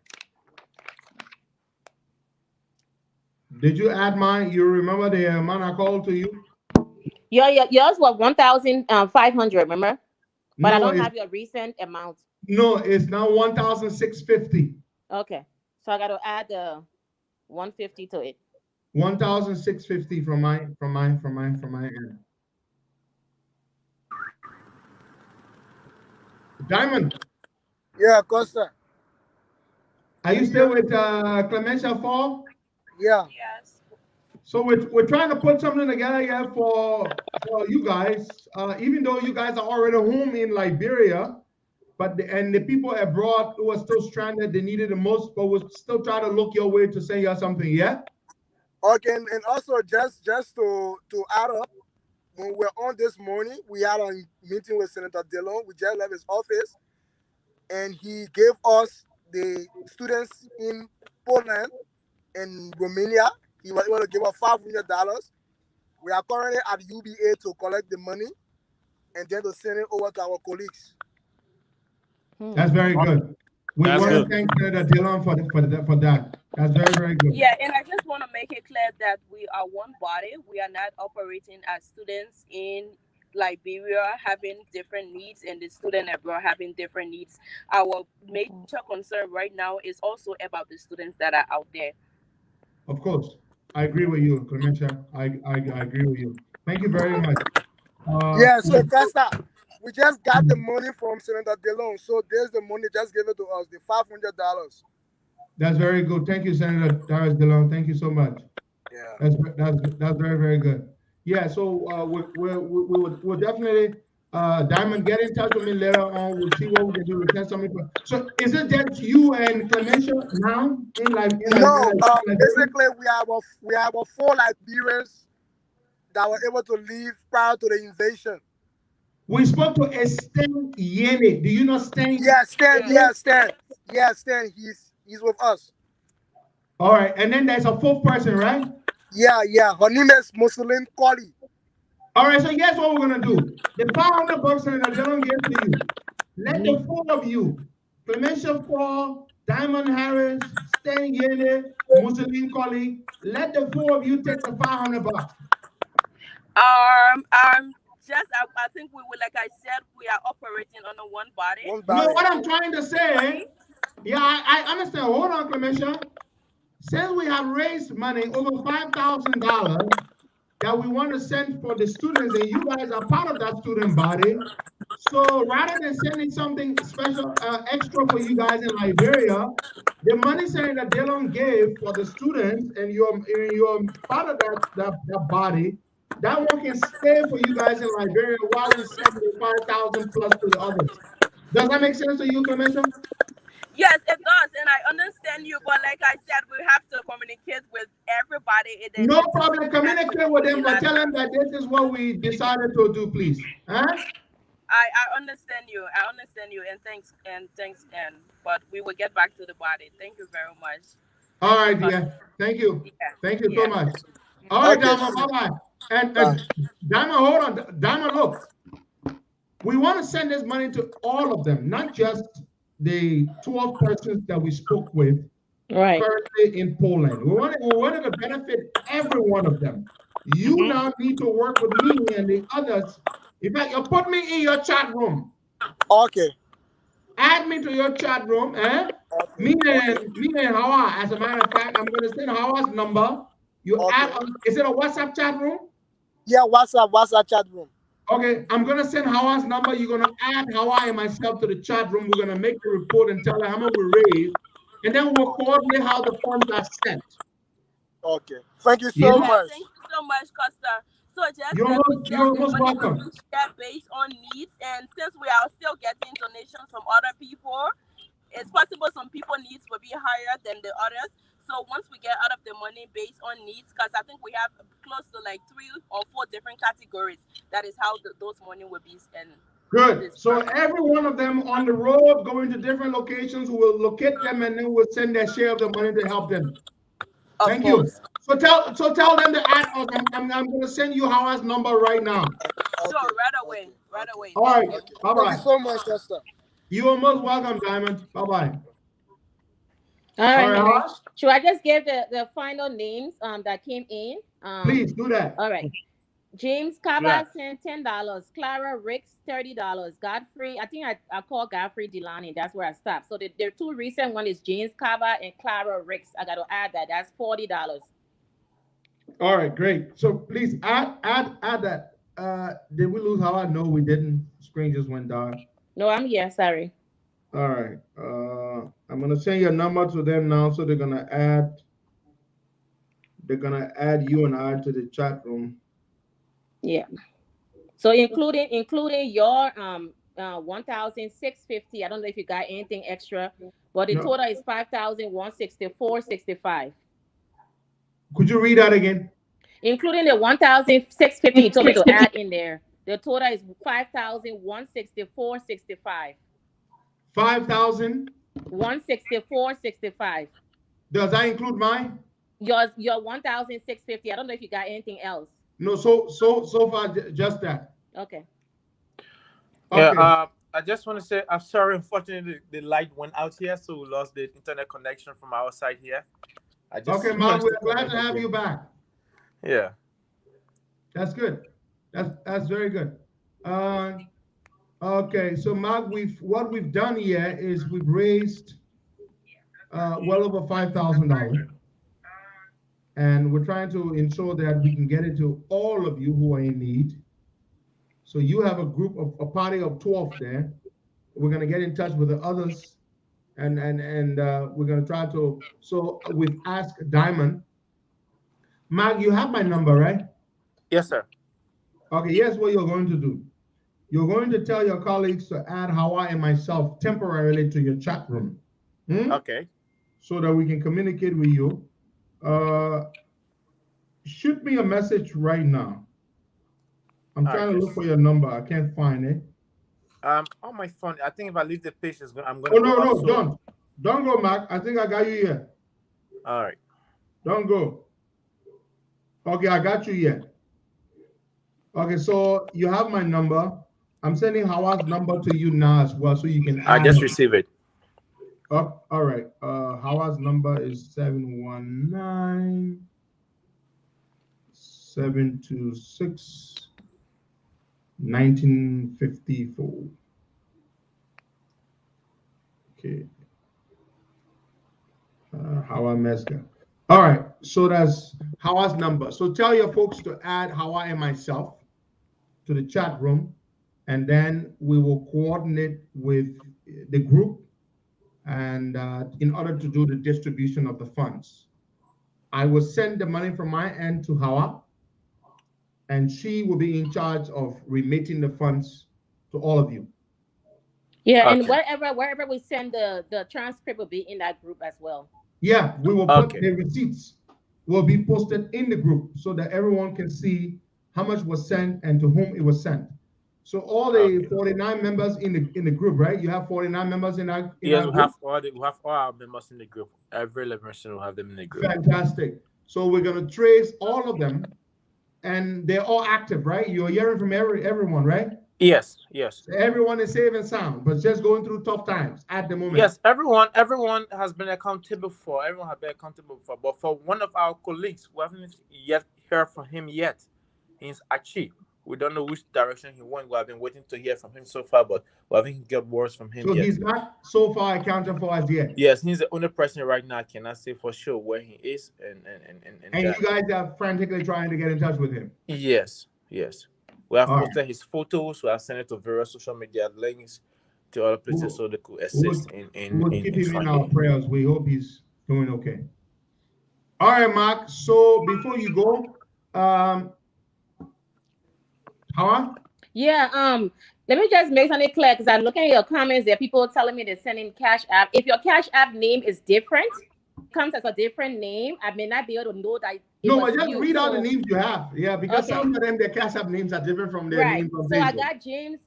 Did you add mine? You remember the amount I called to you? Yeah, yours was 1,500, remember? But no, I don't have your recent amount. No, it's now 1,650. Okay, so I got to add the 150 to it. 1,650 from my end. Diamond. Yeah, Costa. Are you still with Clementia Fall? Yeah. Yes. So we're trying to put something together here for you guys. Even though you guys are already home in Liberia, but the people abroad who are still stranded, they needed the most, but we'll still try to look your way to send you something. Yeah. Okay, and also just to add up, when we're on this morning, we had a meeting with Senator Dillon. We just left his office, and he gave us the students in Poland and Romania. He was able to give us $500. We are currently at UBA to collect the money and then to send it over to our colleagues. That's very good. We want to thank Senator Dillon for that. That's very, very good. Yeah, and I just want to make it clear that we are one body. We are not operating as students in Liberia having different needs and the student abroad having different needs. Our major concern right now is also about the students that are out there. Of course. I agree with you, Clementia. I agree with you. Thank you very much. Yeah, so Costa, we just got the money from Senator Dillon. So there's the money, just give it to us, the $500. That's very good. Thank you, Senator Darius Dillon. Thank you so much. Yeah. That's very, very good. Yeah, so we'll definitely Diamond, get in touch with me later on. We'll see what we can do. We'll send something. So is it just you and Clementia now? No, basically we have 4 Liberians that were able to leave prior to the invasion. We spoke to Stan Yene. Do you know Stan? Yeah, Stan. Yeah, Stan. Yeah, Stan. He's with us. All right, and then there's a fourth person, right? Yeah, yeah. Her name is Muslim Kali. All right, so here's what we're gonna do. The $500 and they don't give to you. Let the four of you, Clementia Paul, Diamond Harris, Stan Yene, Muslim Kali, let the four of you take the $500. Just I think we will, like I said, we are operating on a one body. No, what I'm trying to say, yeah, I understand. Hold on, Clementia. Since we have raised money over $5,000 that we want to send for the students, and you guys are part of that student body, so rather than sending something special, extra for you guys in Liberia, the money saying that Dylan gave for the students, and you're part of that body, that one can stay for you guys in Liberia while we send the 5,000 plus to the others. Does that make sense to you, Clementia? Yes, it does, and I understand you. But like I said, we have to communicate with everybody. No problem. Communicate with them, but tell them that this is what we decided to do, please. Huh? I understand you. And thanks, but we will get back to the body. Thank you very much. All right, dear. Thank you. Yeah. Thank you so much. All right, Diamond. Bye-bye. And Diamond, hold on. Diamond, look. We want to send this money to all of them, not just the 12 persons that we spoke with currently in Poland. We wanted to benefit every one of them. You now need to work with me and the others. In fact, you put me in your chat room. Okay. Add me to your chat room. Me and Hawa. As a matter of fact, I'm going to send Hawa's number. You add. Is it a WhatsApp chat room? Yeah, WhatsApp chat room. Okay, I'm gonna send Hawa's number. You're gonna add Hawa and myself to the chat room. We're gonna make the report and tell her how much we raised, and then we'll coordinate how the funds are sent. Okay, thank you so much. Thank you so much, Costa. So just you're most welcome. Based on needs, and since we are still getting donations from other people, it's possible some people needs will be higher than the others. So once we get out of the money based on needs, because I think we have close to like 3 or 4 different categories. That is how those money will be spent. Good. So every one of them on the road, going to different locations, we'll locate them and then we'll send their share of the money to help them. Thank you. So tell them to add us. I'm going to send you Hawa's number right now. Sure, right away. All right. Bye-bye. Thank you so much, Costa. You are most welcome, Diamond. Bye-bye. All right. Should I just give the final names that came in? Please do that. All right. James Kaba sent $10. Clara Ricks $30. Godfrey, I think I called Godfrey Delani. That's where I stopped. So the 2 recent one is James Kaba and Clara Ricks. I got to add that. That's $40. All right, great. So please add that. Did we lose Hawa? No, we didn't. Screen just went dark. No, I'm here. Sorry. All right. I'm gonna send your number to them now, so they're gonna add you and I to the chat room. Yeah. So including your 1,650. I don't know if you got anything extra, but the total is 5,164.65. Could you read that again? Including the 1,650 you told me to add in there. The total is 5,164.65. 5,000. 164.65. Does that include mine? Your 1,650. I don't know if you got anything else. No, so far just that. Okay. Yeah. I just want to say I'm sorry. Unfortunately, the light went out here, so we lost the internet connection from our side here. Okay, Mark, we're glad to have you back. Yeah. That's good. That's very good. Okay, so Mark, what we've done here is we've raised well over $5,000, and we're trying to ensure that we can get it to all of you who are in need. So you have a party of 12 there. We're gonna get in touch with the others, and we're gonna try to. So we've asked Diamond. Mark, you have my number, right? Yes, sir. Okay, here's what you're going to do. You're going to tell your colleagues to add Hawa and myself temporarily to your chat room. Okay. So that we can communicate with you. Shoot me a message right now. I'm trying to look for your number. I can't find it. On my phone, I think if I leave the page, I'm Oh gonna go no, off. So don't go, Mark. I think I got you here. all right. Don't go. Okay, I got you here. Okay, so you have my number. I'm sending Howard's number to you now as well, so you can I add just him. received it. Oh, all right. Howard's number is 719 726 1954. Okay. Howard Meska. All right. So that's Howard's number. So tell your folks to add Howard and myself to the chat room, and then we will coordinate with the group and in order to do the distribution of the funds. I will send the money from my end to Howard, and she will be in charge of remitting the funds to all of you. Yeah, and wherever we send the transcript will be in that group as well. Yeah, we will put the receipts will be posted in the group so that everyone can see how much was sent and to whom it was sent. So all the 49 members in the group, right? You have 49 members in our Yes, group? we have all our members in the group. Every 11% will have them in the group. Fantastic. So we're gonna trace all of them, and they're all active, right? You're hearing from everyone, right? Yes. So everyone is safe and sound, but just going through tough times at the moment. Yes, everyone has been accountable for. Everyone has been accountable for. But for one of our colleagues, we haven't yet heard from him yet. He's Achi. We don't know which direction he went. We have been waiting to hear from him so far, but we haven't got words from him So yet. he's not so far accounted for as yet. Yes, he's the only person right now I cannot say for sure where he is And you guys are frantically trying to get in touch with him. Yes. We have All posted his photos. We have sent it to various social media links to other places so they could assist We'll keep him in funding. our prayers. We hope he's doing okay. All right, Mark. So before you go, Howard? Yeah, let me just make something clear because I'm looking at your comments. There are people telling me they're sending Cash App. If your Cash App name is different, comes as a different name, I may not be able to know that. No, but just read out the names you have. Yeah, because some of them, their Cash App names are different from their names on So I Facebook. got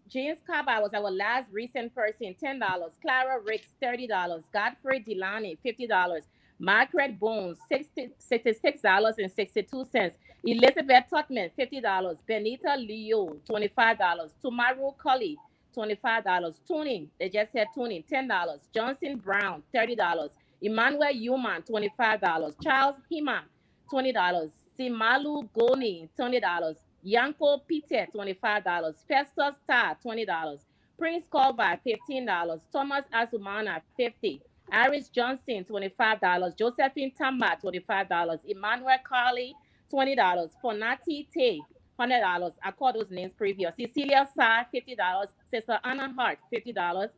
James Kaba was our last recent person, $10. Clara Ricks, $30. Godfrey Delani, $50. Margaret Bones, $66.62. Elizabeth Tuckman, $50. Benita Leo, $25. Tumaru Cully, $25. Tuning, they just said tuning, $10. Johnson Brown, $30. Emmanuel Human, $25. Charles Hima, $20. Simalu Goni, $20. Yanko Peter, $25. Festus Star, $20. Prince Colby, $15. Thomas Azumana, $50. Iris Johnson, $25. Josephine Tamba, $25. Emmanuel Carly, $20. Fonati Tay, $100. I called those names previous. Cecilia Sa, $50. Sister Anna Hart, $50.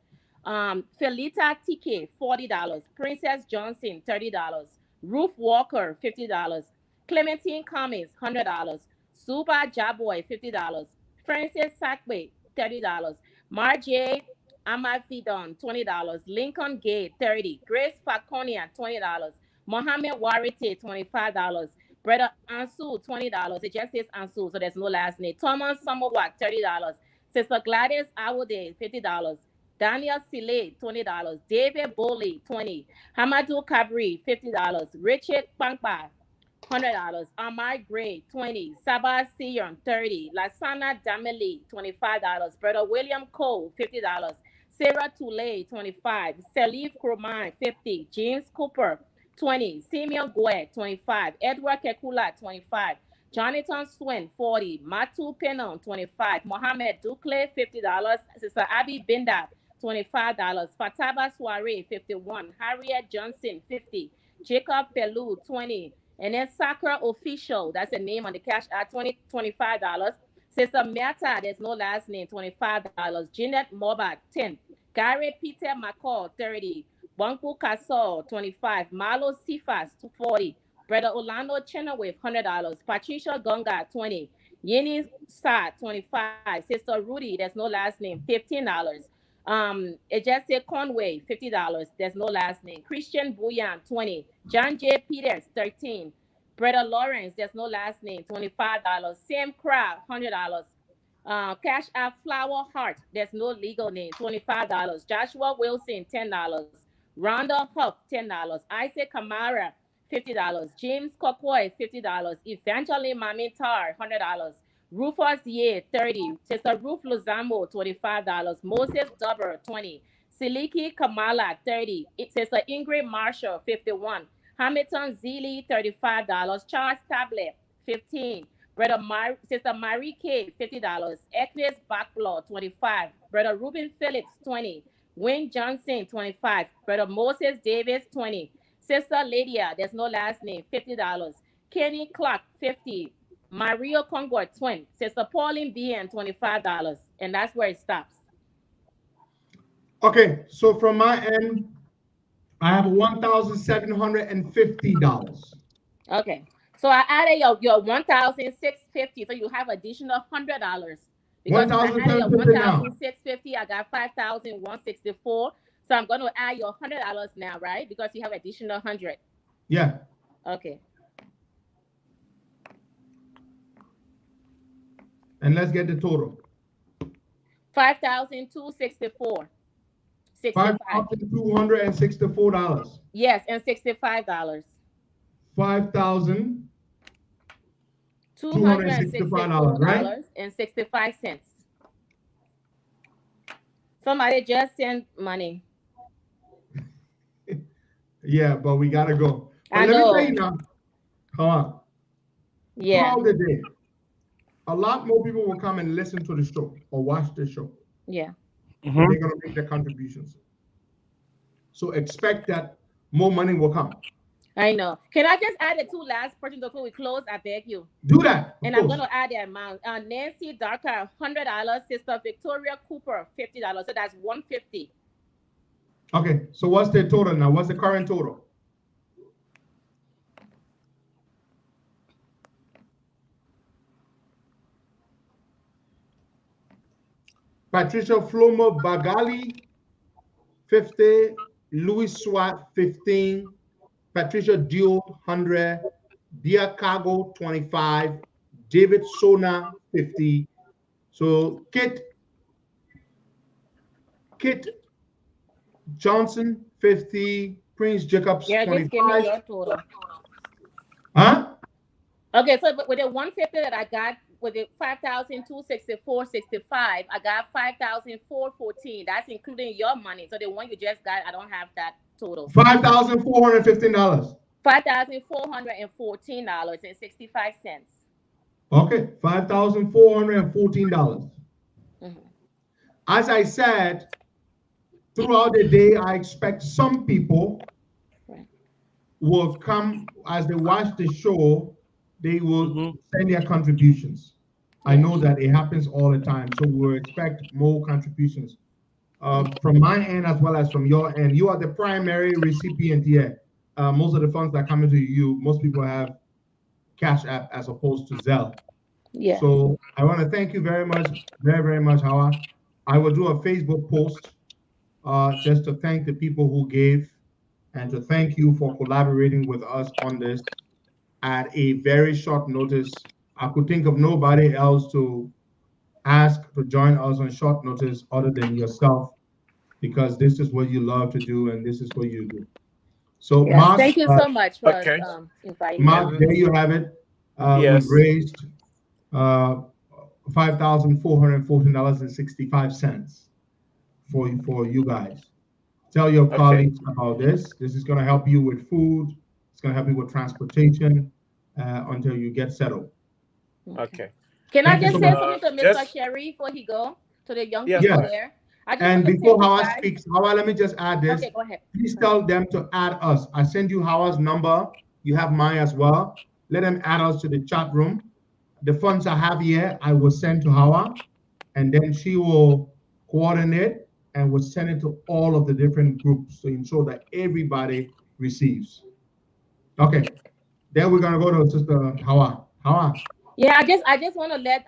Felita TK, $40. Princess Johnson, $30. Ruth Walker, $50. Clementine Cummings, $100. Suba Jaboy, $50. Francis Sakwe, $30. Marjay Amafidon, $20. Lincoln Gate, $30. Grace Faconia, $20. Mohammed Warite, $25. Brother Ansu, $20. It just says Ansu, so there's no last name. Thomas Summerwalk, $30. Sister Gladys Awode, $50. Daniel Sile, $20. David Bowley, $20. Hamadou Kabri, $50. Richard Pankpa, $100. Amar Gray, $20. Sabah Sion, $30. Lasana Dameli, $25. Brother William Cole, $50. Sarah Toulay, $25. Salif Kroman, $50. James Cooper, $20. Simeon Gwe, $25. Edward Kekula, $25. Jonathan Swin, $40. Matu Penon, $25. Mohammed Dukle, $50. Sister Abby Binda, $25. Fataba Soiree, $51. Harriet Johnson, $50. Jacob Pelou, $20. And then Soccer Official, that's the name on the cash at $25. Sister Meta, there's no last name, $25. Jeanette Mobat, $10. Gary Peter McCall, $30. Bunku Casol, $25. Marlo Sifas, $40. Brother Orlando Chenoweth, $100. Patricia Gonga, $20. Yini Sa, $25. Sister Rudy, there's no last name, $15. It just said Conway, $50. There's no last name. Christian Bouyan, $20. John J. Peters, $13. Brother Lawrence, there's no last name, $25. Sam Crab, $100. Cash App Flower Heart. There's no legal name. $25. Joshua Wilson, $10. Rhonda Huff, $10. Isaac Kamara, $50. James Cocoy, $50. Evangeline Mami Tar, $100. Rufus Ye, $30. Sister Ruth Lozamo, $25. Moses Dubber, $20. Siliki Kamala, $30. Sister Ingrid Marshall, $51. Hamilton Zeely, $35. Charles Tablet, $15. Sister Mary K, $50. Agnes Backblaw, $25. Brother Ruben Phillips, $20. Wayne Johnson, $25. Brother Moses Davis, $20. Sister Lydia, there's no last name, $50. Kenny Clark, $50. Mario Congo, $20. Sister Pauline BN, $25. And that's where it stops. Okay, so from my end, I have $1,750. Okay. So I added your $1,650, so you have additional $100. Because I added your $1,650, I got $5,164. So I'm going to add your $100 now, right? Because you have additional $100. Yeah. Okay. And let's get the total. $5,264. $5,264. Yes, and $65. $5,265, right? And 65 cents. Somebody just sent money. Yeah, but we gotta go. But I let know. me tell you now. Come on. Yeah. Throughout the day, a lot more people will come and listen to the show or watch the show. Yeah. They're gonna make their contributions. So expect that more money will come. I know. Can I just add the two last persons before we close? I beg you. Do that. And I'm going to add the amount. Nancy Darker, $100. Sister Victoria Cooper, $50. So that's $150. Okay. So what's the total now? What's the current total? Patricia Flomo Bagali, 50. Louis Swat, 15. Patricia Dio, 100. Dia Cargo, 25. David Sona, 50. So Kit Johnson, 50. Prince Jacobs, yeah, 25. just give me your total. Huh? Okay, so with the 150 that I got, with the 5,264.65, I got 5,414. That's including your money. So the one you just got, I don't have that total. $5,415. $5,414.65. Okay, $5,414. As I said, throughout the day, I expect some people will come as they watch the show. They will send their contributions. I know that it happens all the time, so we'll expect more contributions from my end as well as from your end. You are the primary recipient here. Most of the funds that come into you, most people have Cash App as opposed to Zelle. Yeah. So I want to thank you very much, very, very much, Hawa. I will do a Facebook post just to thank the people who gave and to thank you for collaborating with us on this at a very short notice. I could think of nobody else to ask to join us on short notice other than yourself, because this is what you love to do and this is what you do. So, yes, Mark, thank you so much for inviting Mark, me. there you have it. We've raised $5,414.65 for you guys. Tell your colleagues about this. This is going to help you with food. It's going to help you with transportation until you get settled. Okay. Can I just say something to Mr. Sherry before he go to the young people there? And before Hawa speaks, Hawa, let me just add this. Okay, go ahead. Please tell them to add us. I send you Hawa's number. You have mine as well. Let them add us to the chat room. The funds I have here, I will send to Hawa, and then she will coordinate and will send it to all of the different groups to ensure that everybody receives. Okay. Then we're gonna go to Sister Hawa. Hawa. Yeah, I just want to let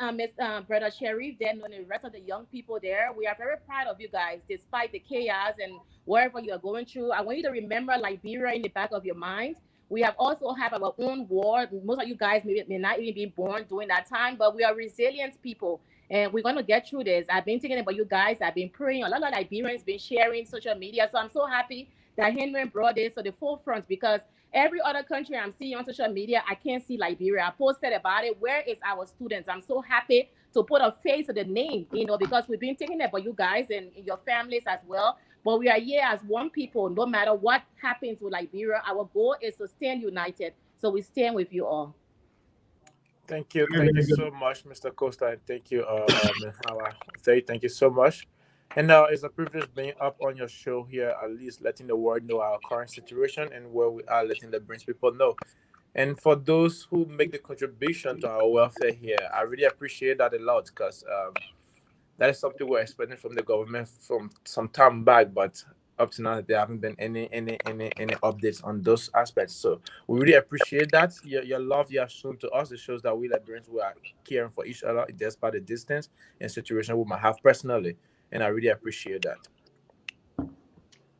Brother Sharif then and the rest of the young people there. We are very proud of you guys, despite the chaos and wherever you are going through. I want you to remember Liberia in the back of your mind. We have also have our own war. Most of you guys may not even be born during that time, but we are resilient people. and we're going to get through this. I've been thinking about you guys. I've been praying. A lot of Liberians been sharing social media. So I'm so happy that Henry brought this to the forefront, because every other country I'm seeing on social media, I can't see Liberia. I posted about it. Where is our students? I'm so happy to put a face to the name, because we've been thinking about you guys and your families as well. But we are here as one people, no matter what happens with Liberia. Our goal is to stand united. So we stand with you all. Thank you so much, Mr. Costa, and thank you, Ms. Hawa. Thank you so much. And it's a privilege being up on your show here, at least letting the world know our current situation and where we are, letting the Brings people know. And for those who make the contribution to our welfare here, I really appreciate that a lot, because that is something we're expecting from the government from some time back, but up to now there haven't been any updates on those aspects. So we really appreciate that. Your love you have shown to us. It shows that we Liberians, we are caring for each other despite the distance and situation we might have personally. And I really appreciate that.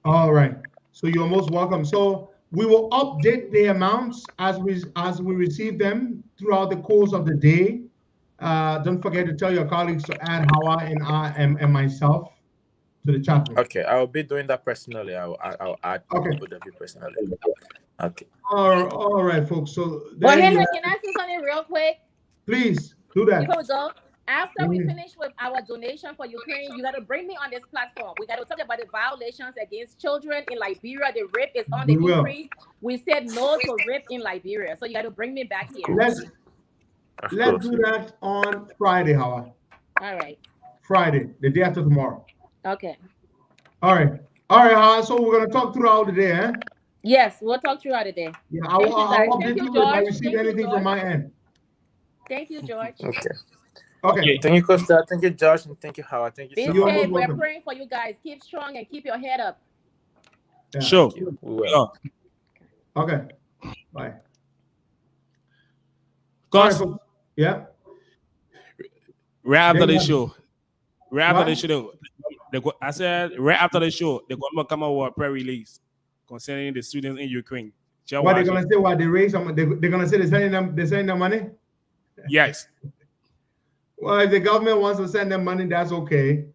All right. So you're most welcome. So we will update the amounts as we receive them throughout the course of the day. Don't forget to tell your colleagues to add Hawa and myself to the chat room. Okay, I will be doing that personally. I'll add both of you personally. Okay. All right, folks. So Well, Henry, can I say something real quick? Please do that. Before we go, after we finish with our donation for Ukraine, you got to bring me on this platform. We got to talk about the violations against children in Liberia. The rape is on the increase. We said no to rape in Liberia, so you got to bring me back here. Let's do that on Friday, Hawa. All right. Friday, the day after tomorrow. Okay. All right, Hawa. So we're gonna talk throughout the day, eh? Yes, we'll talk throughout the day. Yeah, I'll update you if I receive anything from my end. Thank you, George. Okay. Thank you, Costa. Thank you, Josh, and thank you, Howard. Thank you Be so much. safe. We're praying for you guys. Keep strong and keep your head up. Yeah. Sure. We will. Okay. Bye. Costa. Yeah. Right after the show. Right after the show. I said right after the show, they're going to come out with a press release concerning the students in Ukraine. What they're gonna say? What they raise them? They're gonna say they're sending them money. Yes. Well, if the government wants to send them money, that's okay.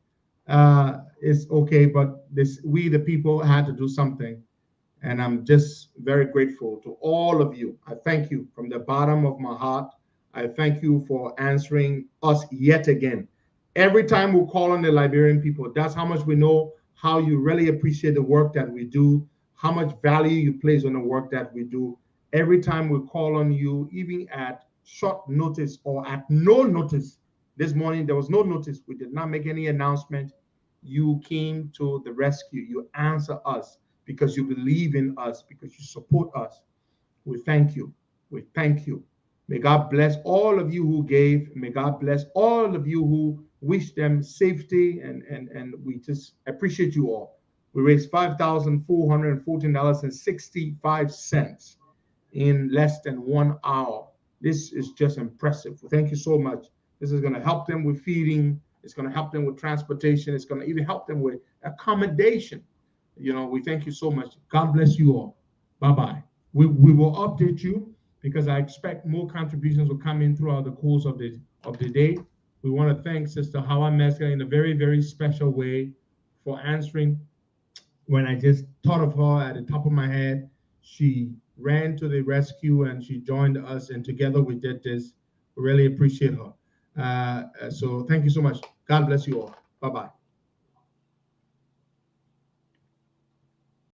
It's okay, but we the people had to do something, and I'm just very grateful to all of you. I thank you from the bottom of my heart. I thank you for answering us yet again. Every time we call on the Liberian people, that's how much we know how you really appreciate the work that we do, how much value you place on the work that we do. Every time we call on you, even at short notice or at no notice. This morning, there was no notice. We did not make any announcement. You came to the rescue. You answer us because you believe in us, because you support us. We thank you. We thank you. May God bless all of you who gave. May God bless all of you who wish them safety, and we just appreciate you all. We raised $5,414.65 in less than 1 hour. This is just impressive. Thank you so much. This is going to help them with feeding. It's going to help them with transportation. It's going to even help them with accommodation. We thank you so much. God bless you all. Bye-bye. We will update you because I expect more contributions will come in throughout the course of the day. We want to thank Sister Hawa Meska in a very, very special way for answering. When I just thought of her at the top of my head, she ran to the rescue and she joined us, and together we did this. We really appreciate her. So thank you so much. God bless you all. Bye-bye.